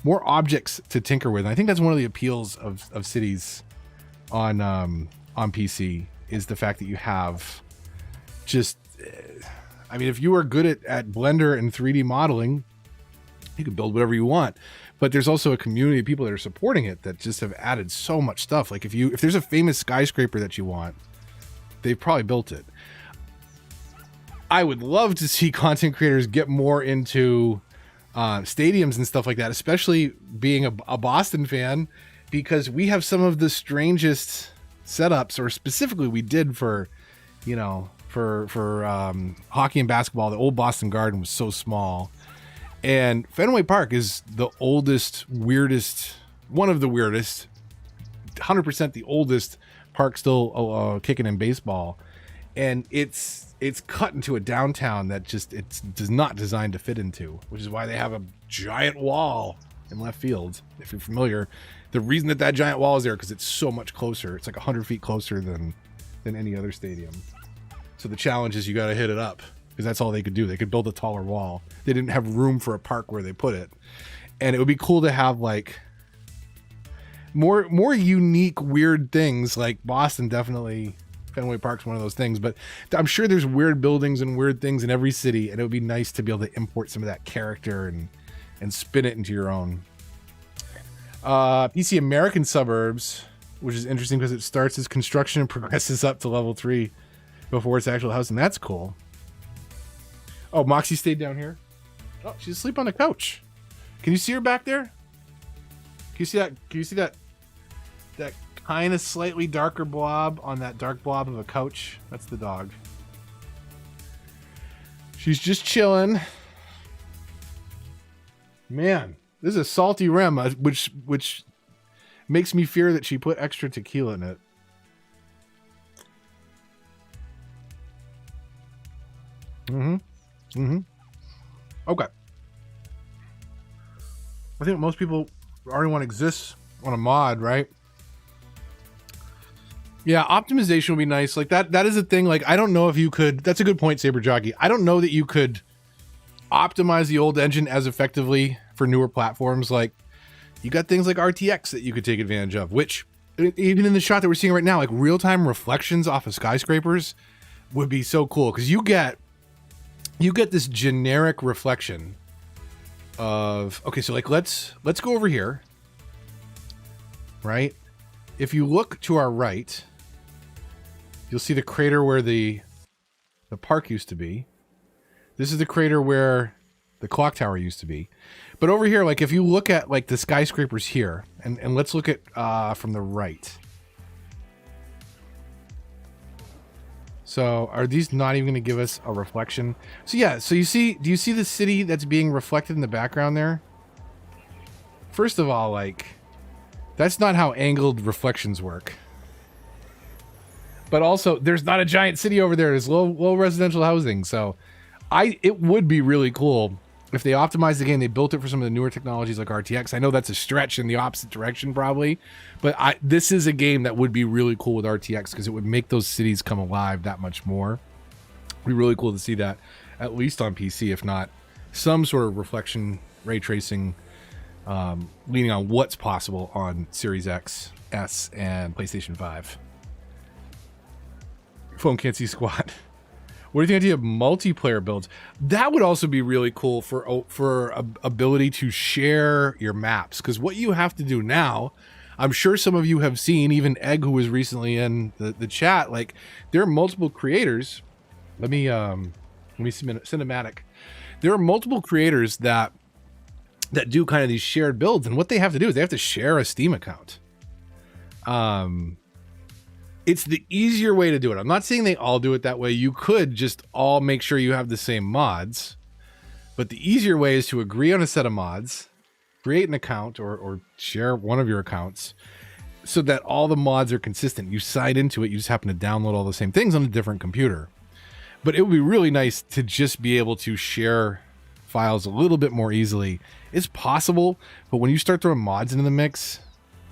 objects to tinker with. And I think that's one of the appeals of cities on PC, is the fact that you have just, I mean, if you are good at Blender and 3D modeling, you can build whatever you want. But there's also a community of people that are supporting it that just have added so much stuff. Like if there's a famous skyscraper that you want, they've probably built it. I would love to see content creators get more into stadiums and stuff like that, especially being a Boston fan, because we have some of the strangest setups, or specifically we did for hockey and basketball. The old Boston Garden was so small. And Fenway Park is the oldest, weirdest, one of the weirdest, 100% the oldest park still kicking in baseball. And it's cut into a downtown that just it's not designed to fit into, which is why they have a giant wall in left field. If you're familiar, the reason that giant wall is there because it's so much closer. It's like 100 feet closer than any other stadium. So the challenge is you got to hit it up, because that's all they could do. They could build a taller wall. They didn't have room for a park where they put it. And it would be cool to have like more unique, weird things. Like Boston, definitely Fenway Park's one of those things, but I'm sure there's weird buildings and weird things in every city, and it would be nice to be able to import some of that character and spin it into your own. PC American Suburbs, which is interesting because it starts as construction and progresses up to level 3 before it's actual housing. That's cool. Oh, Moxie stayed down here. Oh, she's asleep on the couch. Can you see her back there? Can you see that? Can you see that kind of slightly darker blob on that dark blob of a couch? That's the dog. She's just chilling. Man, this is a salty rim, which makes me fear that she put extra tequila in it. Okay. I think most people already want to exist on a mod, right? Yeah, optimization would be nice. Like that is a thing. Like, I don't know if you could, that's a good point, Saber Jockey. I don't know that you could optimize the old engine as effectively for newer platforms. Like, you got things like RTX that you could take advantage of, which even in the shot that we're seeing right now, like real-time reflections off of skyscrapers would be so cool, because you get this generic reflection of, okay, so like let's go over here, right? If you look to our right, you'll see the crater where the park used to be. This is the crater where the clock tower used to be. But over here, like if you look at like the skyscrapers here, and let's look at from the right. So are these not even going to give us a reflection? So yeah, so do you see the city that's being reflected in the background there? First of all, like, that's not how angled reflections work. But also, there's not a giant city over there. There's low residential housing. So it would be really cool if they optimized the game, they built it for some of the newer technologies like RTX. I know that's a stretch in the opposite direction probably, but this is a game that would be really cool with RTX because it would make those cities come alive that much more. It'd be really cool to see that, at least on PC, if not some sort of reflection ray tracing, leaning on what's possible on Series X, S, and PlayStation 5. Phone can't see squat. What do you think of the idea of multiplayer builds? That would also be really cool for ability to share your maps. Because what you have to do now, I'm sure some of you have seen, even Egg, who was recently in the chat, like there are multiple creators. Let me cinematic. There are multiple creators that do kind of these shared builds, and what they have to do is they have to share a Steam account. It's the easier way to do it. I'm not saying they all do it that way. You could just all make sure you have the same mods, but the easier way is to agree on a set of mods, create an account or share one of your accounts so that all the mods are consistent. You sign into it. You just happen to download all the same things on a different computer. But it would be really nice to just be able to share files a little bit more easily. It's possible, but when you start throwing mods into the mix,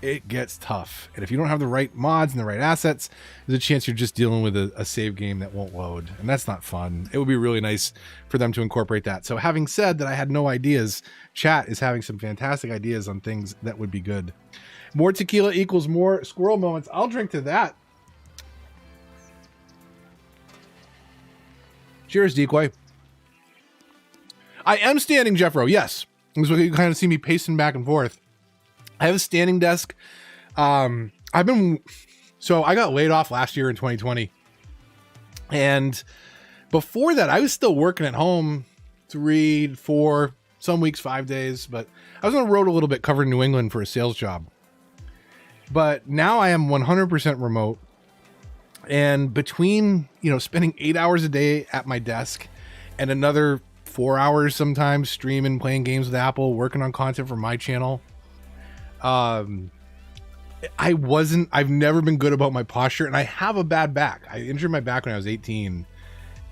it gets tough. And if you don't have the right mods and the right assets, there's a chance you're just dealing with a save game that won't load. And that's not fun. It would be really nice for them to incorporate that. So having said that, I had no ideas. Chat is having some fantastic ideas on things that would be good. More tequila equals more squirrel moments. I'll drink to that. Cheers, Decoy. I am standing, Jeffro. Yes. So you kind of see me pacing back and forth. I have a standing desk. I got laid off last year in 2020. And before that, I was still working at home 3, 4, some weeks 5 days, but I was on the road a little bit covering New England for a sales job. But now I am 100% remote. And between, spending 8 hours a day at my desk and another 4 hours sometimes streaming, playing games with Apple, working on content for my channel, I've never been good about my posture, and I have a bad back. I injured my back when I was 18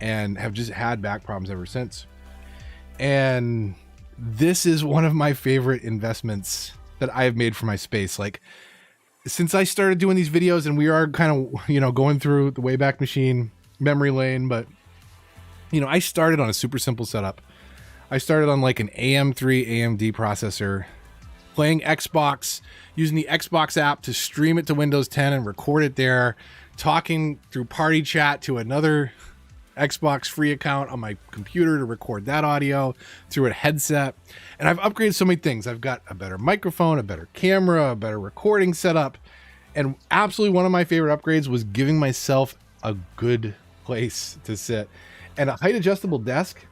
and have just had back problems ever since. And this is one of my favorite investments that I have made for my space. Like, since I started doing these videos, and we are kind of, going through the Wayback Machine memory lane, but I started on a super simple setup. I started on like an AM3 AMD processor, playing Xbox, using the Xbox app to stream it to Windows 10 and record it there, talking through party chat to another Xbox free account on my computer to record that audio through a headset. And I've upgraded so many things. I've got a better microphone, a better camera, a better recording setup. And absolutely one of my favorite upgrades was giving myself a good place to sit. And a height adjustable desk.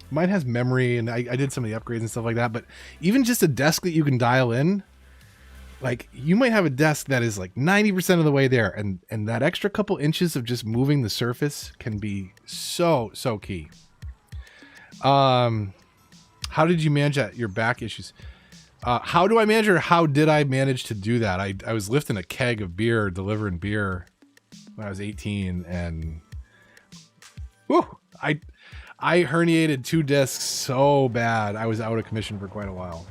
Mine has memory, and I did some of the upgrades and stuff like that, but even just a desk that you can dial in, like you might have a desk that is like 90% of the way there, and that extra couple inches of just moving the surface can be so key. How did you manage your back issues? How do I manage, or how did I manage to do that? I was lifting a keg of beer, delivering beer when I was 18, and whew, I herniated 2 discs so bad. I was out of commission for quite a while.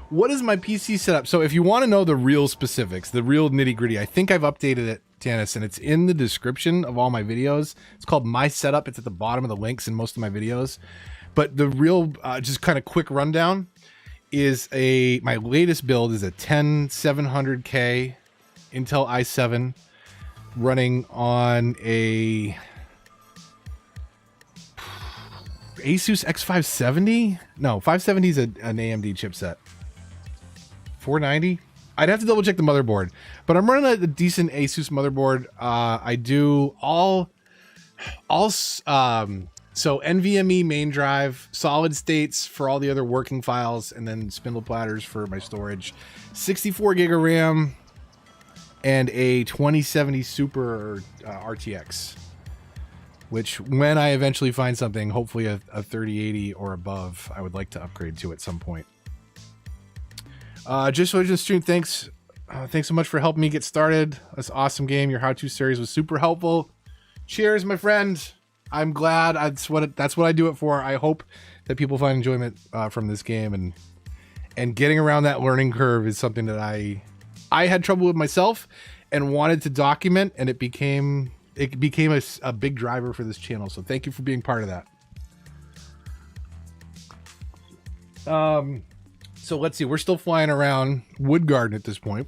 What is my PC setup? So if you want to know the real specifics, the real nitty gritty, I think I've updated it, Tanis, and it's in the description of all my videos. It's called My Setup. It's at the bottom of the links in most of my videos. But the real, just kind of quick rundown is my latest build is a 10700K Intel i7 running on a Asus X570? No, 570 is an AMD chipset. 490? I'd have to double check the motherboard, but I'm running a decent Asus motherboard. I do so NVMe main drive, solid states for all the other working files, and then spindle platters for my storage. 64 gig of RAM and a 2070 Super RTX. Which, when I eventually find something, hopefully a 3080 or above, I would like to upgrade to at some point. Just so I just stream, thanks so much for helping me get started. This awesome game. Your how-to series was super helpful. Cheers, my friend. I'm glad. That's what I do it for. I hope that people find enjoyment from this game, and getting around that learning curve is something that I had trouble with myself and wanted to document, and it became a big driver for this channel. So thank you for being part of that. So let's see. We're still flying around Wood Garden at this point.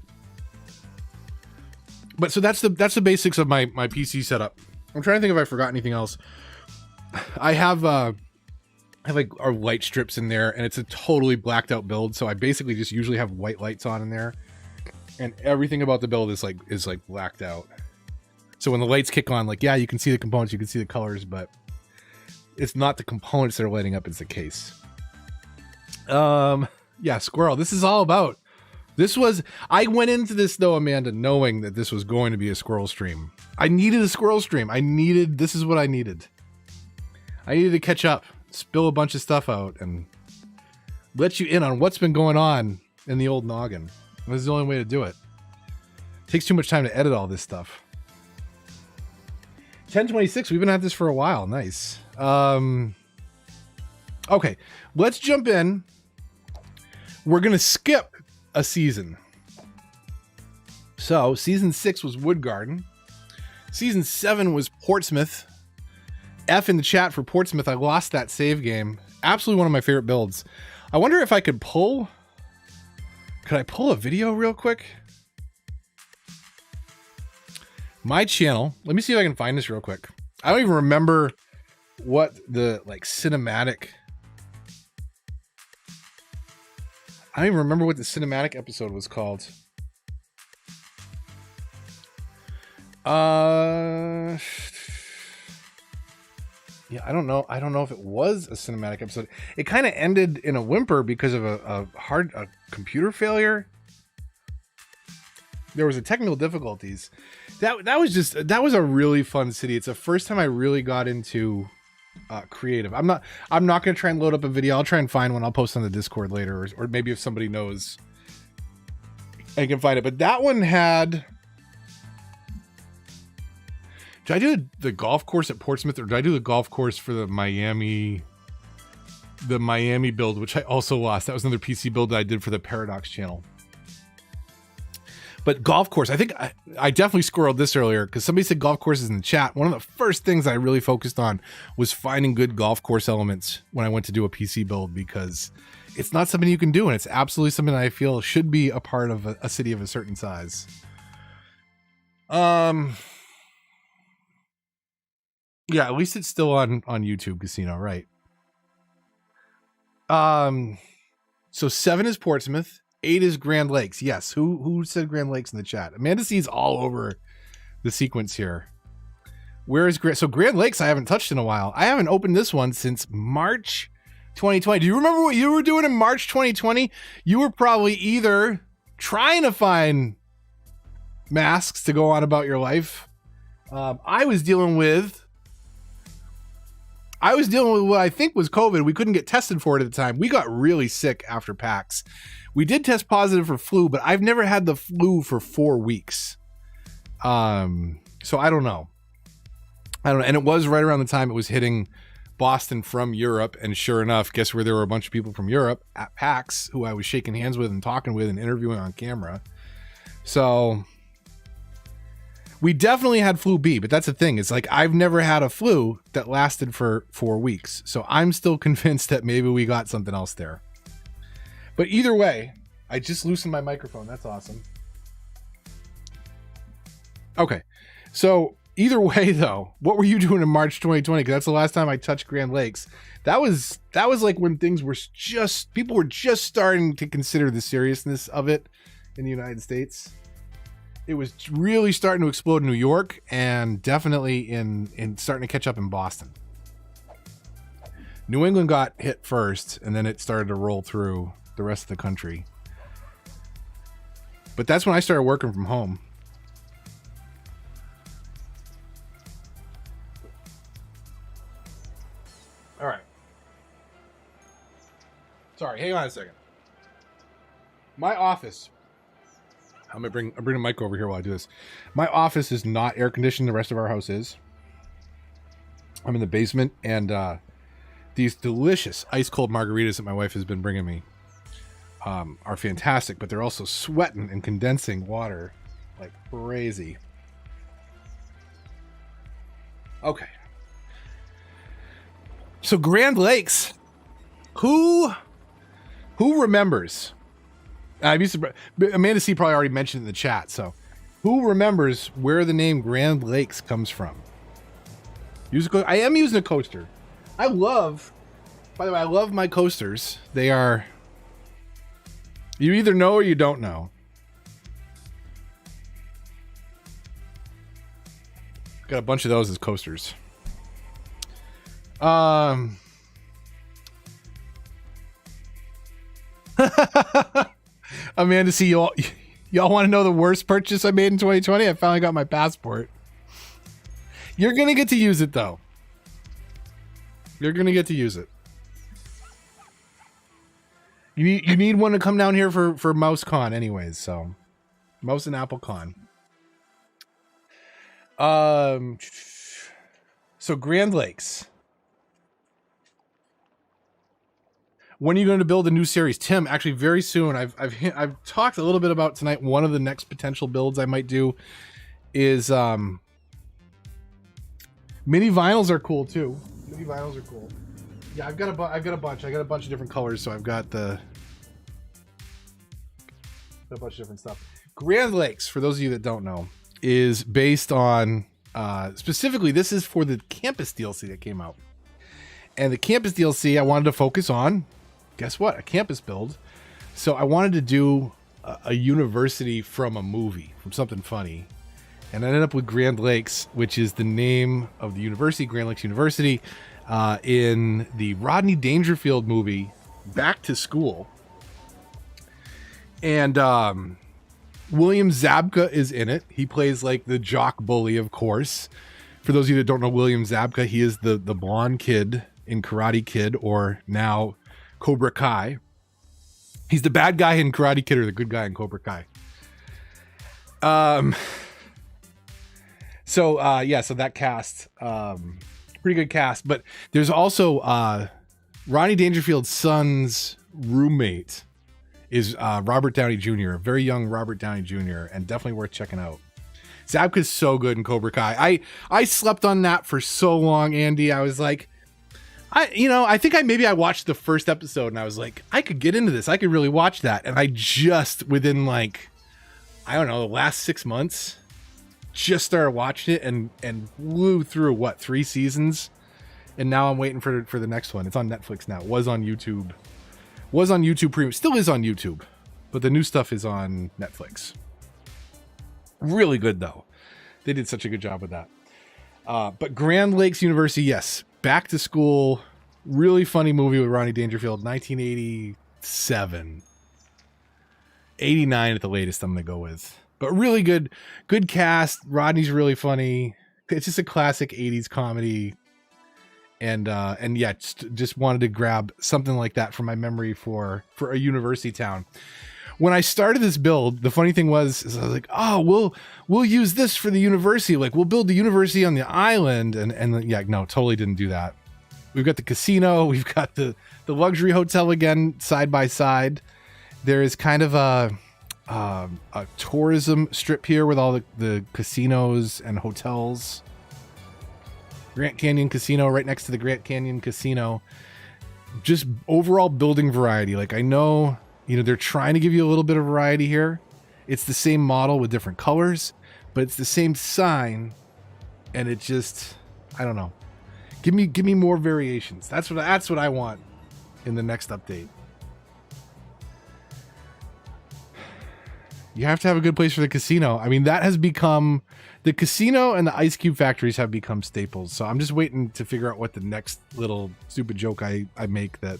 But so that's the basics of my PC setup. I'm trying to think if I forgot anything else. I have like our light strips in there, and it's a totally blacked out build. So I basically just usually have white lights on in there, and everything about the build is like blacked out. So when the lights kick on, like, yeah, you can see the components, you can see the colors, but it's not the components that are lighting up, it's the case. Yeah, squirrel. This is all about. I went into this though, Amanda, knowing that this was going to be a squirrel stream. I needed a squirrel stream. This is what I needed. I needed to catch up, spill a bunch of stuff out, and let you in on what's been going on in the old noggin. This is the only way to do it. It takes too much time to edit all this stuff. 1026, we've been at this for a while. Nice. Okay, let's jump in. We're going to skip a season. So, season 6 was Wood Garden. Season 7 was Portsmouth. F in the chat for Portsmouth. I lost that save game. Absolutely one of my favorite builds. I wonder if I could pull... Could I pull a video real quick? My channel. Let me see if I can find this real quick. I don't even remember what the cinematic... I don't even remember what the cinematic episode was called. Yeah, I don't know. I don't know if it was a cinematic episode. It kind of ended in a whimper because of a computer failure. There was a technical difficulties. That was a really fun city. It's the first time I really got into creative. I'm not going to try and load up a video. I'll try and find one. I'll post on the Discord later, or maybe if somebody knows, I can find it. But that one had... Did I do the golf course at Portsmouth, or did I do the golf course for the Miami build, which I also lost? That was another PC build that I did for the Paradox channel. But golf course, I think I definitely squirreled this earlier because somebody said golf courses in the chat. One of the first things I really focused on was finding good golf course elements when I went to do a PC build, because it's not something you can do, and it's absolutely something that I feel should be a part of a city of a certain size. Yeah, at least it's still on YouTube Casino, right? So 7 is Portsmouth, 8 is Grand Lakes. Yes, who said Grand Lakes in the chat? Amanda C's all over the sequence here. Where is Grand Lakes? I haven't touched in a while. I haven't opened this one since March 2020. Do you remember what you were doing in March 2020? You were probably either trying to find masks to go on about your life. I was dealing with what I think was COVID. We couldn't get tested for it at the time. We got really sick after PAX. We did test positive for flu, but I've never had the flu for 4 weeks. So I don't know. And it was right around the time it was hitting Boston from Europe. And sure enough, guess where there were a bunch of people from Europe at PAX who I was shaking hands with and talking with and interviewing on camera. So we definitely had flu B, but that's the thing. It's like I've never had a flu that lasted for 4 weeks. So I'm still convinced that maybe we got something else there. But either way, I just loosened my microphone. That's awesome. Okay. So either way, though, what were you doing in March 2020? Because that's the last time I touched Grand Lakes. That was like when things were people were just starting to consider the seriousness of it in the United States. It was really starting to explode in New York, and definitely in starting to catch up in Boston. New England got hit first, and then it started to roll through the rest of the country. But that's when I started working from home. All right. Sorry, hang on a second. My office. I'm gonna bring a mic over here while I do this. My office is not air conditioned. The rest of our house is. I'm in the basement, and these delicious ice cold margaritas that my wife has been bringing me are fantastic, but they're also sweating and condensing water like crazy. Okay. So Grand Lakes, who remembers? I'm used to, Amanda C probably already mentioned in the chat. So, who remembers where the name Grand Lakes comes from? I am using a coaster. By the way, I love my coasters. They are, you either know or you don't know. Got a bunch of those as coasters. Amanda C, y'all want to know the worst purchase I made in 2020? I finally got my passport. You're gonna get to use it though. You're gonna get to use it. You need one to come down here for MouseCon anyways, so Mouse and Apple Con. So Grand Lakes. When are you going to build a new series, Tim? Actually, very soon. I've talked a little bit about tonight. One of the next potential builds I might do is mini vinyls are cool too. Mini vinyls are cool. Yeah, I've got a bunch. I got a bunch of different colors, so I've got a bunch of different stuff. Grand Lakes, for those of you that don't know, is based on specifically. This is for the campus DLC that came out, and the campus DLC I wanted to focus on. Guess what? A campus build. So I wanted to do a university from a movie, from something funny. And I ended up with Grand Lakes, which is the name of the university, Grand Lakes University, in the Rodney Dangerfield movie, Back to School. And William Zabka is in it. He plays like the jock bully, of course. For those of you that don't know William Zabka, he is the blonde kid in Karate Kid, or now Cobra Kai. He's the bad guy in Karate Kid or the good guy in Cobra Kai. So that cast, pretty good cast, but there's also Ronnie Dangerfield's son's roommate is Robert Downey Jr., a very young Robert Downey Jr., and definitely worth checking out. Zabka's so good in Cobra Kai. I slept on that for so long, Andy. I was like, I think I watched the first episode and I was like, I could get into this. I could really watch that. And I just, within like, I don't know, the last 6 months, just started watching it and blew through 3 seasons. And now I'm waiting for the next one. It's on Netflix now. It was on YouTube Premium. Still is on YouTube, but the new stuff is on Netflix. Really good though. They did such a good job with that. But Grand Lakes University, yes. Back to School, really funny movie with Ronnie Dangerfield, 1987. 89 at the latest, I'm going to go with. But really good cast. Rodney's really funny. It's just a classic 80s comedy. And yeah, just wanted to grab something like that from my memory for a university town. When I started this build, the funny thing is I was like, oh, we'll use this for the university. Like, we'll build the university on the island. And yeah, no, totally didn't do that. We've got the casino. We've got the luxury hotel again, side by side. There is kind of a tourism strip here with all the casinos and hotels. Grant Canyon Casino right next to the Grant Canyon Casino. Just overall building variety. Like, I know, they're trying to give you a little bit of variety here. It's the same model with different colors, but it's the same sign, and it just, I don't know. Give me more variations. That's what I want in the next update. You have to have a good place for the casino. I mean, that has become, the casino and the ice cube factories have become staples. So I'm just waiting to figure out what the next little stupid joke I make that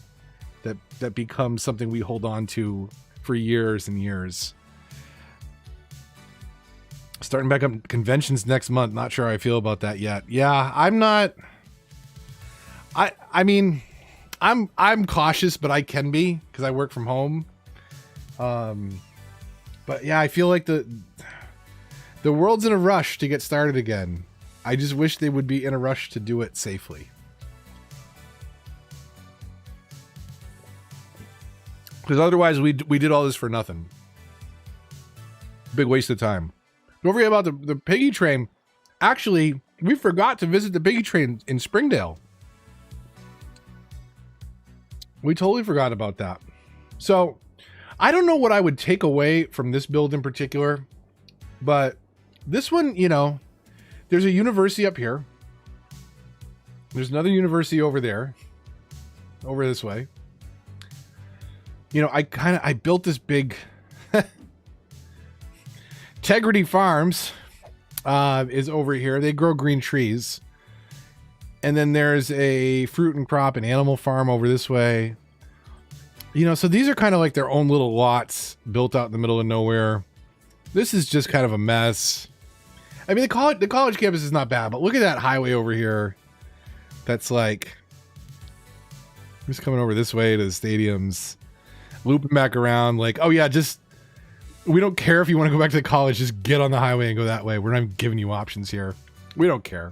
becomes something we hold on to for years and years. Starting back up conventions next month. Not sure how I feel about that yet. Yeah, I'm not. I mean, I'm cautious, but I can be because I work from home. But yeah, I feel like the world's in a rush to get started again. I just wish they would be in a rush to do it safely. Because otherwise we did all this for nothing. Big waste of time. Don't forget about the piggy train. Actually, we forgot to visit the piggy train in Springdale. We totally forgot about that. So I don't know what I would take away from this build in particular, but this one, you know, there's a university up here. There's another university over there, over this way. You know, I built this big Integrity Farms is over here. They grow green trees. And then there's a fruit and crop and animal farm over this way. You know, so these are kind of like their own little lots built out in the middle of nowhere. This is just kind of a mess. I mean, the college campus is not bad, but look at that highway over here. That's like, just coming over this way to the stadiums, looping back around. Like, oh yeah, just, we don't care if you want to go back to the college, just get on the highway and go that way. We're not even giving you options here. We don't care.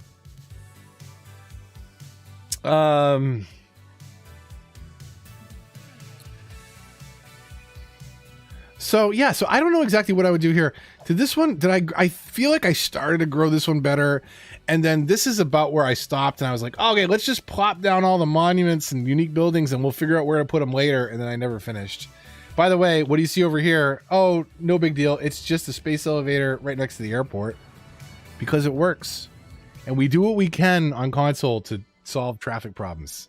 So yeah, so I don't know exactly what I would do here. To this one, I feel like I started to grow this one better, and then this is about where I stopped, and I was like, okay, let's just plop down all the monuments and unique buildings, and we'll figure out where to put them later, and then I never finished. By the way, what do you see over here? Oh, no big deal. It's just a space elevator right next to the airport, because it works, and we do what we can on console to solve traffic problems,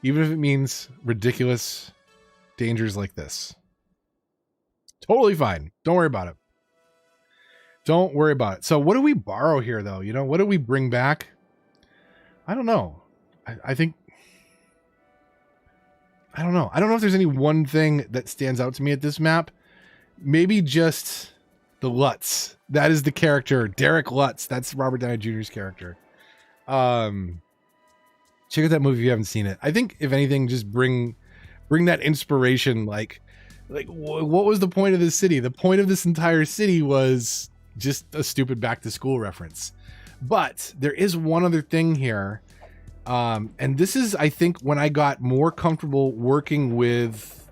even if it means ridiculous dangers like this. Totally fine. Don't worry about it. Don't worry about it. So what do we borrow here, though? You know, what do we bring back? I don't know. I think... I don't know. I don't know if there's any one thing that stands out to me at this map. Maybe just the Lutz. That is the character. Derek Lutz. That's Robert Downey Jr.'s character. Check out that movie if you haven't seen it. I think, if anything, just bring that inspiration, like what was the point of this city? The point of this entire city was just a stupid back to school reference. But there is one other thing here. And this is, I think, when I got more comfortable working with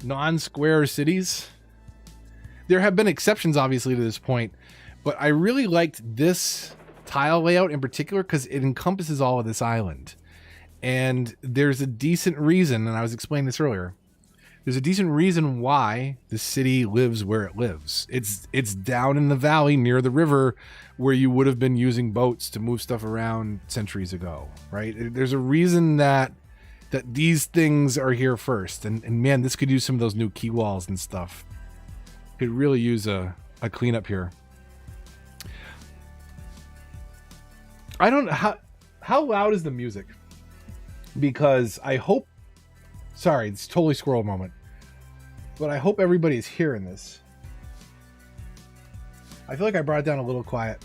non-square cities. There have been exceptions, obviously, to this point, but I really liked this tile layout in particular because it encompasses all of this island. And there's a decent reason, and I was explaining this earlier, there's a decent reason why the city lives where it lives. It's down in the valley near the river where you would have been using boats to move stuff around centuries ago, right? There's a reason that these things are here first. And man, this could use some of those new key walls and stuff. Could really use a cleanup here. I don't know how loud is the music? Because I hope, sorry, it's totally squirrel moment, but I hope everybody's hearing this. I feel like I brought it down a little quiet.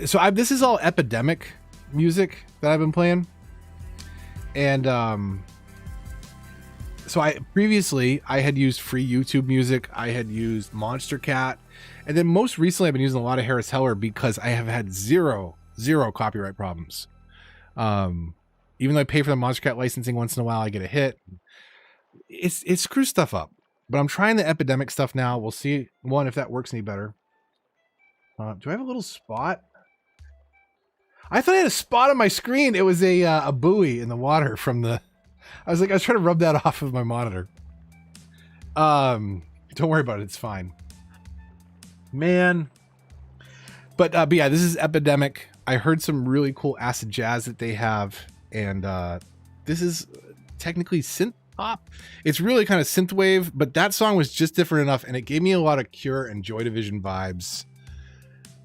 So this is all Epidemic music that I've been playing. And so previously I had used free YouTube music. I had used Monster Cat. And then most recently I've been using a lot of Harris Heller because I have had zero copyright problems. Even though I pay for the Monster Cat licensing once in a while, I get a hit. It screws stuff up. But I'm trying the Epidemic stuff now. We'll see, if that works any better. Do I have a little spot? I thought I had a spot on my screen. It was a buoy in the water from the... I was trying to rub that off of my monitor. Don't worry about it. It's fine. Man. But yeah, this is Epidemic. I heard some really cool acid jazz that they have. And this is technically synth pop. It's really kind of synthwave, but that song was just different enough, and it gave me a lot of Cure and Joy Division vibes.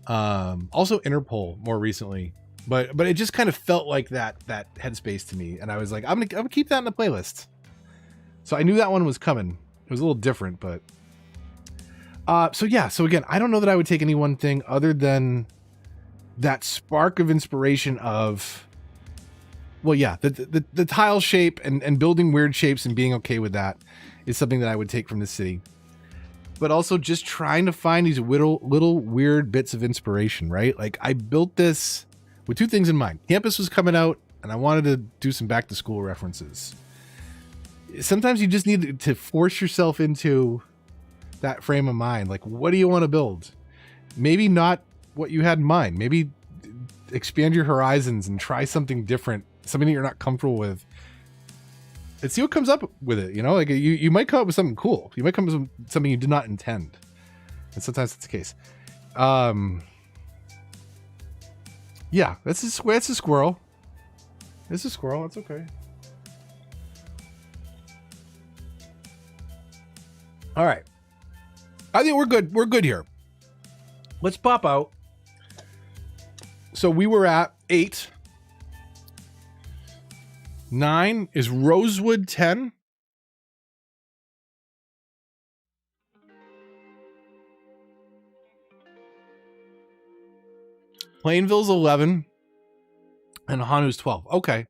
Also Interpol more recently, but it just kind of felt like that headspace to me, and I was like, I'm gonna keep that in the playlist. So I knew that one was coming. It was a little different, but so yeah. So again, I don't know that I would take any one thing other than that spark of inspiration of, well, yeah, the tile shape and building weird shapes and being okay with that is something that I would take from this city. but also just trying to find these little weird bits of inspiration, right? Like I built this with two things in mind. Campus was coming out and I wanted to do some back to school references. Sometimes you just need to force yourself into that frame of mind. Like, what do you want to build? Maybe not what you had in mind. Maybe expand your horizons and try something different, something that you're not comfortable with, and see what comes up with it. You know, like you might come up with something cool. You might come up with something you did not intend. And sometimes that's the case. Yeah, that's a squirrel. It's a squirrel. That's okay. All right. I think we're good. We're good here. Let's pop out. So we were at 8. 9 is Rosewood 10. Plainville's 11. And Hanu's 12. Okay.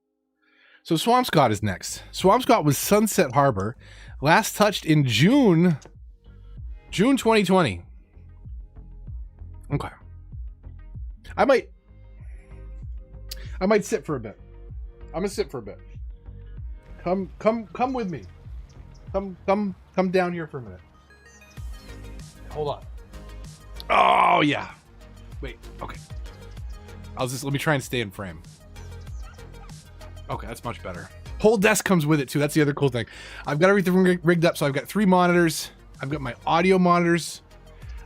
So Swampscott is next. Swampscott was Sunset Harbor. Last touched in June 2020. Okay. I might sit for a bit. I'm gonna sit for a bit. Come with me. Come down here for a minute. Hold on. Oh yeah. Wait. Okay. Let me try and stay in frame. Okay, that's much better. Whole desk comes with it too. That's the other cool thing. I've got everything rigged up. So I've got 3 monitors. I've got my audio monitors.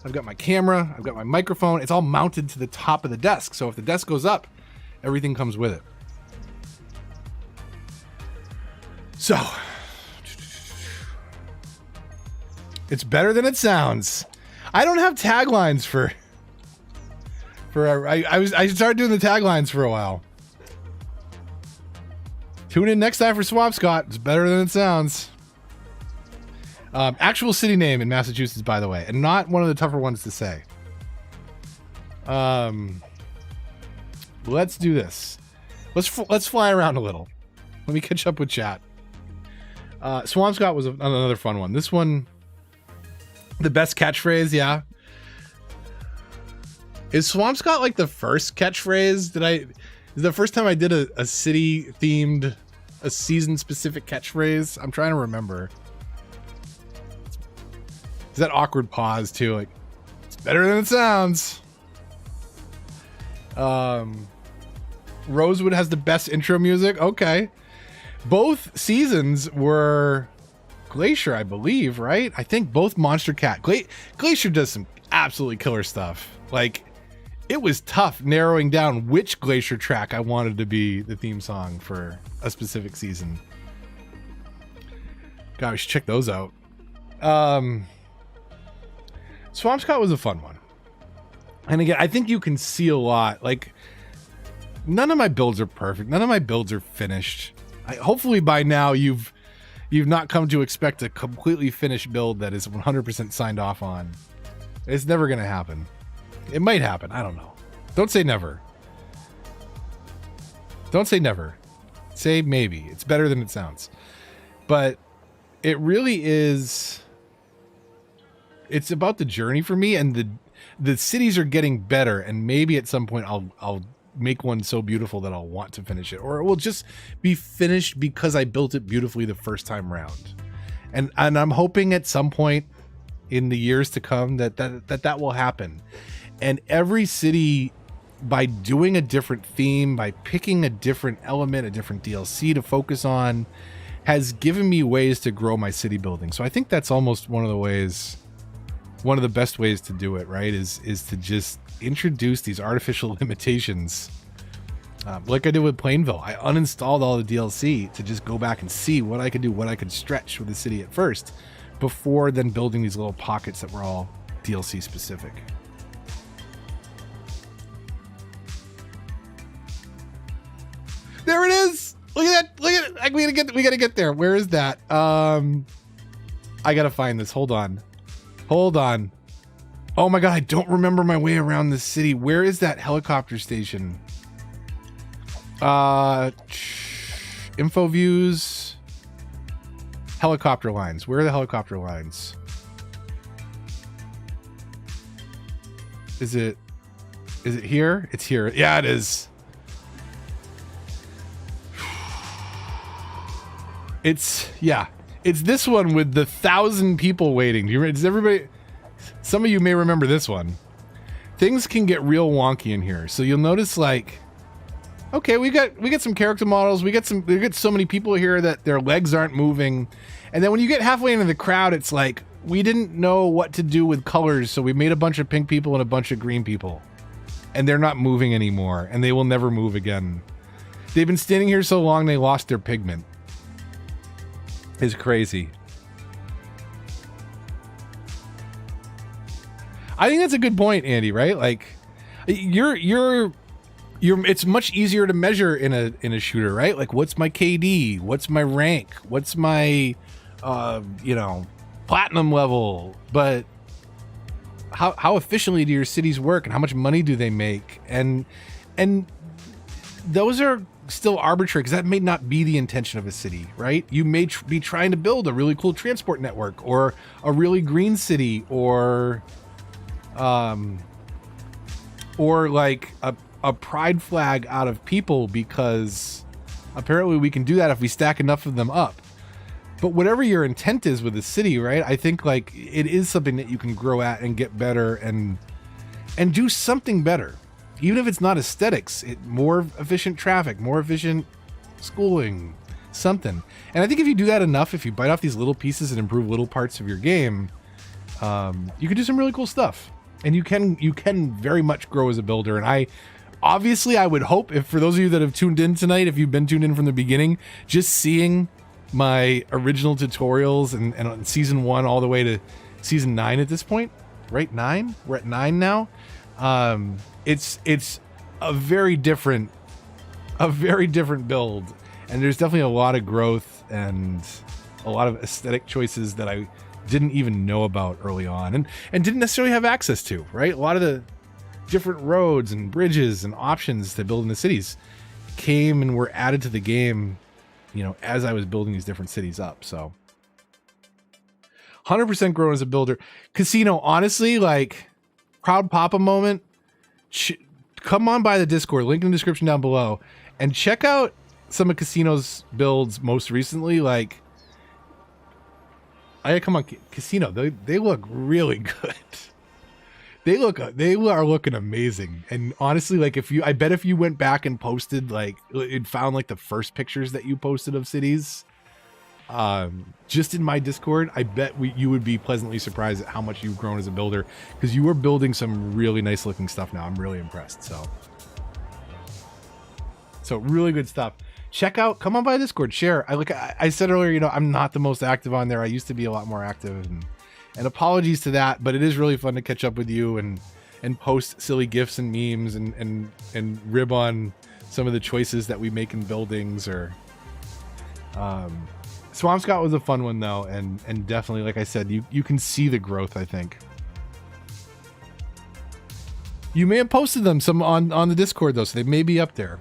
I've got my camera. I've got my microphone. It's all mounted to the top of the desk. So if the desk goes up, everything comes with it. So it's better than it sounds. I don't have taglines for I started doing the taglines for a while. Tune in next time for Swampscott. It's better than it sounds. Actual city name in Massachusetts, by the way, and not one of the tougher ones to say. Let's do this. Let's fly around a little. Let me catch up with chat. Swampscott was another fun one. This one, the best catchphrase, yeah. Is Swampscott like the first catchphrase? Is the first time I did a city themed, a season specific catchphrase? I'm trying to remember. Is that awkward pause too? Like, it's better than it sounds. Rosewood has the best intro music. Okay. Both seasons were Glacier, I believe, right? I think both Monster Cat. Glacier does some absolutely killer stuff. Like, it was tough narrowing down which Glacier track I wanted to be the theme song for a specific season. God, we should check those out. Swampscott was a fun one. And again, I think you can see a lot. Like, none of my builds are perfect. None of my builds are finished. Hopefully by now you've not come to expect a completely finished build that is 100% signed off on. It's never going to happen. It might happen. I don't know. Don't say never. Don't say never. Say maybe. It's better than it sounds. But it really is. It's about the journey for me, and the cities are getting better, and maybe at some point I'll make one so beautiful that I'll want to finish it, or it will just be finished because I built it beautifully the first time round. And I'm hoping at some point in the years to come that will happen. And every city, by doing a different theme, by picking a different element, a different DLC to focus on, has given me ways to grow my city building. So I think that's almost one of the best ways to do it, right? Is to just introduce these artificial limitations. Like I did with Plainville. I uninstalled all the DLC to just go back and see what I could do, what I could stretch with the city at first, before then building these little pockets that were all DLC specific. There it is. Look at that. Look at it. We gotta get there. Where is that? I gotta find this. Hold on. Oh my god, I don't remember my way around the city. Where is that helicopter station? Info views. Helicopter lines. Where are the helicopter lines? Is it here? It's here. Yeah, it is. It's this one with the 1,000 people waiting. Does everybody? Some of you may remember this one. Things can get real wonky in here. So you'll notice, like, okay, we get some character models. We get so many people here that their legs aren't moving. And then when you get halfway into the crowd, it's like, we didn't know what to do with colors, so we made a bunch of pink people and a bunch of green people. And they're not moving anymore, and they will never move again. They've been standing here so long, they lost their pigment. It's crazy. I think that's a good point, Andy, right? Like, it's much easier to measure in a shooter, right? Like, what's my KD? What's my rank? What's my, platinum level? But how efficiently do your cities work, and how much money do they make? And those are still arbitrary, because that may not be the intention of a city, right? You may be trying to build a really cool transport network, or a really green city, or like a pride flag out of people, because apparently we can do that if we stack enough of them up. But whatever your intent is with the city, right? I think, like, it is something that you can grow at and get better and do something better. Even if it's not aesthetics, more efficient traffic, more efficient schooling, something. And I think if you do that enough, if you bite off these little pieces and improve little parts of your game, you can do some really cool stuff. And you can very much grow as a builder. And I would hope, if for those of you that have tuned in tonight, if you've been tuned in from the beginning, just seeing my original tutorials and on season 1 all the way to season 9 at this point, right? 9? We're at 9 now. It's a very different build, and there's definitely a lot of growth and a lot of aesthetic choices that I didn't even know about early on and didn't necessarily have access to, right? A lot of the different roads and bridges and options to build in the cities came and were added to the game, as I was building these different cities up. So 100% grown as a builder. Casino, honestly, like, proud papa moment. Come on by the Discord, link in the description down below, and check out some of Casino's builds most recently. Like, come on, Casino, they look really good. They are looking amazing. And honestly, like, I bet if you went back and posted, like, it found like the first pictures that you posted of cities, just in my Discord, I bet you would be pleasantly surprised at how much you've grown as a builder, because you are building some really nice looking stuff now. I'm really impressed. So really good stuff. Come on by Discord, share. I said earlier, I'm not the most active on there. I used to be a lot more active, and apologies to that, but it is really fun to catch up with you and post silly gifs and memes and rib on some of the choices that we make in buildings. Or Swampscott was a fun one though, and definitely, like I said, you can see the growth. I think you may have posted them some on the Discord though, so they may be up there.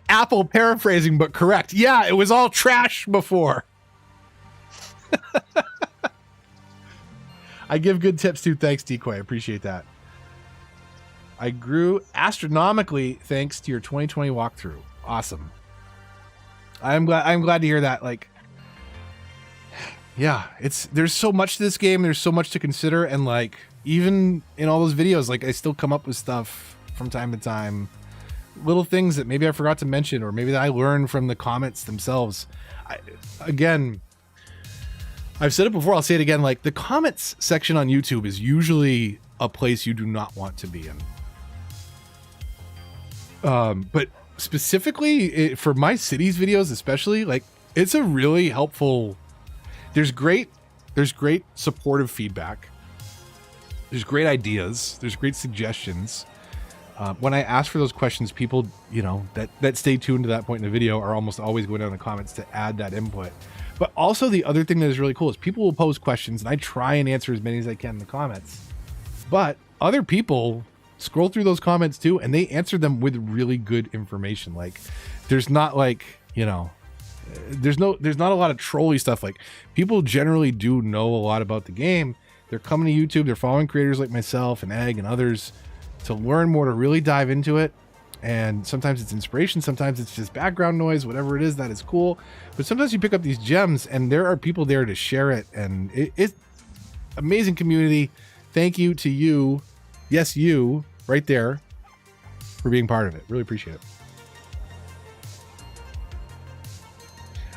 Apple paraphrasing, but correct. Yeah, it was all trash before. I give good tips too. Thanks, Decoy. I appreciate that. I grew astronomically thanks to your 2020 walkthrough. Awesome. I'm glad to hear that. Like, yeah, there's so much to this game. There's so much to consider, and like, even in all those videos, like, I still come up with stuff from time to time, little things that maybe I forgot to mention, or maybe that I learned from the comments themselves. Again, I've said it before, I'll say it again, like, the comments section on YouTube is usually a place you do not want to be in. But specifically for my cities videos, especially, like, it's a really helpful, there's great supportive feedback. There's great ideas. There's great suggestions. When I ask for those questions, people, that stay tuned to that point in the video are almost always going down in the comments to add that input. But also the other thing that is really cool is people will pose questions, and I try and answer as many as I can in the comments. But other people scroll through those comments too, and they answer them with really good information. Like, there's not like, there's not a lot of trolly stuff. Like, people generally do know a lot about the game. They're coming to YouTube. They're following creators like myself and Egg and others to learn more, to really dive into it. And sometimes it's inspiration, sometimes it's just background noise, whatever it is, that is cool. But sometimes you pick up these gems and there are people there to share it. And it's amazing community. Thank you to you. Yes, you right there for being part of it. Really appreciate it.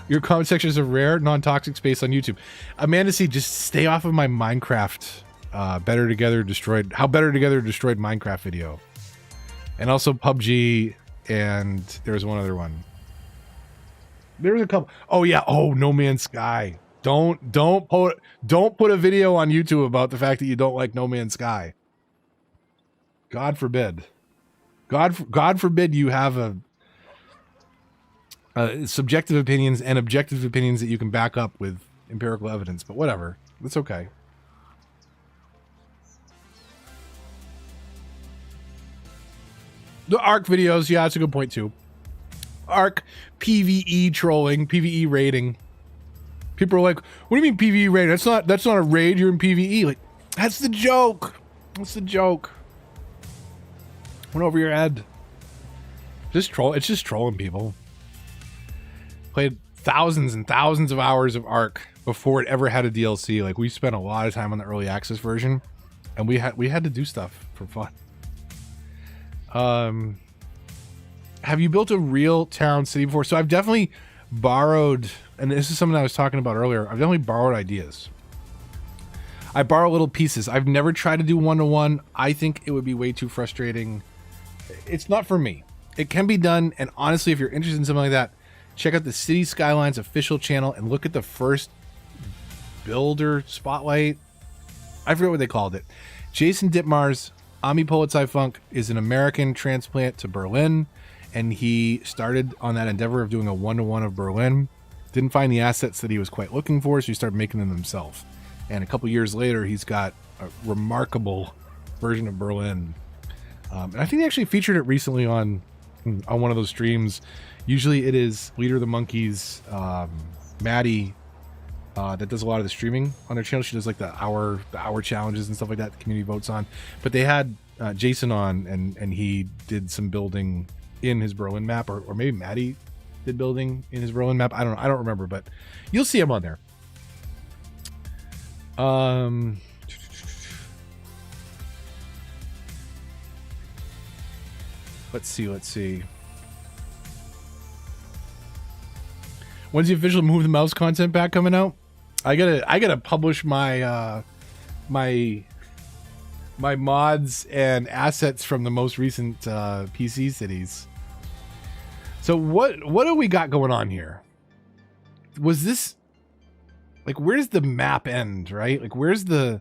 Your comment section is a rare, non-toxic space on YouTube. Amanda C, just stay off of my Minecraft How Better Together Destroyed Minecraft video. And also PUBG, and there's one other one. There's a couple. Oh yeah. Oh, No Man's Sky. Don't put a video on YouTube about the fact that you don't like No Man's Sky. God forbid. God forbid you have subjective opinions and objective opinions that you can back up with empirical evidence. But whatever, it's okay. The ARC videos, yeah, that's a good point too. ARC PvE trolling, PvE raiding. People are like, "What do you mean PvE raid? That's not a raid. You're in PvE." Like, that's the joke. That's the joke. Went over your head. Just troll. It's just trolling people. Played thousands and thousands of hours of ARC before it ever had a DLC. Like, we spent a lot of time on the early access version, and we had to do stuff for fun. Have you built a real town city before? So I've definitely borrowed, and this is something I was talking about earlier. I've definitely borrowed ideas. I borrow little pieces. I've never tried to do one-to-one. I think it would be way too frustrating. It's not for me. It can be done, and honestly, if you're interested in something like that, check out the City Skylines official channel and look at the first builder spotlight. I forget what they called it. Jason Ditmar's Ami Polizei Funk is an American transplant to Berlin, and he started on that endeavor of doing a one-to-one of Berlin. Didn't find the assets that he was quite looking for, so he started making them himself. And a couple years later, he's got a remarkable version of Berlin. And I think they actually featured it recently on one of those streams. Usually it is Leader of the Monkeys, Maddie, that does a lot of the streaming on their channel. She does like the hour challenges and stuff like that the community votes on. But they had Jason on, and he did some building in his Berlin map, or maybe Maddie did building in his Berlin map. I don't know. I don't remember, but you'll see him on there. Let's see. When's the official Move the Mouse content pack coming out? I gotta publish my my mods and assets from the most recent PC cities. So what do we got going on here? Was this like, where's the map end, right? Like, where are the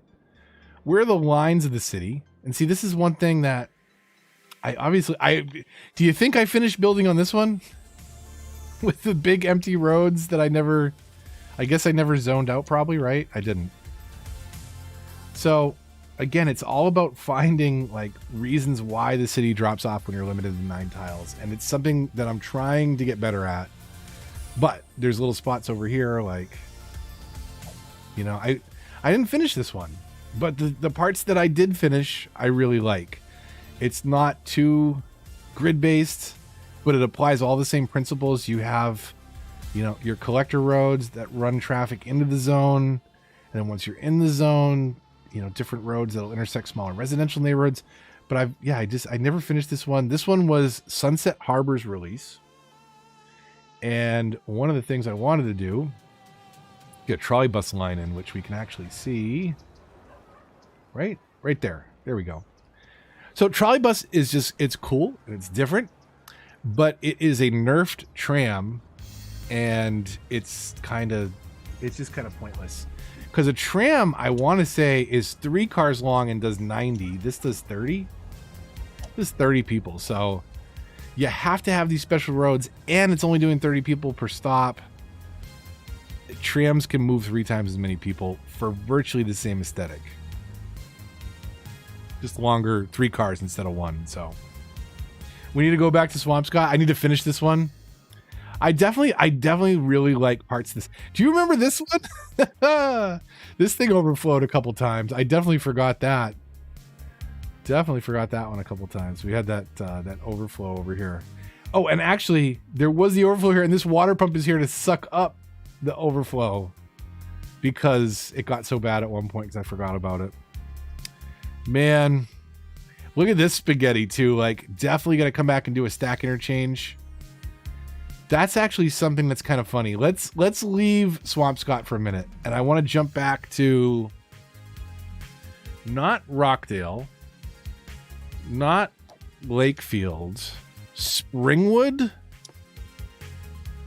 lines of the city? And see, this is one thing that do you think I finished building on this one? With the big empty roads that I guess I never zoned out, probably, right? I didn't. So again, it's all about finding like reasons why the city drops off when you're limited to 9 tiles. And it's something that I'm trying to get better at, but there's little spots over here. Like, you know, I didn't finish this one, but the parts that I did finish, I really like. It's not too grid based, but it applies all the same principles. You have, you know, your collector roads that run traffic into the zone. And then once you're in the zone, you know, different roads that'll intersect smaller residential neighborhoods. But I never finished this one. This one was Sunset Harbor's release. And one of the things I wanted to do, get a trolley bus line in, which we can actually see right there. There we go. So trolley bus is just, it's cool and it's different, but it is a nerfed tram, and it's just kind of pointless. Because a tram, I want to say, is 3 cars long and does 90. This does 30. This is 30 people. So you have to have these special roads, and it's only doing 30 people per stop. Trams can move 3 times as many people for virtually the same aesthetic. Just longer, 3 cars instead of 1. So we need to go back to Swampscott. I need to finish this one. I definitely really like parts of this. Do you remember this one? This thing overflowed a couple times. I definitely forgot that. Definitely forgot that one a couple times. We had that that overflow over here. Oh, and actually, there was the overflow here, and this water pump is here to suck up the overflow because it got so bad at one point because I forgot about it. Man, look at this spaghetti too. Like, definitely gonna come back and do a stack interchange. That's actually something that's kind of funny. Let's leave Swampscott for a minute, and I want to jump back to not Rockdale, not Lakefield, Springwood.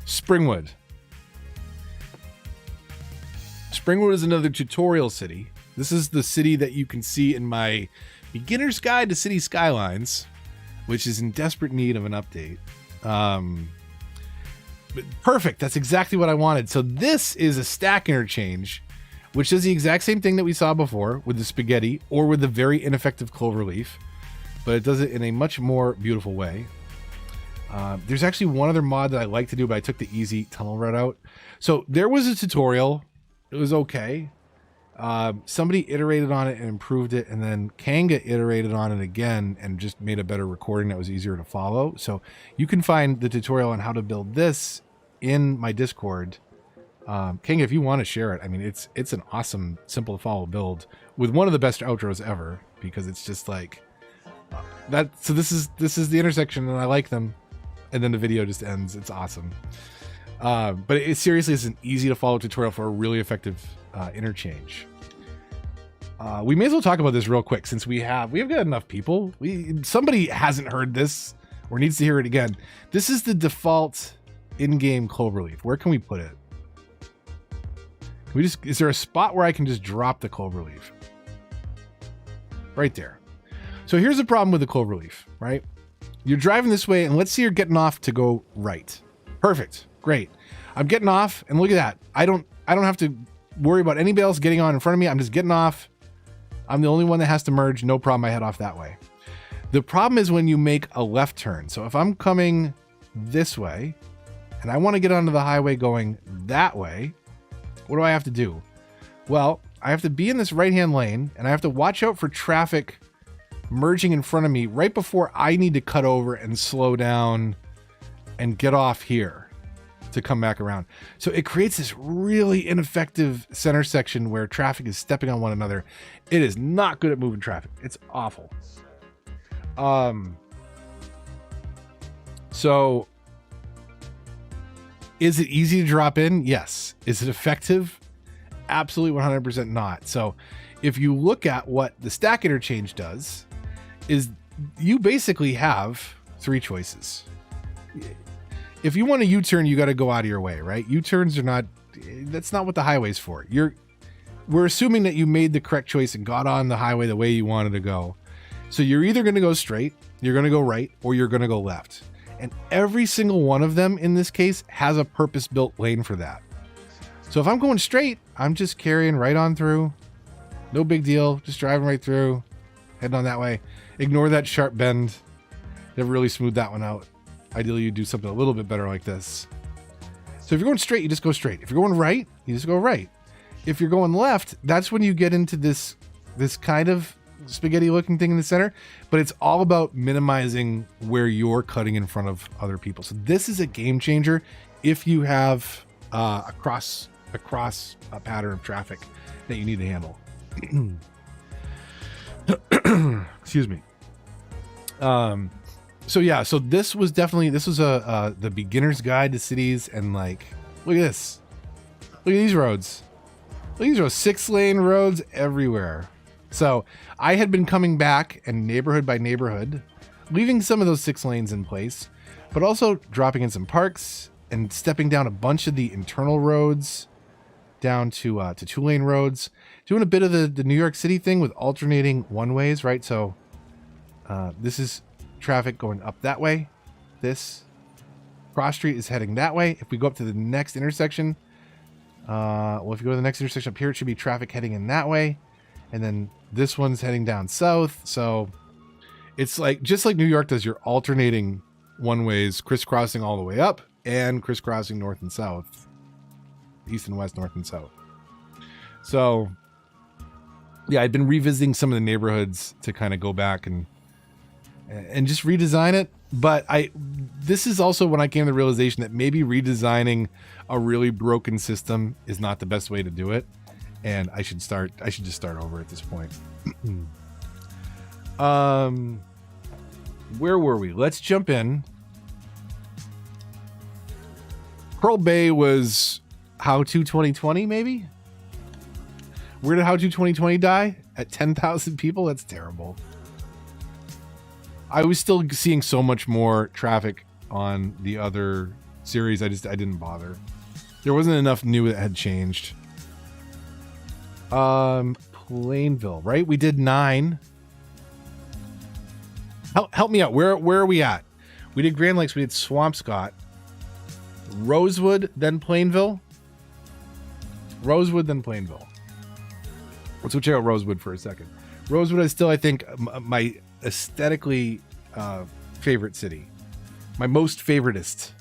Springwood is another tutorial city. This is the city that you can see in my beginner's guide to city skylines, which is in desperate need of an update. But perfect. That's exactly what I wanted. So this is a stack interchange, which does the exact same thing that we saw before with the spaghetti or with the very ineffective cloverleaf, but it does it in a much more beautiful way. There's actually one other mod that I like to do, but I took the easy tunnel route out. So there was a tutorial. It was okay. Somebody iterated on it and improved it, and then Kanga iterated on it again and just made a better recording that was easier to follow. So you can find the tutorial on how to build this in my Discord. Kanga, if you want to share it, I mean, it's an awesome, simple to follow build with one of the best outros ever, because it's just like that. So this is the intersection, and I like them, and then the video just ends. It's awesome. But it seriously is an easy to follow tutorial for a really effective interchange. We may as well talk about this real quick since we have got enough people. Somebody hasn't heard this or needs to hear it again. This is the default in-game cloverleaf. Where can we put it? Is there a spot where I can just drop the cloverleaf? Right there. So here's the problem with the cloverleaf, right? You're driving this way, and let's say you're getting off to go right. Perfect. Great. I'm getting off, and look at that. I don't have to worry about anybody else getting on in front of me. I'm just getting off. I'm the only one that has to merge. No problem. I head off that way. The problem is when you make a left turn. So if I'm coming this way and I want to get onto the highway going that way, what do I have to do? Well, I have to be in this right-hand lane, and I have to watch out for traffic merging in front of me right before I need to cut over and slow down and get off here to come back around. So it creates this really ineffective center section where traffic is stepping on one another. It is not good at moving traffic. It's awful. So is it easy to drop in? Yes. Is it effective? Absolutely 100% not. So if you look at what the stack interchange does, is you basically have three choices. If you want a U-turn, you got to go out of your way, right? U-turns are not, that's not what the highway's for. We're assuming that you made the correct choice and got on the highway the way you wanted to go. So you're either going to go straight, you're going to go right, or you're going to go left. And every single one of them in this case has a purpose-built lane for that. So if I'm going straight, I'm just carrying right on through. No big deal. Just driving right through, heading on that way. Ignore that sharp bend. Never really smoothed that one out. Ideally, you do something a little bit better like this. So if you're going straight, you just go straight. If you're going right, you just go right. If you're going left, that's when you get into this kind of spaghetti looking thing in the center, but it's all about minimizing where you're cutting in front of other people. So this is a game changer if you have a cross pattern of traffic that you need to handle. Excuse me. So yeah, so this was the beginner's guide to cities, and like, look at this. Look at these roads. Look at these roads, 6-lane roads everywhere. So I had been coming back and neighborhood by neighborhood, leaving some of those 6 lanes in place, but also dropping in some parks and stepping down a bunch of the internal roads down to 2-lane roads, doing a bit of the New York City thing with alternating one-ways, right? So this is traffic going up that way. This cross street is heading that way. If we go up to the next intersection, if you go to the next intersection up here, it should be traffic heading in that way. And then this one's heading down south. So it's like, just like New York does, you're alternating one ways, crisscrossing all the way up. and crisscrossing north and south, east and west, north and south. So yeah, I've been revisiting some of the neighborhoods to kind of go back and just redesign it. But this is also when I came to the realization that maybe redesigning a really broken system is not the best way to do it. And I should just start over at this point. Where were we? Let's jump in. Pearl Bay was How To 2020, maybe? Where did How To 2020 die? At 10,000 people? That's terrible. I was still seeing so much more traffic on the other series. I didn't bother. There wasn't enough new that had changed. Plainville, right? We did 9. Help me out. Where are we at? We did Grand Lakes. We did Swampscott. Rosewood, then Plainville. Rosewood, then Plainville. Let's go check out Rosewood for a second. Rosewood is still, I think, my aesthetically favorite city. My most favoritist.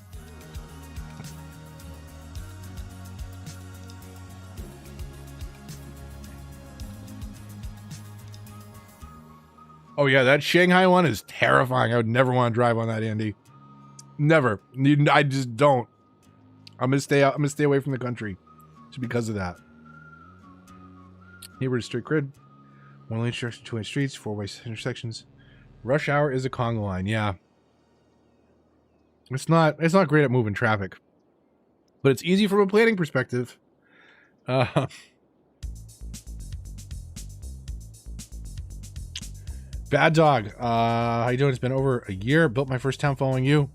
Oh yeah, that Shanghai one is terrifying. I would never want to drive on that, Andy. Never. I just don't. I'm gonna stay out. I'm gonna stay away from the country just because of that. Neighborhood straight grid. 1 lane intersection, 2-way streets, 4-way intersections. Rush hour is a Congo line. Yeah. It's not great at moving traffic, but it's easy from a planning perspective. Bad Dog. How you doing? It's been over a year. Built my first town following you.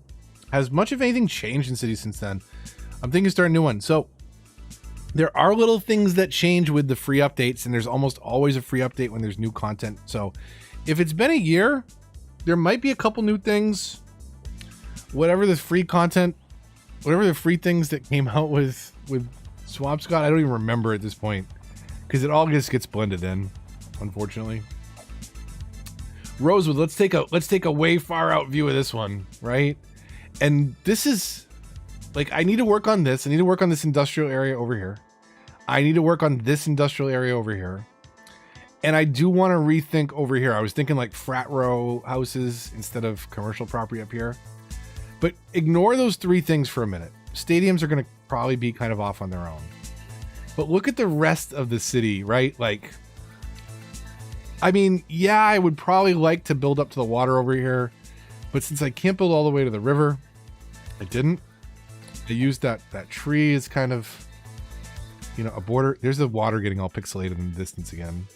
Has much of anything changed in cities since then? I'm thinking start a new one. So there are little things that change with the free updates, and there's almost always a free update when there's new content. So if it's been a year, there might be a couple new things. Whatever the free content, whatever the free things that came out with Swampscott, I don't even remember at this point because it all just gets blended in, unfortunately. Rosewood, let's take a way far out view of this one, right? And this is like, I need to work on this. I need to work on this industrial area over here. I need to work on this industrial area over here. And I do want to rethink over here. I was thinking like frat row houses instead of commercial property up here. But ignore those 3 things for a minute. Stadiums are going to probably be kind of off on their own. But look at the rest of the city, right? Like, I mean, yeah, I would probably like to build up to the water over here, but since I can't build all the way to the river, I didn't. I used that tree as kind of, you know, a border. There's the water getting all pixelated in the distance again.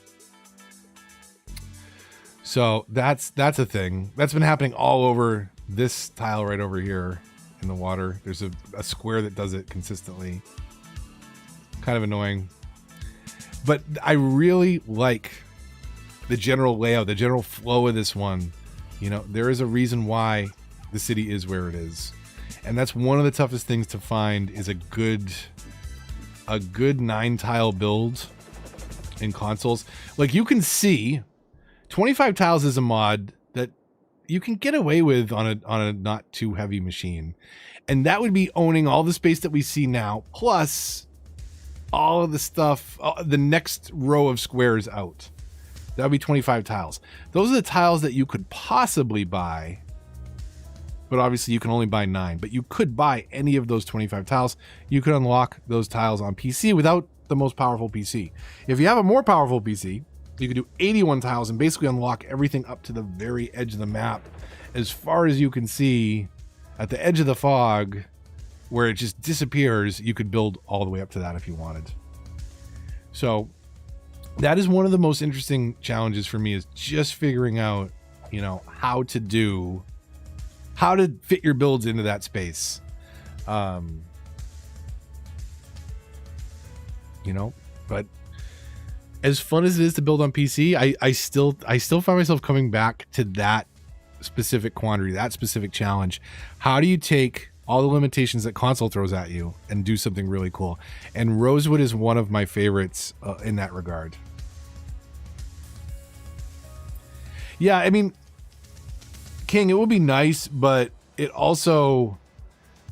So that's a thing. That's been happening all over this tile right over here in the water. There's a square that does it consistently. Kind of annoying. But I really like the general layout, the general flow of this one. You know, there is a reason why the city is where it is. And that's one of the toughest things to find is a good 9 tile build in consoles. Like, you can see 25 tiles is a mod that you can get away with on a not too heavy machine. And that would be owning all the space that we see now, plus all of the stuff, the next row of squares out. That would be 25 tiles. Those are the tiles that you could possibly buy, but obviously you can only buy 9. But you could buy any of those 25 tiles. You could unlock those tiles on PC without the most powerful PC. If you have a more powerful PC, you could do 81 tiles and basically unlock everything up to the very edge of the map. As far as you can see, at the edge of the fog, where it just disappears, you could build all the way up to that if you wanted. So that is one of the most interesting challenges for me, is just figuring out, you know, how to fit your builds into that space. You know, but as fun as it is to build on PC, I still find myself coming back to that specific quandary, that specific challenge. How do you take all the limitations that console throws at you and do something really cool? And Rosewood is one of my favorites in that regard. Yeah, I mean, King, it would be nice, but it also,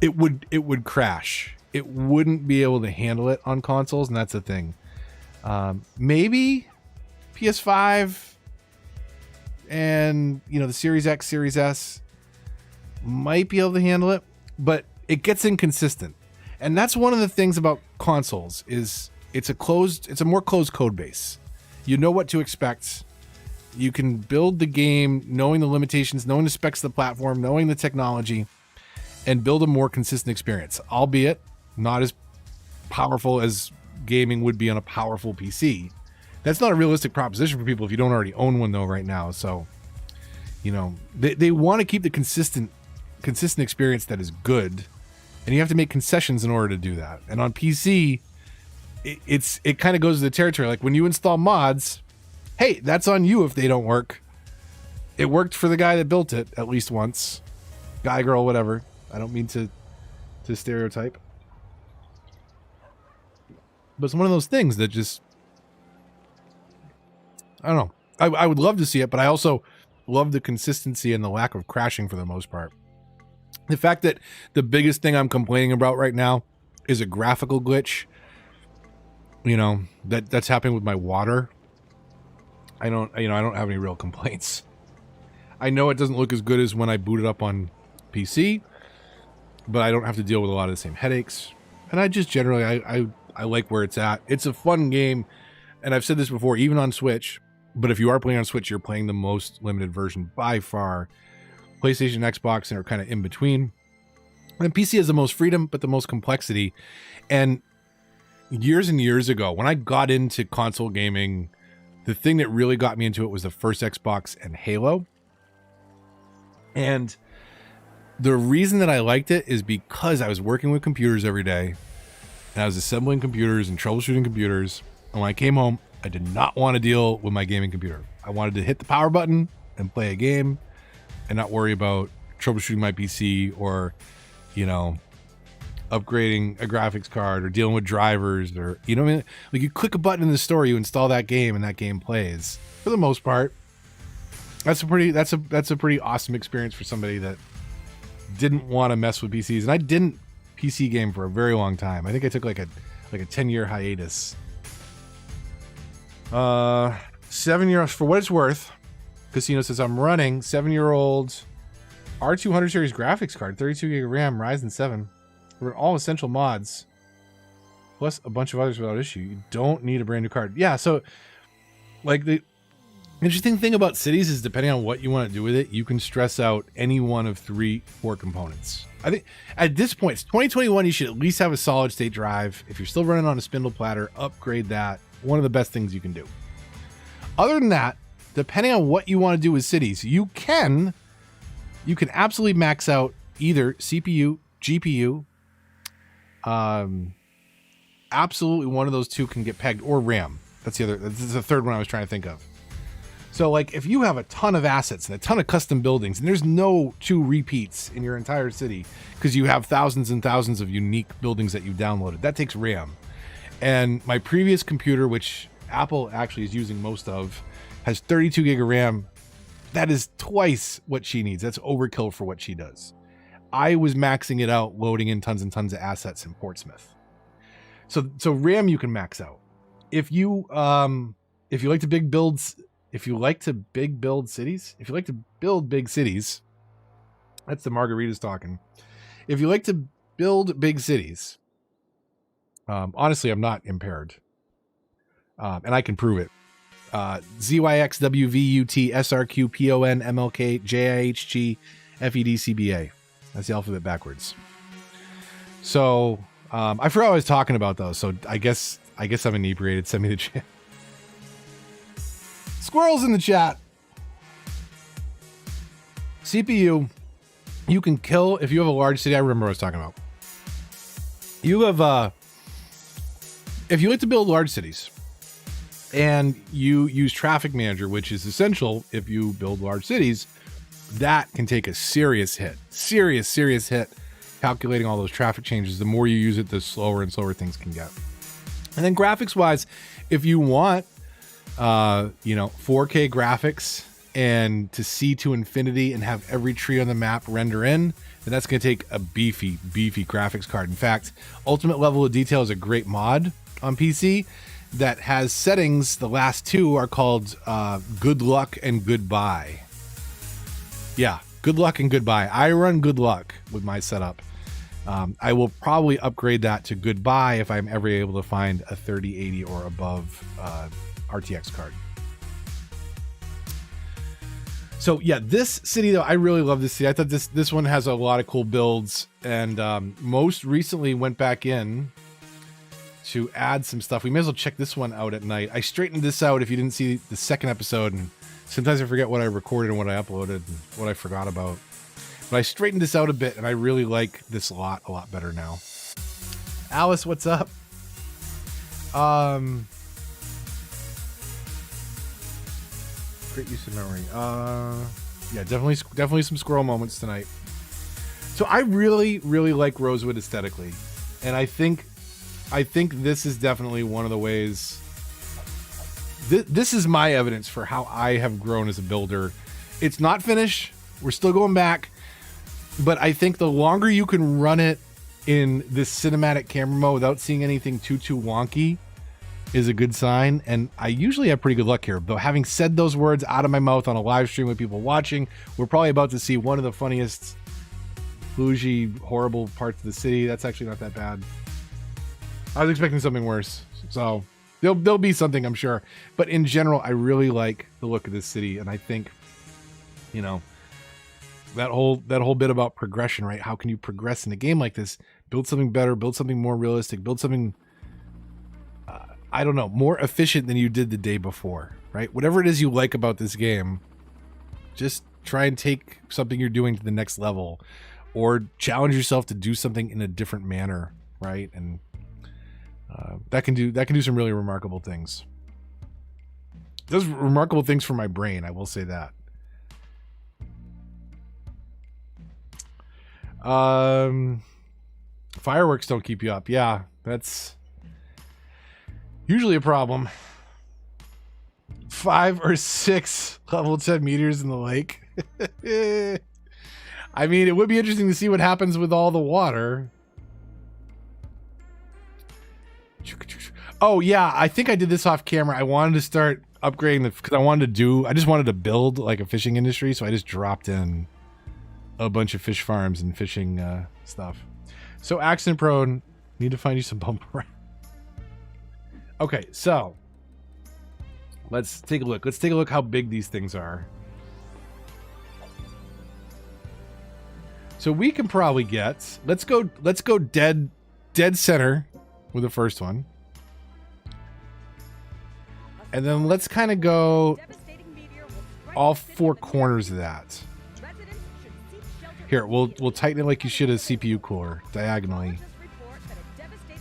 it would crash. It wouldn't be able to handle it on consoles, and that's the thing. Maybe PS5 and the Series X, Series S might be able to handle it, but it gets inconsistent. And that's one of the things about consoles is it's a more closed code base. You know what to expect. You can build the game knowing the limitations, knowing the specs of the platform, knowing the technology, and build a more consistent experience, albeit not as powerful as gaming would be on a powerful PC. That's not a realistic proposition for people if you don't already own one though right now. So, they want to keep the consistent experience that is good, and you have to make concessions in order to do that. And on PC, it kind of goes to the territory. Like when you install mods, hey, that's on you if they don't work. It worked for the guy that built it at least once. Guy, girl, whatever. I don't mean to stereotype. But it's one of those things that just, I don't know. I would love to see it, but I also love the consistency and the lack of crashing for the most part. The fact that the biggest thing I'm complaining about right now is a graphical glitch, that's happening with my water. I don't have any real complaints. I know it doesn't look as good as when I boot it up on PC, but I don't have to deal with a lot of the same headaches. And I just generally, I like where it's at. It's a fun game. And I've said this before, even on Switch, but if you are playing on Switch, you're playing the most limited version by far. PlayStation, Xbox, and are kind of in between. And PC has the most freedom, but the most complexity. And years and years ago, when I got into console gaming, the thing that really got me into it was the first Xbox and Halo. And the reason that I liked it is because I was working with computers every day, and I was assembling computers and troubleshooting computers. And when I came home, I did not want to deal with my gaming computer. I wanted to hit the power button and play a game and not worry about troubleshooting my PC or, upgrading a graphics card or dealing with drivers or, what I mean? Like you click a button in the store, you install that game and that game plays for the most part. That's a pretty awesome experience for somebody that didn't want to mess with PCs. And I didn't PC game for a very long time. I think I took like a 10-year hiatus. 7 years for what it's worth. Casino says I'm running 7-year-old R200 series graphics card, 32 gig of RAM, Ryzen 7. We're all essential mods, plus a bunch of others without issue. You don't need a brand new card. Yeah, so like the interesting thing about cities is depending on what you want to do with it, you can stress out any one of 3-4 components. I think at this point, it's 2021, you should at least have a solid state drive. If you're still running on a spindle platter, upgrade that. One of the best things you can do. Other than that, depending on what you want to do with cities, you can absolutely max out either CPU, GPU. Absolutely one of those two can get pegged, or RAM. That's the third one I was trying to think of. So like if you have a ton of assets and a ton of custom buildings and there's no 2 repeats in your entire city because you have thousands and thousands of unique buildings that you downloaded, that takes RAM. And my previous computer, which Apple actually is using most of, has 32 gig of RAM. That is twice what she needs. That's overkill for what she does. I was maxing it out, loading in tons and tons of assets in Portsmouth. So RAM you can max out. If you like to build big cities, that's the margaritas talking. If you like to build big cities, honestly, I'm not impaired, and I can prove it. ZYXWVUT SRQ PON MLK JIHG FEDCBA. That's the alphabet backwards. So I forgot what I was talking about though. So I guess I'm inebriated. Send me the chat. Squirrels in the chat. CPU, you can kill if you have a large city. I remember what I was talking about. You have if you like to build large cities and you use Traffic Manager, which is essential if you build large cities, that can take a serious hit. Serious hit calculating all those traffic changes. The more you use it, the slower and slower things can get. And then graphics wise, if you want 4K graphics and to see to infinity and have every tree on the map render in, then that's going to take a beefy graphics card. In fact, Ultimate Level of Detail is a great mod on PC that has settings. The last two are called Good Luck and Goodbye. Yeah, Good Luck and Goodbye. I run Good Luck with my setup. I will probably upgrade that to Goodbye if I'm ever able to find a 3080 or above RTX card. So yeah, this city though, I really love this city. I thought this one has a lot of cool builds, and most recently went back in to add some stuff. We may as well check this one out at night. I straightened this out if you didn't see the second episode, and sometimes I forget what I recorded and what I uploaded and what I forgot about. But I straightened this out a bit, and I really like this lot a lot better now. Alice, what's up? Great use of memory. Yeah, definitely some squirrel moments tonight. So I really like Rosewood aesthetically, and I think this is definitely one of the ways. This is my evidence for how I have grown as a builder. It's not finished. We're still going back, but I think the longer you can run it in this cinematic camera mode without seeing anything too wonky is a good sign, and I usually have pretty good luck here. Though having said those words out of my mouth on a live stream with people watching, we're probably about to see one of the funniest bougie horrible parts of the city. That's actually not that bad. I was expecting something worse, so there'll be something, I'm sure, but in general I really like the look of this city, and I think, you know, that whole bit about progression, right? How can you progress in a game like this? Build something better, build something more realistic, build something I don't know, more efficient than you did the day before, right? Whatever it is you like about this game, just try and take something you're doing to the next level, or challenge yourself to do something in a different manner, right? And that can do some really remarkable things. It does remarkable things for my brain, I will say that. Fireworks don't keep you up. Yeah, that's usually a problem. 5 or 6 level 10 meters in the lake. I mean, it would be interesting to see what happens with all the water. Oh yeah, I think I did this off camera. I wanted to start upgrading because I just wanted to build like a fishing industry, so I just dropped in a bunch of fish farms and fishing stuff. So accident prone, need to find you some bump around. Okay, so let's take a look. Let's take a look how big these things are. So we can probably get, let's go dead center with the first one. And then let's kind of go all 4 corners of that. Here, we'll tighten it like you should a CPU cooler, diagonally.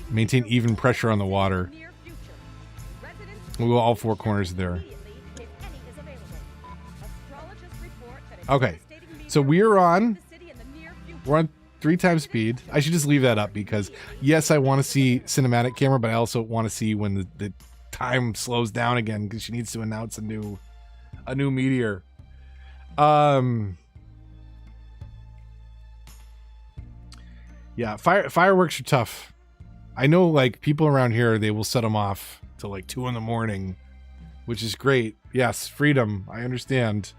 Maintain even pressure on the water. We'll go all 4 corners there. Okay, so we're on 3 times speed. I should just leave that up because yes, I want to see cinematic camera, but I also want to see when the time slows down again because she needs to announce a new meteor. Yeah, fireworks are tough. I know, like, people around here, they will set them off till like 2 in the morning, which is great. Yes, freedom. I understand.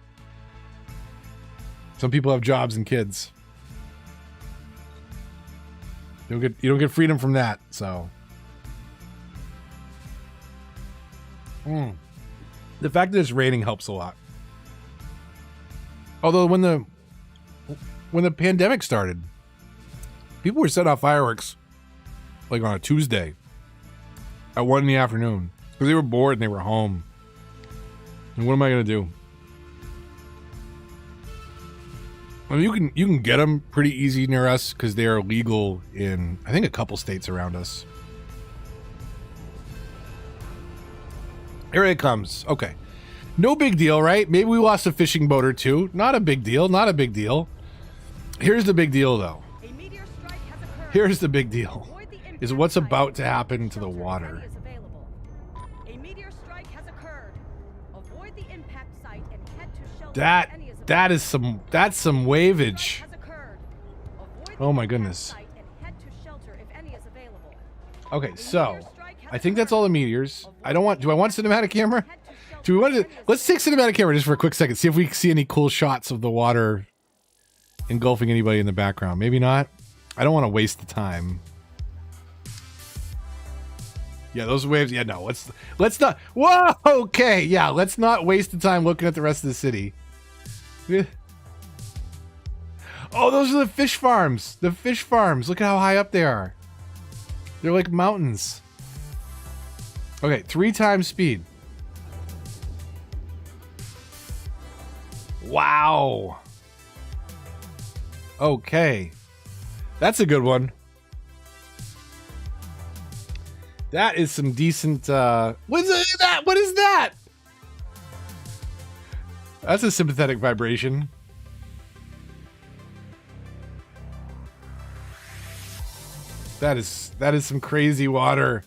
Some people have jobs and kids. You don't get freedom from that. So, the fact that it's raining helps a lot. Although when the pandemic started, people were setting off fireworks like on a Tuesday at 1 in the afternoon because they were bored and they were home. And what am I gonna do? I mean, you can get them pretty easy near us because they are legal in, I think, a couple states around us. Here it comes. Okay, no big deal, right? Maybe we lost a fishing boat or 2. Not a big deal. Not a big deal. Here's the big deal, though. Here's the big deal. Is what's about to happen to the water. A meteor strike has occurred. Avoid the impact site and head to shelter That's some waveage. Has occurred. Avoid Oh my the goodness. site and head to shelter if any is available. Okay, so I think that's all the meteors. Do I want cinematic camera? Do we want to? Let's take cinematic camera just for a quick second. See if we see any cool shots of the water engulfing anybody in the background. Maybe not. I don't want to waste the time. Yeah, those waves. Yeah, no. Let's not. Whoa. Okay. Yeah, let's not waste the time looking at the rest of the city. Yeah. Oh, those are the fish farms. The fish farms. Look at how high up they are. They're like mountains. Okay, 3 times speed. Wow. Okay. That's a good one. That is some decent, what is that? What is that? That's a sympathetic vibration. That is some crazy water.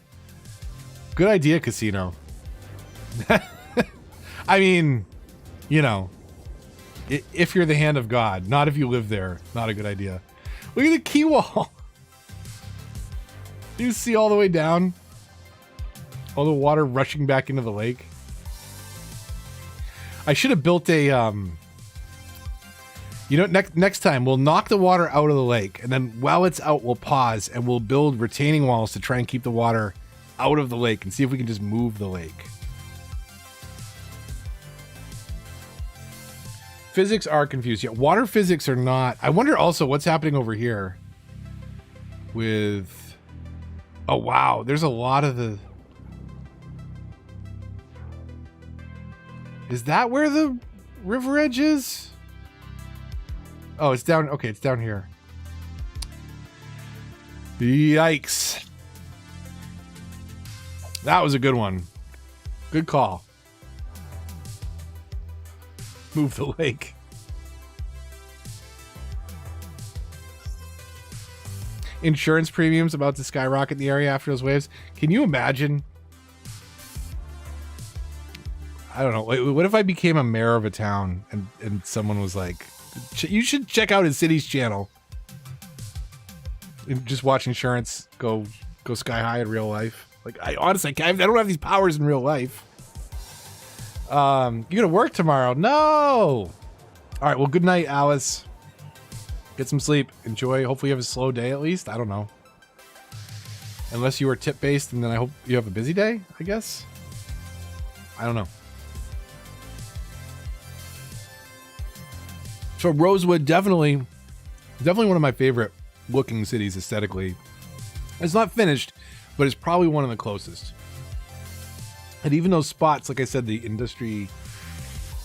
Good idea, casino. I mean, you know, if you're the hand of God, not if you live there, not a good idea. Look at the quay wall. Do you see all the way down? All the water rushing back into the lake. I should have built a, you know, next time we'll knock the water out of the lake, and then while it's out, we'll pause and we'll build retaining walls to try and keep the water out of the lake and see if we can just move the lake. Physics are confused. Yeah, water physics are not. I wonder also what's happening over here with, oh wow, there's a lot of the, is that where the river edge is? Oh, it's down. Okay, it's down here. Yikes. That was a good one. Good call. Move the lake. Insurance premiums about to skyrocket in the area after those waves. Can you imagine? I don't know. What if I became a mayor of a town and someone was like, you should check out his city's channel. And just watch insurance go sky high in real life. Like, I honestly, I don't have these powers in real life. You gonna work tomorrow? No. All right. Well, good night, Alice. Get some sleep. Enjoy. Hopefully you have a slow day at least. I don't know. Unless you are tip based, and then I hope you have a busy day, I guess. I don't know. So Rosewood, definitely one of my favorite looking cities aesthetically. It's not finished, but it's probably one of the closest. And even those spots, like I said, the industry,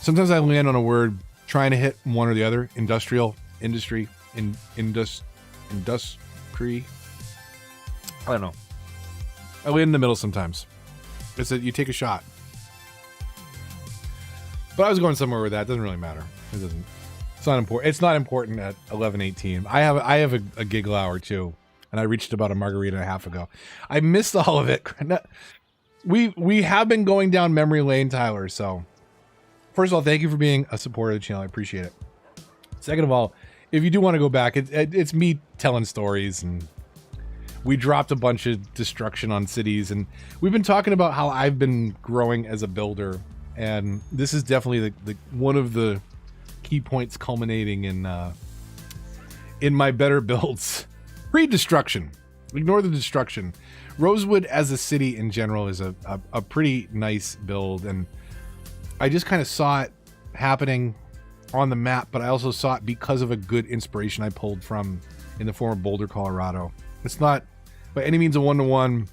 sometimes I land on a word trying to hit one or the other. Industrial, industry, industry. I don't know. I land in the middle sometimes. It's that you take a shot. But I was going somewhere with that. It doesn't really matter. It doesn't. It's not important. It's not important at 11:18. I have a giggle hour too, and I reached about a margarita and a half ago. I missed all of it. We have been going down memory lane, Tyler. So, first of all, thank you for being a supporter of the channel. I appreciate it. Second of all, if you do want to go back, it's me telling stories, and we dropped a bunch of destruction on cities, and we've been talking about how I've been growing as a builder, and this is definitely the one of the key points culminating in my better builds. Pre-destruction. Ignore the destruction. Rosewood as a city in general is a pretty nice build, and I just kind of saw it happening on the map, but I also saw it because of a good inspiration I pulled from in the form of Boulder, Colorado. It's not by any means a one-to-one,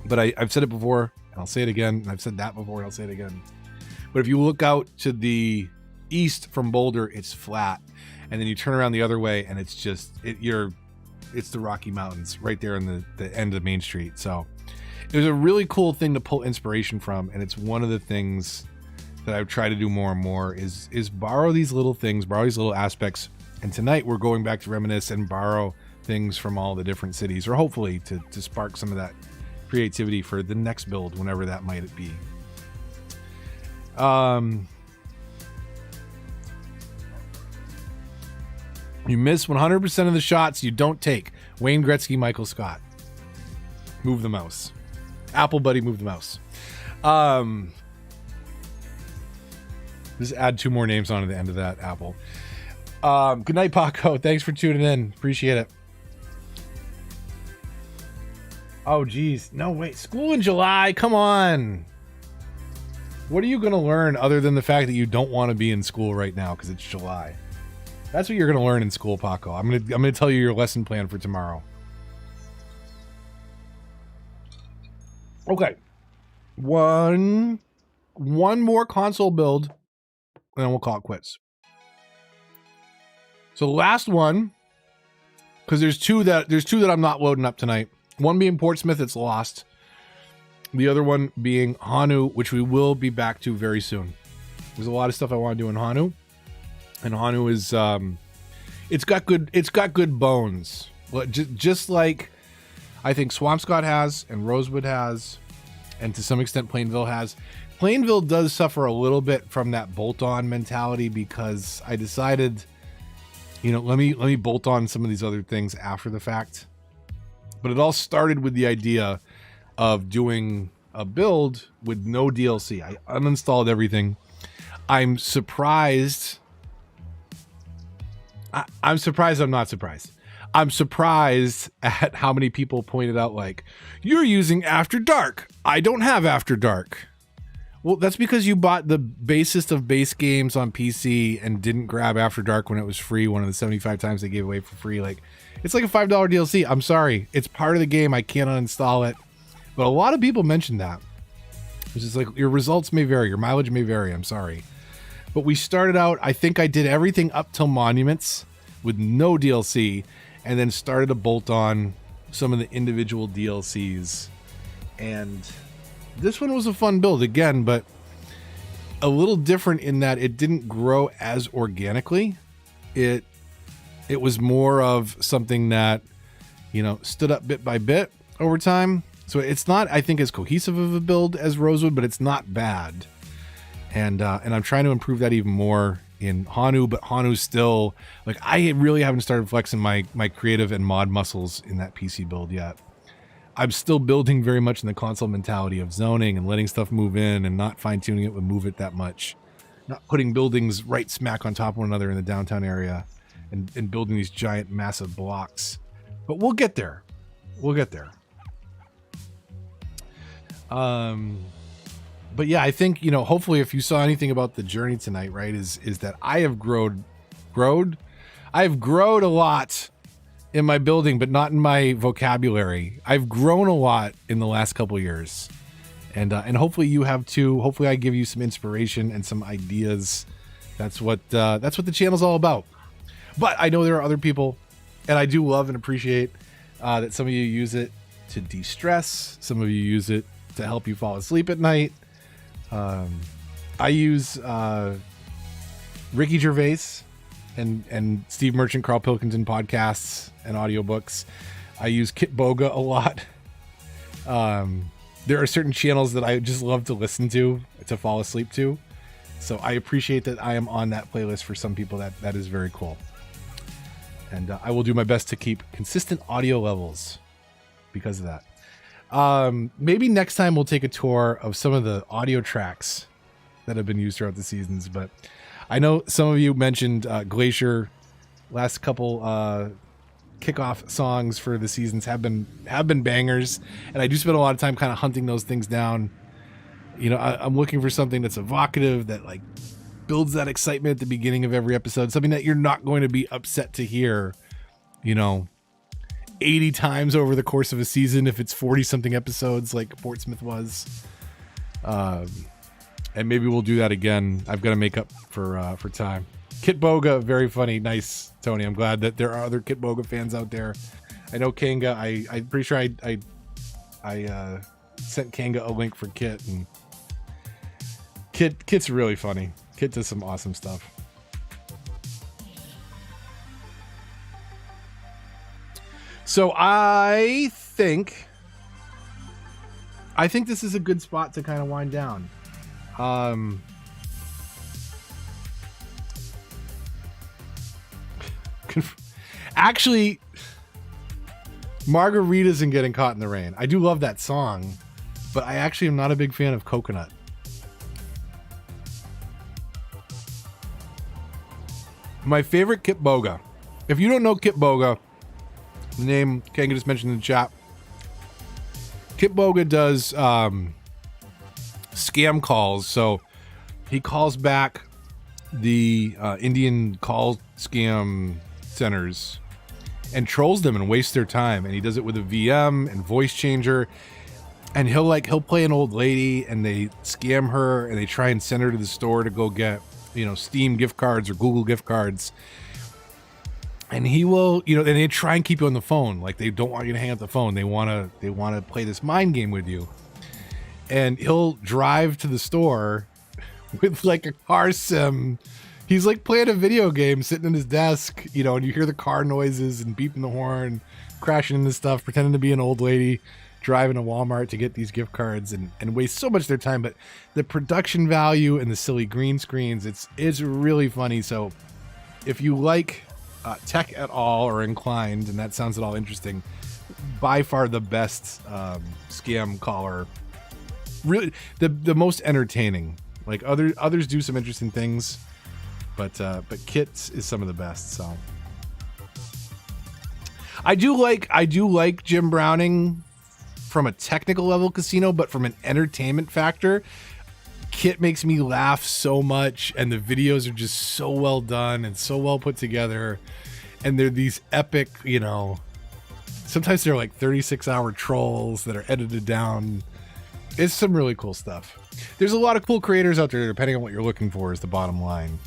but I've said it before, and I'll say it again, and I've said that before, and I'll say it again. But if you look out to the east from Boulder, it's flat, and then you turn around the other way, and it's just it's the Rocky Mountains right there in the end of Main Street. So it was a really cool thing to pull inspiration from, and it's one of the things that I've tried to do more and more is borrow these little things, borrow these little aspects. And tonight we're going back to reminisce and borrow things from all the different cities, or hopefully to spark some of that creativity for the next build, whenever that might be. You miss 100% of the shots you don't take. Wayne Gretzky, Michael Scott. Move the mouse. Apple Buddy, move the mouse. Just add 2 more names on to the end of that, Apple. Good night, Paco. Thanks for tuning in. Appreciate it. Oh, geez. No, wait. School in July. Come on. What are you going to learn other than the fact that you don't want to be in school right now because it's July? That's what you're going to learn in school, Paco. I'm going to tell you your lesson plan for tomorrow. Okay. One more console build, and then we'll call it quits. So the last one, because there's two that I'm not loading up tonight. One being Portsmouth, it's lost. The other one being Hanu, which we will be back to very soon. There's a lot of stuff I want to do in Hanu, and Hanu is it's got good bones. Just like I think Swampscott has, and Rosewood has, and to some extent Plainville has. Plainville does suffer a little bit from that bolt-on mentality because I decided, let me bolt on some of these other things after the fact. But it all started with the idea of doing a build with no DLC. I uninstalled everything. I'm surprised. I'm surprised I'm not surprised. I'm surprised at how many people pointed out, like, you're using After Dark. I don't have After Dark. Well, that's because you bought the basest of base games on PC and didn't grab After Dark when it was free, one of the 75 times they gave away for free. Like, it's like a $5 DLC. I'm sorry. It's part of the game. I can't uninstall it. But a lot of people mentioned that. It's just like, your results may vary. Your mileage may vary. I'm sorry. But we started out, I think I did everything up till Monuments with no DLC, and then started to bolt on some of the individual DLCs. And this one was a fun build again, but a little different in that it didn't grow as organically. It was more of something that, stood up bit by bit over time. So it's not, I think, as cohesive of a build as Rosewood, but it's not bad. And I'm trying to improve that even more in Hanu, but Hanu's still, like, I really haven't started flexing my creative and mod muscles in that PC build yet. I'm still building very much in the console mentality of zoning and letting stuff move in and not fine-tuning it with Move It that much. Not putting buildings right smack on top of one another in the downtown area and building these giant, massive blocks. But we'll get there. We'll get there. But yeah, I think, hopefully if you saw anything about the journey tonight, right, is that I have growed. I have grown a lot in my building, but not in my vocabulary. I've grown a lot in the last couple of years, and hopefully you have too. Hopefully I give you some inspiration and some ideas. That's what the channel's all about. But I know there are other people, and I do love and appreciate that some of you use it to de-stress. Some of you use it to help you fall asleep at night. I use Ricky Gervais and Steve Merchant, Carl Pilkington podcasts and audiobooks. I use Kit Boga a lot. There are certain channels that I just love to listen to fall asleep to. So I appreciate that I am on that playlist for some people. That is very cool. And I will do my best to keep consistent audio levels because of that. Maybe next time we'll take a tour of some of the audio tracks that have been used throughout the seasons. But I know some of you mentioned Glacier. Last couple kickoff songs for the seasons have been bangers, and I do spend a lot of time kind of hunting those things down. I'm looking for something that's evocative, that like builds that excitement at the beginning of every episode, something that you're not going to be upset to hear 80 times over the course of a season if it's 40 something episodes like Portsmouth was. And maybe we'll do that again. I've got to make up for time. Kit Boga, very funny. Nice, Tony. I'm glad that there are other Kit Boga fans out there. I know Kanga. I'm pretty sure I sent Kanga a link for Kit, and Kit's really funny. Kit does some awesome stuff. So I think this is a good spot to kind of wind down. Actually, margaritas and getting caught in the rain. I do love that song, but I actually am not a big fan of coconut. My favorite Kip Boga. If you don't know Kip Boga, the name Kanga just mentioned in the chat. Kip Boga does scam calls. So he calls back the Indian call scam centers and trolls them and wastes their time. And he does it with a VM and voice changer. And he'll play an old lady and they scam her and they try and send her to the store to go get, Steam gift cards or Google gift cards. And he will, and they try and keep you on the phone. Like they don't want you to hang up the phone. They want to play this mind game with you. And he'll drive to the store with like a car sim. He's like playing a video game, sitting in his desk, and you hear the car noises and beeping the horn, crashing into stuff, pretending to be an old lady driving to Walmart to get these gift cards and waste so much of their time. But the production value and the silly green screens, it's really funny. So if you like tech at all or inclined, and that sounds at all interesting, by far the best scam caller. Really, the most entertaining. Like others do some interesting things, but Kit's is some of the best. So I do like Jim Browning from a technical level casino, but from an entertainment factor, Kit makes me laugh so much, and the videos are just so well done and so well put together, and they're these epic, sometimes they're like 36-hour trolls that are edited down. It's some really cool stuff. There's a lot of cool creators out there, depending on what you're looking for is the bottom line.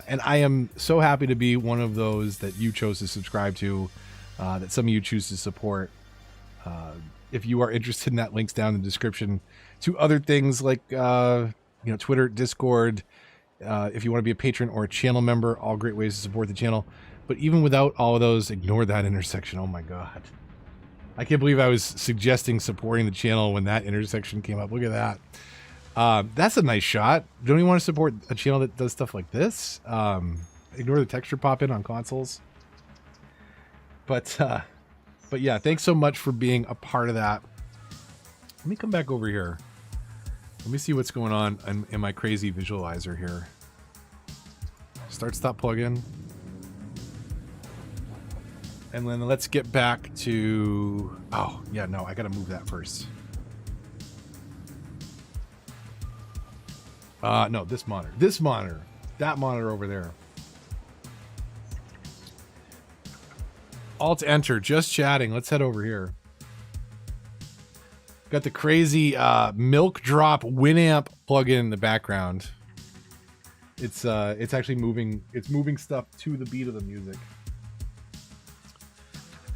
And I am so happy to be one of those that you chose to subscribe to, that some of you choose to support. If you are interested in that, links down in the description to other things like, Twitter, Discord. If you want to be a patron or a channel member, all great ways to support the channel. But even without all of those, ignore that intersection. Oh my God. I can't believe I was suggesting supporting the channel when that intersection came up. Look at that. That's a nice shot. Don't you want to support a channel that does stuff like this? Ignore the texture pop in on consoles. But yeah, thanks so much for being a part of that. Let me come back over here. Let me see what's going on in my crazy visualizer here. Start, stop, plug in. And then let's get back to... Oh, yeah, no, I got to move that first. No, this monitor. This monitor. That monitor over there. Alt-enter, just chatting. Let's head over here. Got the crazy milk drop Winamp plugin in the background. It's actually moving. It's moving stuff to the beat of the music.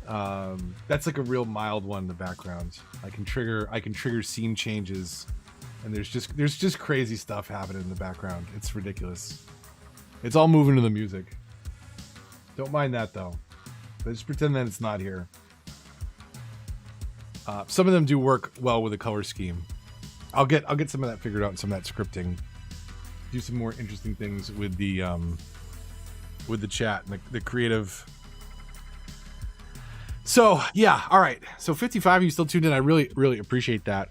That's like a real mild one in the background. I can trigger scene changes, and there's just crazy stuff happening in the background. It's ridiculous. It's all moving to the music. Don't mind that though. But just pretend that it's not here. Some of them do work well with a color scheme. I'll get some of that figured out and some of that scripting. Do some more interesting things with the chat and the creative. So yeah, all right. So 55 of you still tuned in. I really, really appreciate that.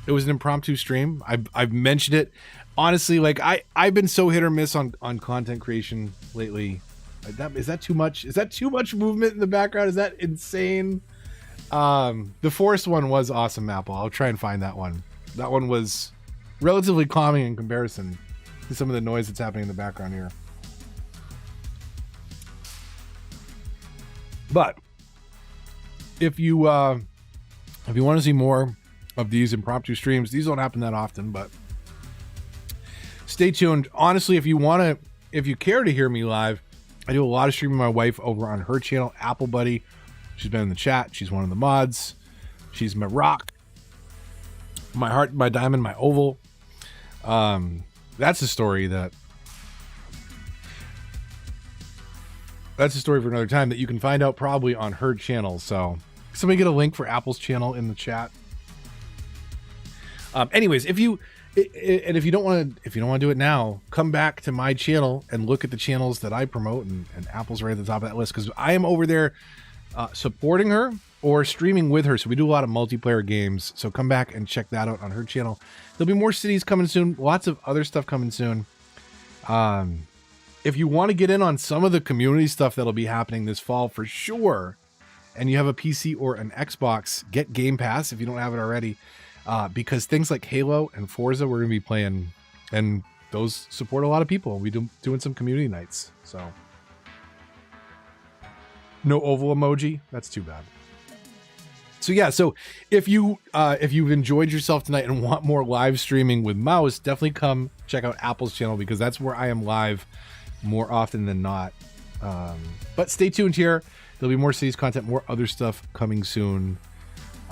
It was an impromptu stream. I've mentioned it. Honestly, like I've been so hit or miss on content creation lately. Is that too much? Is that too much movement in the background? Is that insane? The forest one was awesome, Apple. I'll try and find that one. That one was relatively calming in comparison to some of the noise that's happening in the background here. But if you want to see more of these impromptu streams, these don't happen that often, but stay tuned. Honestly, if you care to hear me live, I do a lot of streaming with my wife over on her channel, Apple Buddy. She's been in the chat. She's one of the mods. She's my rock, my heart, my diamond, my oval. That's a story for another time that you can find out probably on her channel. So somebody get a link for Apple's channel in the chat. Anyways, if you And if you don't want to do it now, come back to my channel and look at the channels that I promote, and Apple's right at the top of that list because I am over there supporting her or streaming with her. So we do a lot of multiplayer games. So come back and check that out on her channel. There'll be more cities coming soon. Lots of other stuff coming soon. If you want to get in on some of the community stuff that'll be happening this fall for sure, and you have a PC or an Xbox, get Game Pass if you don't have it already. Because things like Halo and Forza we're going to be playing, and those support a lot of people. We doing some community nights. So no oval emoji. That's too bad. So yeah, so if you've enjoyed yourself tonight and want more live streaming with Mouse, definitely come check out Apple's channel because that's where I am live more often than not. But stay tuned here. There'll be more cities content, more other stuff coming soon.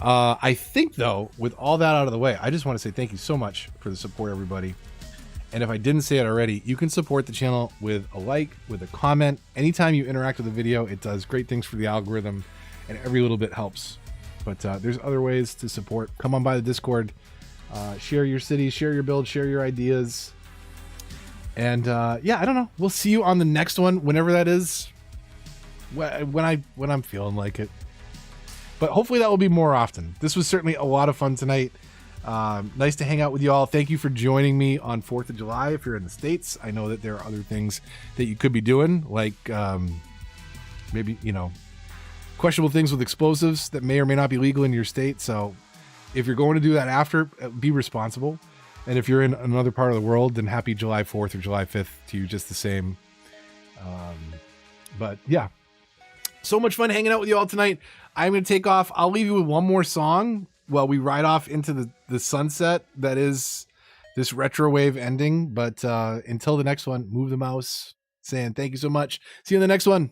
I think, though, with all that out of the way, I just want to say thank you so much for the support, everybody. And if I didn't say it already, you can support the channel with a like, with a comment. Anytime you interact with the video, it does great things for the algorithm, and every little bit helps. But there's other ways to support. Come on by the Discord. Share your cities, share your builds, share your ideas. And yeah, I don't know. We'll see you on the next one, whenever that is. When I'm feeling like it. But hopefully that will be more often. This was certainly a lot of fun tonight. Nice to hang out with you all. Thank you for joining me on 4th of July. If you're in the States, I know that there are other things that you could be doing, like maybe, questionable things with explosives that may or may not be legal in your state. So if you're going to do that after, be responsible. And if you're in another part of the world, then happy July 4th or July 5th to you, just the same. But yeah, so much fun hanging out with you all tonight. I'm going to take off. I'll leave you with one more song while we ride off into the sunset that is this retro wave ending. But until the next one, move the mouse, saying thank you so much. See you in the next one.